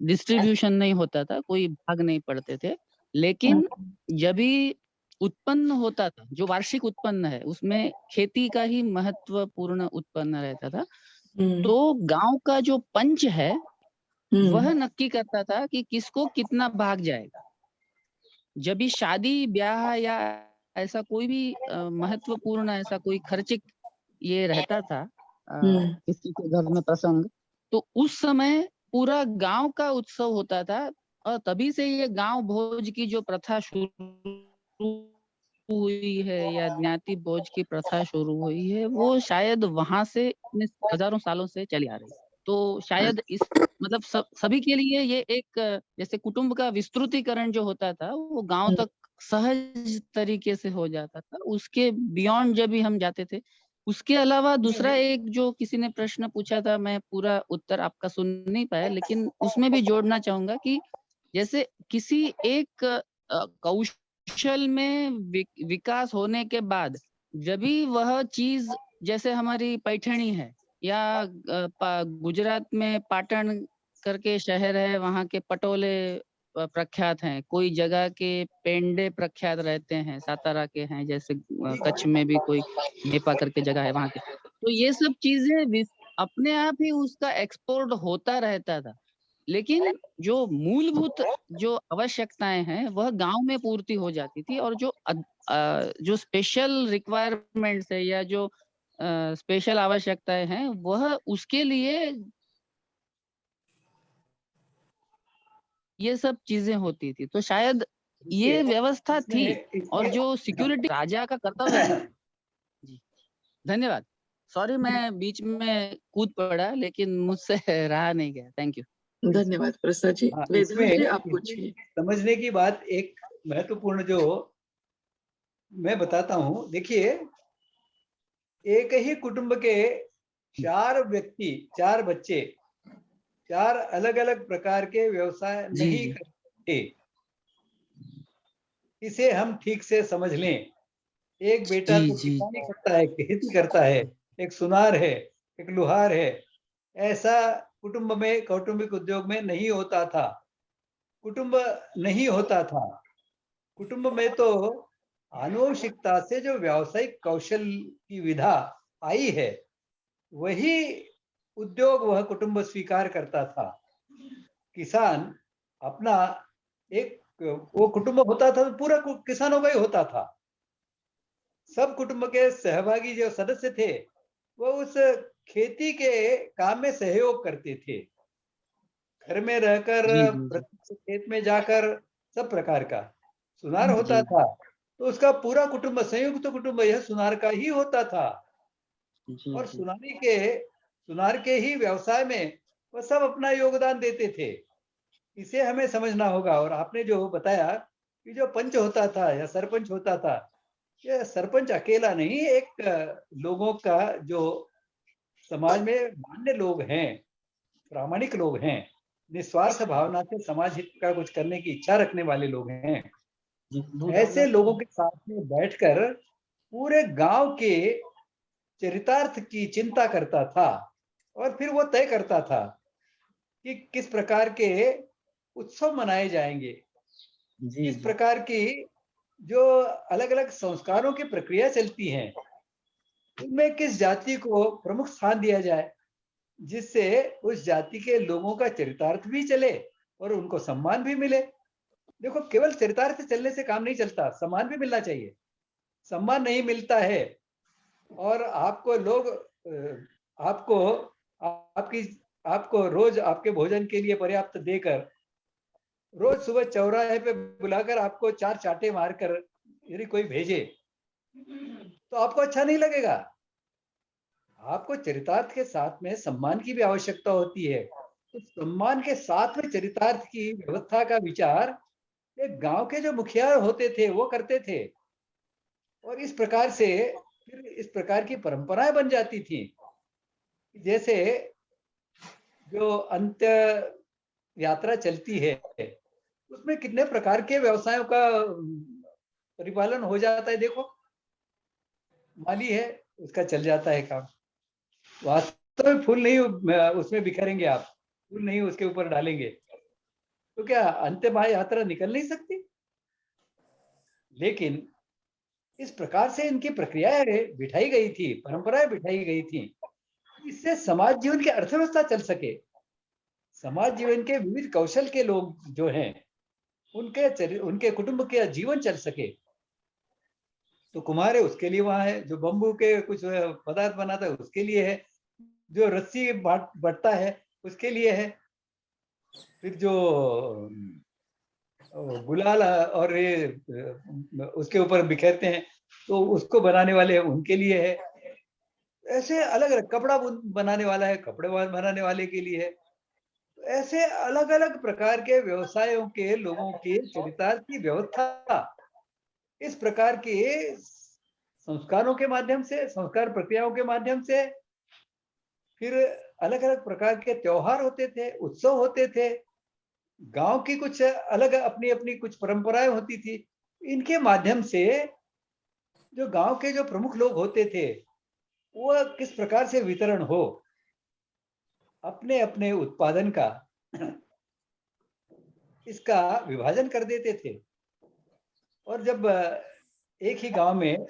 डिस्ट्रीब्यूशन नहीं होता था, कोई भाग नहीं पड़ते थे। लेकिन जब भी उत्पन्न होता था, जो वार्षिक उत्पन्न है, उसमें खेती का ही महत्वपूर्ण उत्पन्न रहता था। तो गांव का जो पंच है वह नक्की करता था कि किसको कितना भाग जाएगा। जब भी शादी ब्याह या ऐसा कोई भी महत्वपूर्ण ऐसा कोई खर्चिक ये रहता था किसी के घर में प्रसंग, तो उस समय पूरा गांव का उत्सव होता था। और तभी से ये गांव भोज की जो प्रथा शुरू हुई है या ज्ञाति भोज की प्रथा शुरू हुई है, वो शायद वहां से हजारों सालों से चली आ रही है। तो शायद इस मतलब सभी के लिए ये एक जैसे कुटुंब का विस्तृतीकरण जो होता था वो गांव तक सहज तरीके से हो जाता था। उसके बियॉन्ड जब भी हम जाते थे। उसके अलावा दूसरा एक जो किसी ने प्रश्न पूछा था, मैं पूरा उत्तर आपका सुन नहीं पाया, लेकिन उसमें भी जोड़ना चाहूंगा कि जैसे किसी एक कौशल में विकास होने के बाद जब भी वह चीज, जैसे हमारी पैठणी है या गुजरात में पाटन करके शहर है, वहाँ के पटोले प्रख्यात हैं, कोई जगह के पेंडे प्रख्यात रहते हैं, सातारा के हैं, जैसे कच्छ में भी कोई नेपा करके जगह है वहाँ के। तो ये सब चीजें अपने आप ही उसका एक्सपोर्ट होता रहता था। लेकिन जो मूलभूत जो आवश्यकताएं हैं वह गांव में पूर्ति हो जाती थी, और जो स्पेशल रिक्वायरमेंट्स है या जो स्पेशल आवश्यकताएं हैं, वह उसके लिए ये सब चीजें होती थी। तो शायद ये देखिए, व्यवस्था थी, इसमें और इसमें जो सिक्योरिटी राजा का कर्तव्य है। जी, धन्यवाद। सॉरी मैं बीच में कूद पड़ा, लेकिन मुझसे रहा नहीं गया। Thank you. धन्यवाद प्रसाद जी। हाँ, वेदांत जी आप इसमें पूछिए। समझने की बात एक महत्वपूर्ण जो मैं बताता हूँ। देखिए, एक ही कुटुंब के 4 व्यक्ति, 4 बच्चे, 4 अलग अलग प्रकार के व्यवसाय जी नहीं जी कर सकते। इसे हम ठीक से समझ लें। एक बेटा जी तो जी किसानी करता है, खेती करता है, एक सुनार है, एक लुहार है। ऐसा कुटुंब में, कौटुंबिक उद्योग में नहीं होता था। कुटुंब नहीं होता था। कुटुंब में तो आनुवंशिकता से जो व्यावसायिक कौशल की विधा आई है, वही उद्योग वह कुटुंब स्वीकार करता था। किसान अपना एक, वो कुटुंब होता था तो पूरा किसानों का ही होता था। सब कुटुंब के सहभागी जो सदस्य थे, वो उस खेती के काम में सहयोग करते थे। घर में रहकर, जी जी जी प्रत्यक्ष खेत में जाकर, सब प्रकार का। सुनार जी होता था तो उसका पूरा कुटुंब, संयुक्त कुटुंब यह सुनार का ही होता था। जी और जी सुनार के ही व्यवसाय में वह सब अपना योगदान देते थे। इसे हमें समझना होगा। और आपने जो बताया कि जो पंच होता था या सरपंच होता था, ये सरपंच अकेला नहीं, एक लोगों का जो समाज में मान्य लोग हैं, प्रामाणिक लोग हैं, निस्वार्थ भावना से समाज हित का कुछ करने की इच्छा रखने वाले लोग हैं, जी ऐसे लोगों के साथ में बैठकर पूरे गांव के चरितार्थ की चिंता करता था। और फिर वो तय करता था कि किस प्रकार के उत्सव मनाए जाएंगे, जी किस जी प्रकार की जो अलग अलग संस्कारों की प्रक्रिया चलती हैं, उनमें किस जाति को प्रमुख स्थान दिया जाए, जिससे उस जाति के लोगों का चरितार्थ भी चले और उनको सम्मान भी मिले। देखो, केवल चरितार्थ चलने से काम नहीं चलता, सम्मान भी मिलना चाहिए। सम्मान नहीं मिलता है और आपको लोग आपको आपकी आपको रोज आपके भोजन के लिए पर्याप्त देकर, रोज सुबह चौराहे पे बुलाकर आपको 4 चाटे मारकर यदि कोई भेजे, तो आपको अच्छा नहीं लगेगा। आपको चरितार्थ के साथ में सम्मान की भी आवश्यकता होती है। तो सम्मान के साथ में चरितार्थ की व्यवस्था का विचार एक गांव के जो मुखिया होते थे वो करते थे। और इस प्रकार से फिर इस प्रकार की परंपराएं बन जाती थी। जैसे जो अंत्य यात्रा चलती है, उसमें कितने प्रकार के व्यवसायों का परिपालन हो जाता है। देखो, माली है, उसका चल जाता है काम। वास्तव में फूल नहीं उसमें बिखरेंगे आप, फूल नहीं उसके ऊपर डालेंगे, तो क्या अंत्य यात्रा निकल नहीं सकती। लेकिन इस प्रकार से इनकी प्रक्रियाएं बिठाई गई थी, परंपराएं बिठाई गई थी, इससे समाज जीवन की अर्थव्यवस्था चल सके। समाज जीवन के विविध कौशल के लोग जो हैं, उनके कुटुंब के जीवन चल सके। तो कुम्हार है, उसके लिए वहां है। जो बम्बू के कुछ पदार्थ बनाता है, उसके लिए है। जो रस्सी बटता है, उसके लिए है। फिर जो गुलाल और ये उसके ऊपर बिखेरते हैं, तो उसको बनाने वाले हैं, उनके लिए है। ऐसे अलग अलग, कपड़ा बनाने वाला है, कपड़े बनाने वाले के लिए है। ऐसे अलग अलग प्रकार के व्यवसायों के लोगों के चरितार्थ की व्यवस्था इस प्रकार के संस्कारों के माध्यम से, संस्कार प्रक्रियाओं के माध्यम से, फिर अलग अलग प्रकार के त्योहार होते थे, उत्सव होते थे, गांव की कुछ अलग अपनी अपनी कुछ परंपराएं होती थी। इनके माध्यम से जो गांव के जो प्रमुख लोग होते थे, वो किस प्रकार से वितरण हो अपने अपने उत्पादन का, इसका विभाजन कर देते थे। और जब एक ही गांव में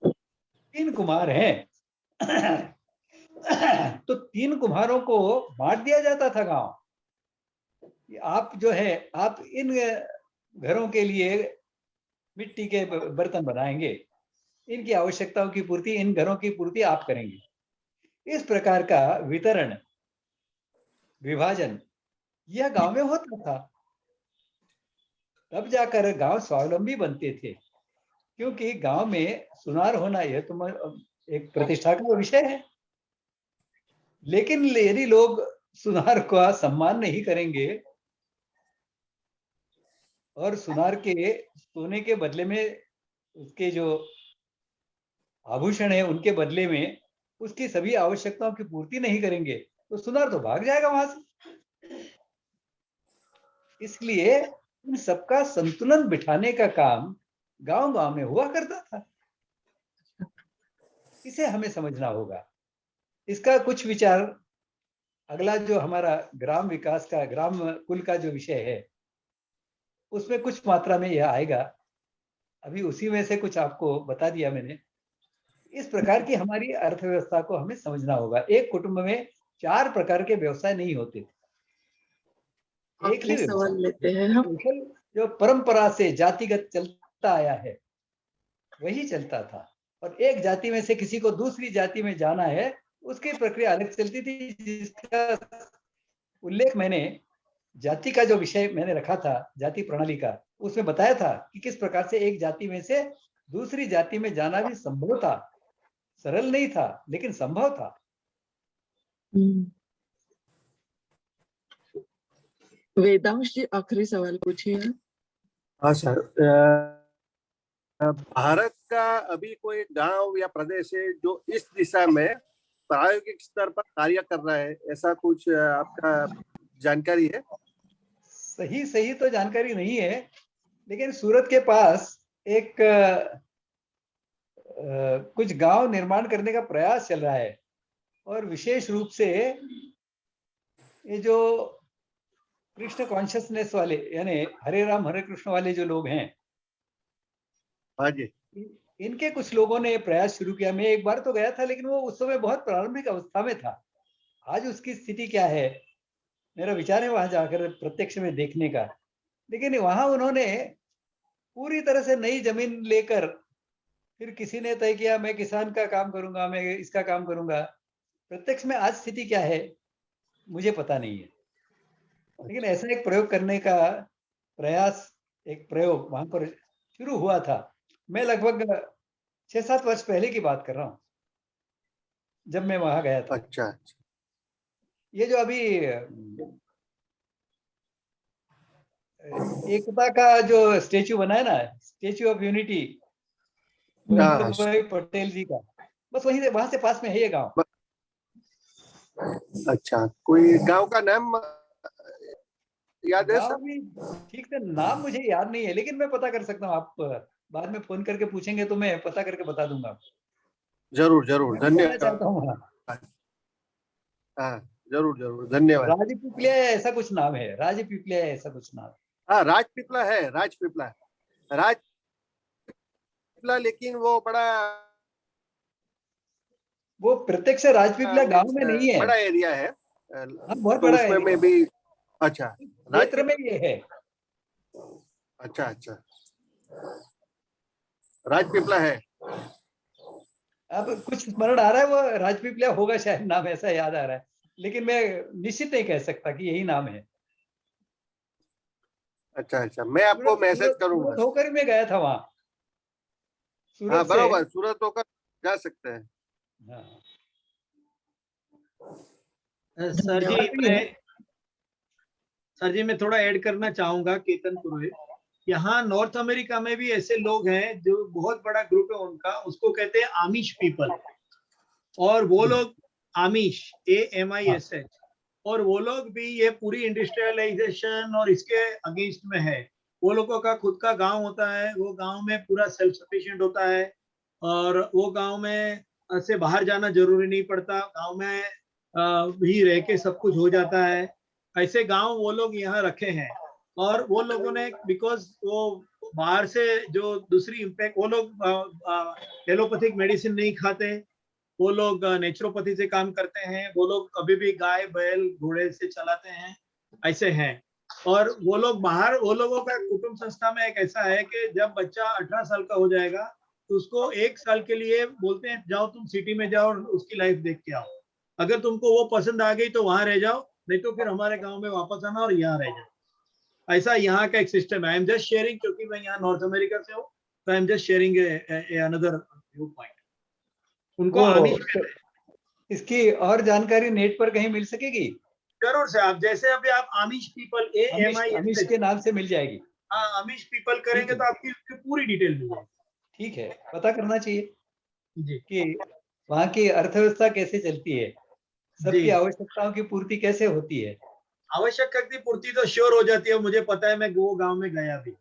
3 कुम्हार हैं, तो 3 कुम्हारों को बांट दिया जाता था गांव। आप जो है, आप इन घरों के लिए मिट्टी के बर्तन बनाएंगे, इनकी आवश्यकताओं की पूर्ति, इन घरों की पूर्ति आप करेंगे। इस प्रकार का वितरण, विभाजन यह गांव में होता था। तब जाकर गांव स्वावलंबी बनते थे, क्योंकि गांव में सुनार होना यह तो एक प्रतिष्ठा का विषय है। लेकिन यदि लोग सुनार का सम्मान नहीं करेंगे और सुनार के सोने के बदले में उसके जो आभूषण है उनके बदले में उसकी सभी आवश्यकताओं की पूर्ति नहीं करेंगे तो सुनार तो भाग जाएगा वहां से। इसलिए इन सबका संतुलन बिठाने का काम गांव गांव में हुआ करता था। इसे हमें समझना होगा। इसका कुछ विचार अगला जो हमारा ग्राम विकास का, ग्राम कुल का जो विषय है, उसमें कुछ मात्रा में यह आएगा। अभी उसी में से कुछ आपको बता दिया मैंने। इस प्रकार की हमारी अर्थव्यवस्था को हमें समझना होगा। एक कुटुंब में 4 प्रकार के व्यवसाय नहीं होते थे। एक ही सवाल लेते हैं हम। कौशल जो परंपरा से जातिगत चलता आया है वही चलता था, और एक जाति में से किसी को दूसरी जाति में जाना है उसकी प्रक्रिया अलग चलती थी, जिसका उल्लेख मैंने जाति का जो विषय मैंने रखा था, जाति प्रणाली का, उसमें बताया था कि किस प्रकार से एक जाति में से दूसरी जाति में जाना भी संभव था। सरल नहीं था लेकिन संभव था। वेदांश जी आखिरी सवाल पूछिए। हाँ सर, भारत का अभी कोई गांव या प्रदेश है जो इस दिशा में प्रायोगिक स्तर पर कार्य कर रहा है, ऐसा कुछ आपका जानकारी है? सही तो जानकारी नहीं है, लेकिन सूरत के पास एक कुछ गांव निर्माण करने का प्रयास चल रहा है, और विशेष रूप से ये जो कृष्ण कॉन्शियसनेस वाले, यानी हरे राम हरे कृष्ण वाले जो लोग हैं, हाँ जी, इनके कुछ लोगों ने प्रयास शुरू किया। मैं एक बार तो गया था, लेकिन वो उस समय बहुत प्रारंभिक अवस्था में था। आज उसकी स्थिति क्या है, मेरा विचार है वहां जाकर प्रत्यक्ष में देखने का। लेकिन वहां उन्होंने पूरी तरह से नई जमीन लेकर, फिर किसी ने तय किया मैं किसान का काम करूंगा, मैं इसका काम करूंगा। प्रत्यक्ष में आज स्थिति क्या है मुझे पता नहीं है, लेकिन ऐसा एक प्रयोग करने का प्रयास, एक प्रयोग वहां पर शुरू हुआ था। मैं लगभग 6-7 वर्ष पहले की बात कर रहा हूँ, जब मैं वहां गया था। अच्छा। ये जो अभी एकता का जो स्टेच्यू बना है ना, स्टेच्यू ऑफ यूनिटी वल्लभ भाई पटेल जी का, बस वहीं से, वहां से पास में है ये गांव। अच्छा, कोई गांव का नाम याद है सर? भी ठीक से नाम मुझे याद नहीं है, लेकिन मैं पता कर सकता हूँ। आप बाद में फोन करके पूछेंगे तो मैं पता करके बता दूंगा। जरूर जरूर, धन्यवाद। हाँ जरूर धन्यवाद। राजपीपलिया ऐसा कुछ नाम है, राजपीपलिया ऐसा कुछ नाम। हाँ, राजपीपला है, राजपीपला, लेकिन वो बड़ा, वो प्रत्यक्ष राजपीपला गांव में नहीं है, बड़ा एरिया है। बहुत तो बड़ा उसमें में भी, अच्छा, क्षेत्र में ये है। अच्छा, राजपीपला है। अब कुछ स्मरण आ रहा है, वो राजपीपलिया होगा शायद, नाम ऐसा याद आ रहा है, लेकिन मैं निश्चित नहीं कह सकता कि यही नाम है। अच्छा, मैं आपको मैसेज करूंगा। सूरत होकर मैं गया था वहां। हाँ बराबर, सूरत होकर जा सकते हैं। हाँ। सर जी मैं थोड़ा ऐड करना चाहूंगा, केतन पुरोहित। यहाँ नॉर्थ अमेरिका में भी ऐसे लोग हैं जो बहुत बड़ा ग्रुप है उनका, उसको कहते हैं आमिश पीपल। और वो लोग आमिश, AMISH, और वो लोग भी ये पूरी इंडस्ट्रियलाइजेशन और इसके अगेंस्ट में है। वो लोगों का खुद का गांव होता है, वो गांव में पूरा सेल्फ सफिशिएंट होता है, और वो गांव में से बाहर जाना जरूरी नहीं पड़ता, गांव में भी रह के सब कुछ हो जाता है। ऐसे गांव वो लोग यहाँ रखे हैं। और वो लोगों ने, बिकॉज वो बाहर से जो दूसरी इम्पैक्ट, वो लोग एलोपैथिक मेडिसिन नहीं खाते, वो लोग नेचुरोपैथी से काम करते हैं, वो लोग अभी भी गाय बैल घोड़े से चलाते हैं, ऐसे हैं। और वो लोग बाहर, वो लोगों का कुटुंब संस्था में एक ऐसा है कि जब बच्चा 18 साल का हो जाएगा उसको 1 साल के लिए बोलते हैं जाओ तुम सिटी में जाओ और उसकी लाइफ देख के आओ। अगर तुमको वो पसंद आ गई तो वहां रह जाओ, नहीं तो फिर हमारे गांव में वापस आना और यहाँ रह जाओ। ऐसा यहाँ का एक सिस्टम है। आई एम जस्ट शेयरिंग, क्योंकि मैं यहाँ नॉर्थ अमेरिका से हूँ, तो I am just sharing another view point. उनको वो आमिष इसकी और जानकारी नेट पर कहीं मिल सकेगी? जरूर से आप जैसे अभी आप आमिष पीपल अमीश के नाम से मिल जाएगी। हाँ, आमिष पीपल करेंगे तो आपकी उसकी पूरी डिटेल मिल जाएगी। ठीक है, पता करना चाहिए जी कि वहाँ की अर्थव्यवस्था कैसे चलती है, सबकी जी। आवश्यकताओं की पूर्ति कैसे होती है। आवश्यक शक्ति पूर्ति तो श्योर हो जाती है, मुझे पता है, मैं वो गांव में गया भी।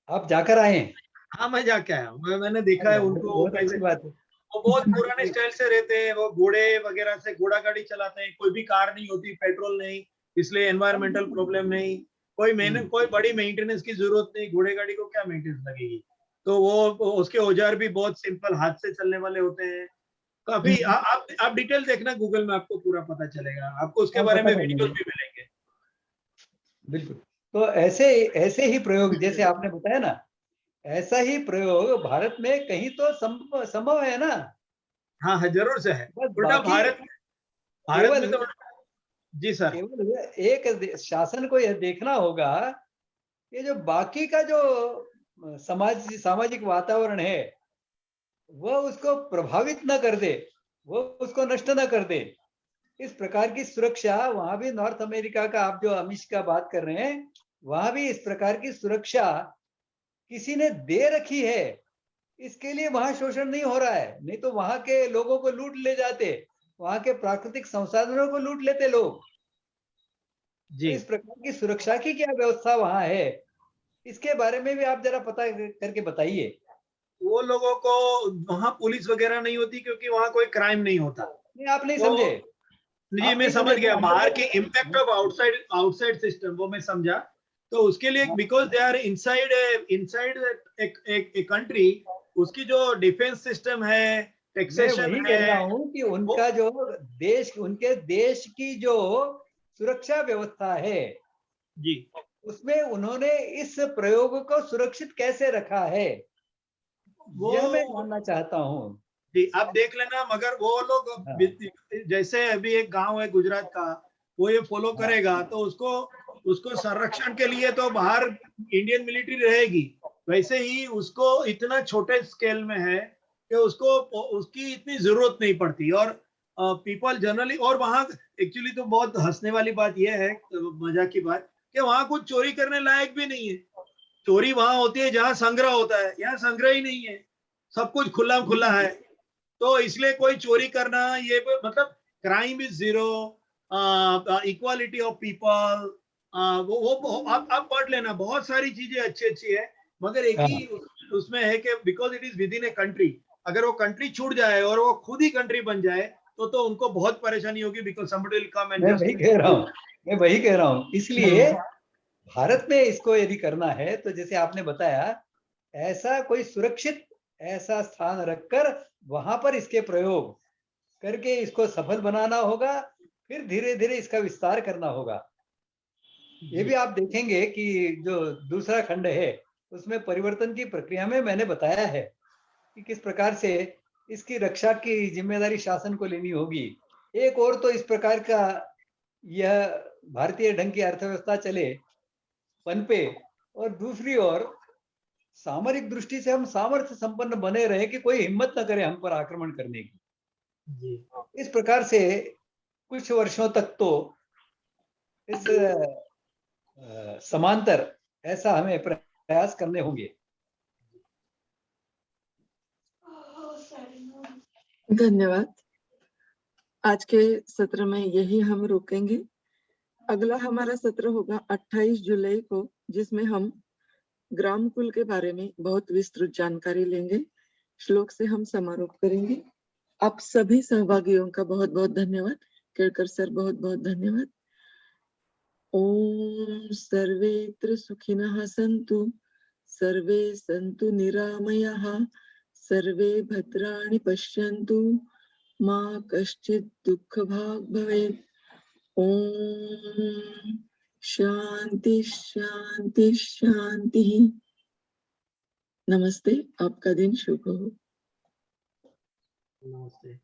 आप जाकर आए हैं? हाँ, मैं जाके आया हूँ, मैंने देखा है उनको। वो बहुत अच्छी बात है। वो बहुत पुराने स्टाइल से रहते हैं, वो घोड़े वगैरह से घोड़ा गाड़ी चलाते हैं, कोई भी कार नहीं होती, पेट्रोल नहीं, इसलिए एनवायरमेंटल प्रॉब्लम नहीं, कोई बड़ी मेंटेनेंस की जरूरत नहीं, घोड़े गाड़ी को क्या मेंटेनेंस लगेगी। तो वो उसके औजार भी बहुत सिंपल हाथ से चलने वाले होते हैं। काफी आप डिटेल देखना गूगल में, आपको पूरा पता चलेगा, आपको उसके बारे में वीडियोस भी मिलेंगे। बिल्कुल। तो ऐसे ऐसे ही प्रयोग जैसे आपने बताया ना, ऐसा ही प्रयोग भारत में कहीं तो संभव है ना? हाँ हाँ, जरूर से है। बस उल्टा बाकी भारत में तो जी सर, केवल एक शासन को यह देखना होगा कि जो बाकी का जो सामाजिक वातावरण है वह उसको प्रभावित न कर दे, वो उसको नष्ट न कर दे। इस प्रकार की सुरक्षा वहां भी नॉर्थ अमेरिका का, आप जो अमीश का बात कर रहे हैं, वहां भी इस प्रकार की सुरक्षा किसी ने दे रखी है। इसके लिए वहां शोषण नहीं हो रहा है, नहीं तो वहां के लोगों को लूट ले जाते, वहां के प्राकृतिक संसाधनों को लूट लेते लोग। जी। इस प्रकार की सुरक्षा की क्या व्यवस्था वहां है, इसके बारे में भी आप जरा पता करके बताइए। वो लोगों को वहां पुलिस वगैरह नहीं होती, क्योंकि वहां कोई क्राइम नहीं होता। नहीं, आप नहीं तो समझे। जी, आप मैं नहीं समझ समझे गया तो बाहर के इम्पैक्ट ऑफ आउटसाइड सिस्टम, वो मैं समझा। तो उसके लिए because they are inside a country, उसकी जो डिफेंस सिस्टम है, मैं टैक्सेशन वही है, कह रहा हूँ कि उनका जो उनके देश की जो सुरक्षा व्यवस्था है, जी उसमें उन्होंने इस प्रयोग को सुरक्षित कैसे रखा है, वो यह मैं जानना चाहता हूँ। जी, आप देख लेना। मगर वो लोग हाँ, जैसे अभी एक गांव है गुजरात का, वो ये फॉलो हाँ, करेगा तो उसको संरक्षण के लिए तो बाहर इंडियन मिलिट्री रहेगी। वैसे ही उसको इतना छोटे स्केल में है कि उसको उसकी इतनी जरूरत नहीं पड़ती। और पीपल जनरली, और वहां एक्चुअली तो बहुत हंसने वाली बात यह है, मजाक की बात, कि वहां कुछ चोरी करने लायक भी नहीं है। चोरी वहां होती है जहां संग्रह होता है, यहाँ संग्रह ही नहीं है, सब कुछ खुला खुला है। तो इसलिए कोई चोरी करना, ये मतलब crime is zero, equality of people, वो आप पढ़ लेना, बहुत सारी चीजें अच्छी अच्छी है। मगर एक ही उसमें है कि because it is with in a country, अगर वो कंट्री छूट जाए और वो खुद ही कंट्री बन जाए तो उनको बहुत परेशानी होगी, because somebody will come and मैं just वही कह रहा हूँ, मैं वही कह रहा हूँ। इसलिए भारत में इसको यदि करना है तो जैसे आपने बताया, ऐसा कोई सुरक्षित ऐसा स्थान रखकर वहां पर इसके प्रयोग करके इसको सफल बनाना होगा, फिर धीरे धीरे इसका विस्तार करना होगा। ये भी आप देखेंगे कि जो दूसरा खंड है उसमें परिवर्तन की प्रक्रिया में मैंने बताया है कि किस प्रकार से इसकी रक्षा की जिम्मेदारी शासन को लेनी होगी। एक और तो इस प्रकार का यह भारतीय ढंग की अर्थव्यवस्था चले पनपे, और दूसरी ओर सामरिक दृष्टि से हम सामर्थ्य संपन्न बने रहे कि कोई हिम्मत न करे हम पर आक्रमण करने की। जी इस प्रकार से कुछ वर्षों तक तो इस समांतर ऐसा हमें प्रयास करने होंगे। धन्यवाद। आज के सत्र में यही हम रोकेंगे। अगला हमारा सत्र होगा 28 जुलाई को, जिसमें हम ग्रामकुल के बारे में बहुत विस्तृत जानकारी लेंगे। श्लोक से हम समारोह करेंगे। आप सभी सहभागियों का बहुत बहुत धन्यवाद। केळकर सर, बहुत बहुत धन्यवाद। ओम सर्वेत्र सुखिनः सन्तु, सर्वे सन्तु निरामयाः, सर्वे भद्राणि पश्यन्तु, मा कश्चित् दुःखभाग् भवेत्। ओम शांति शांति शांति। नमस्ते, आपका दिन शुभ हो। नमस्ते।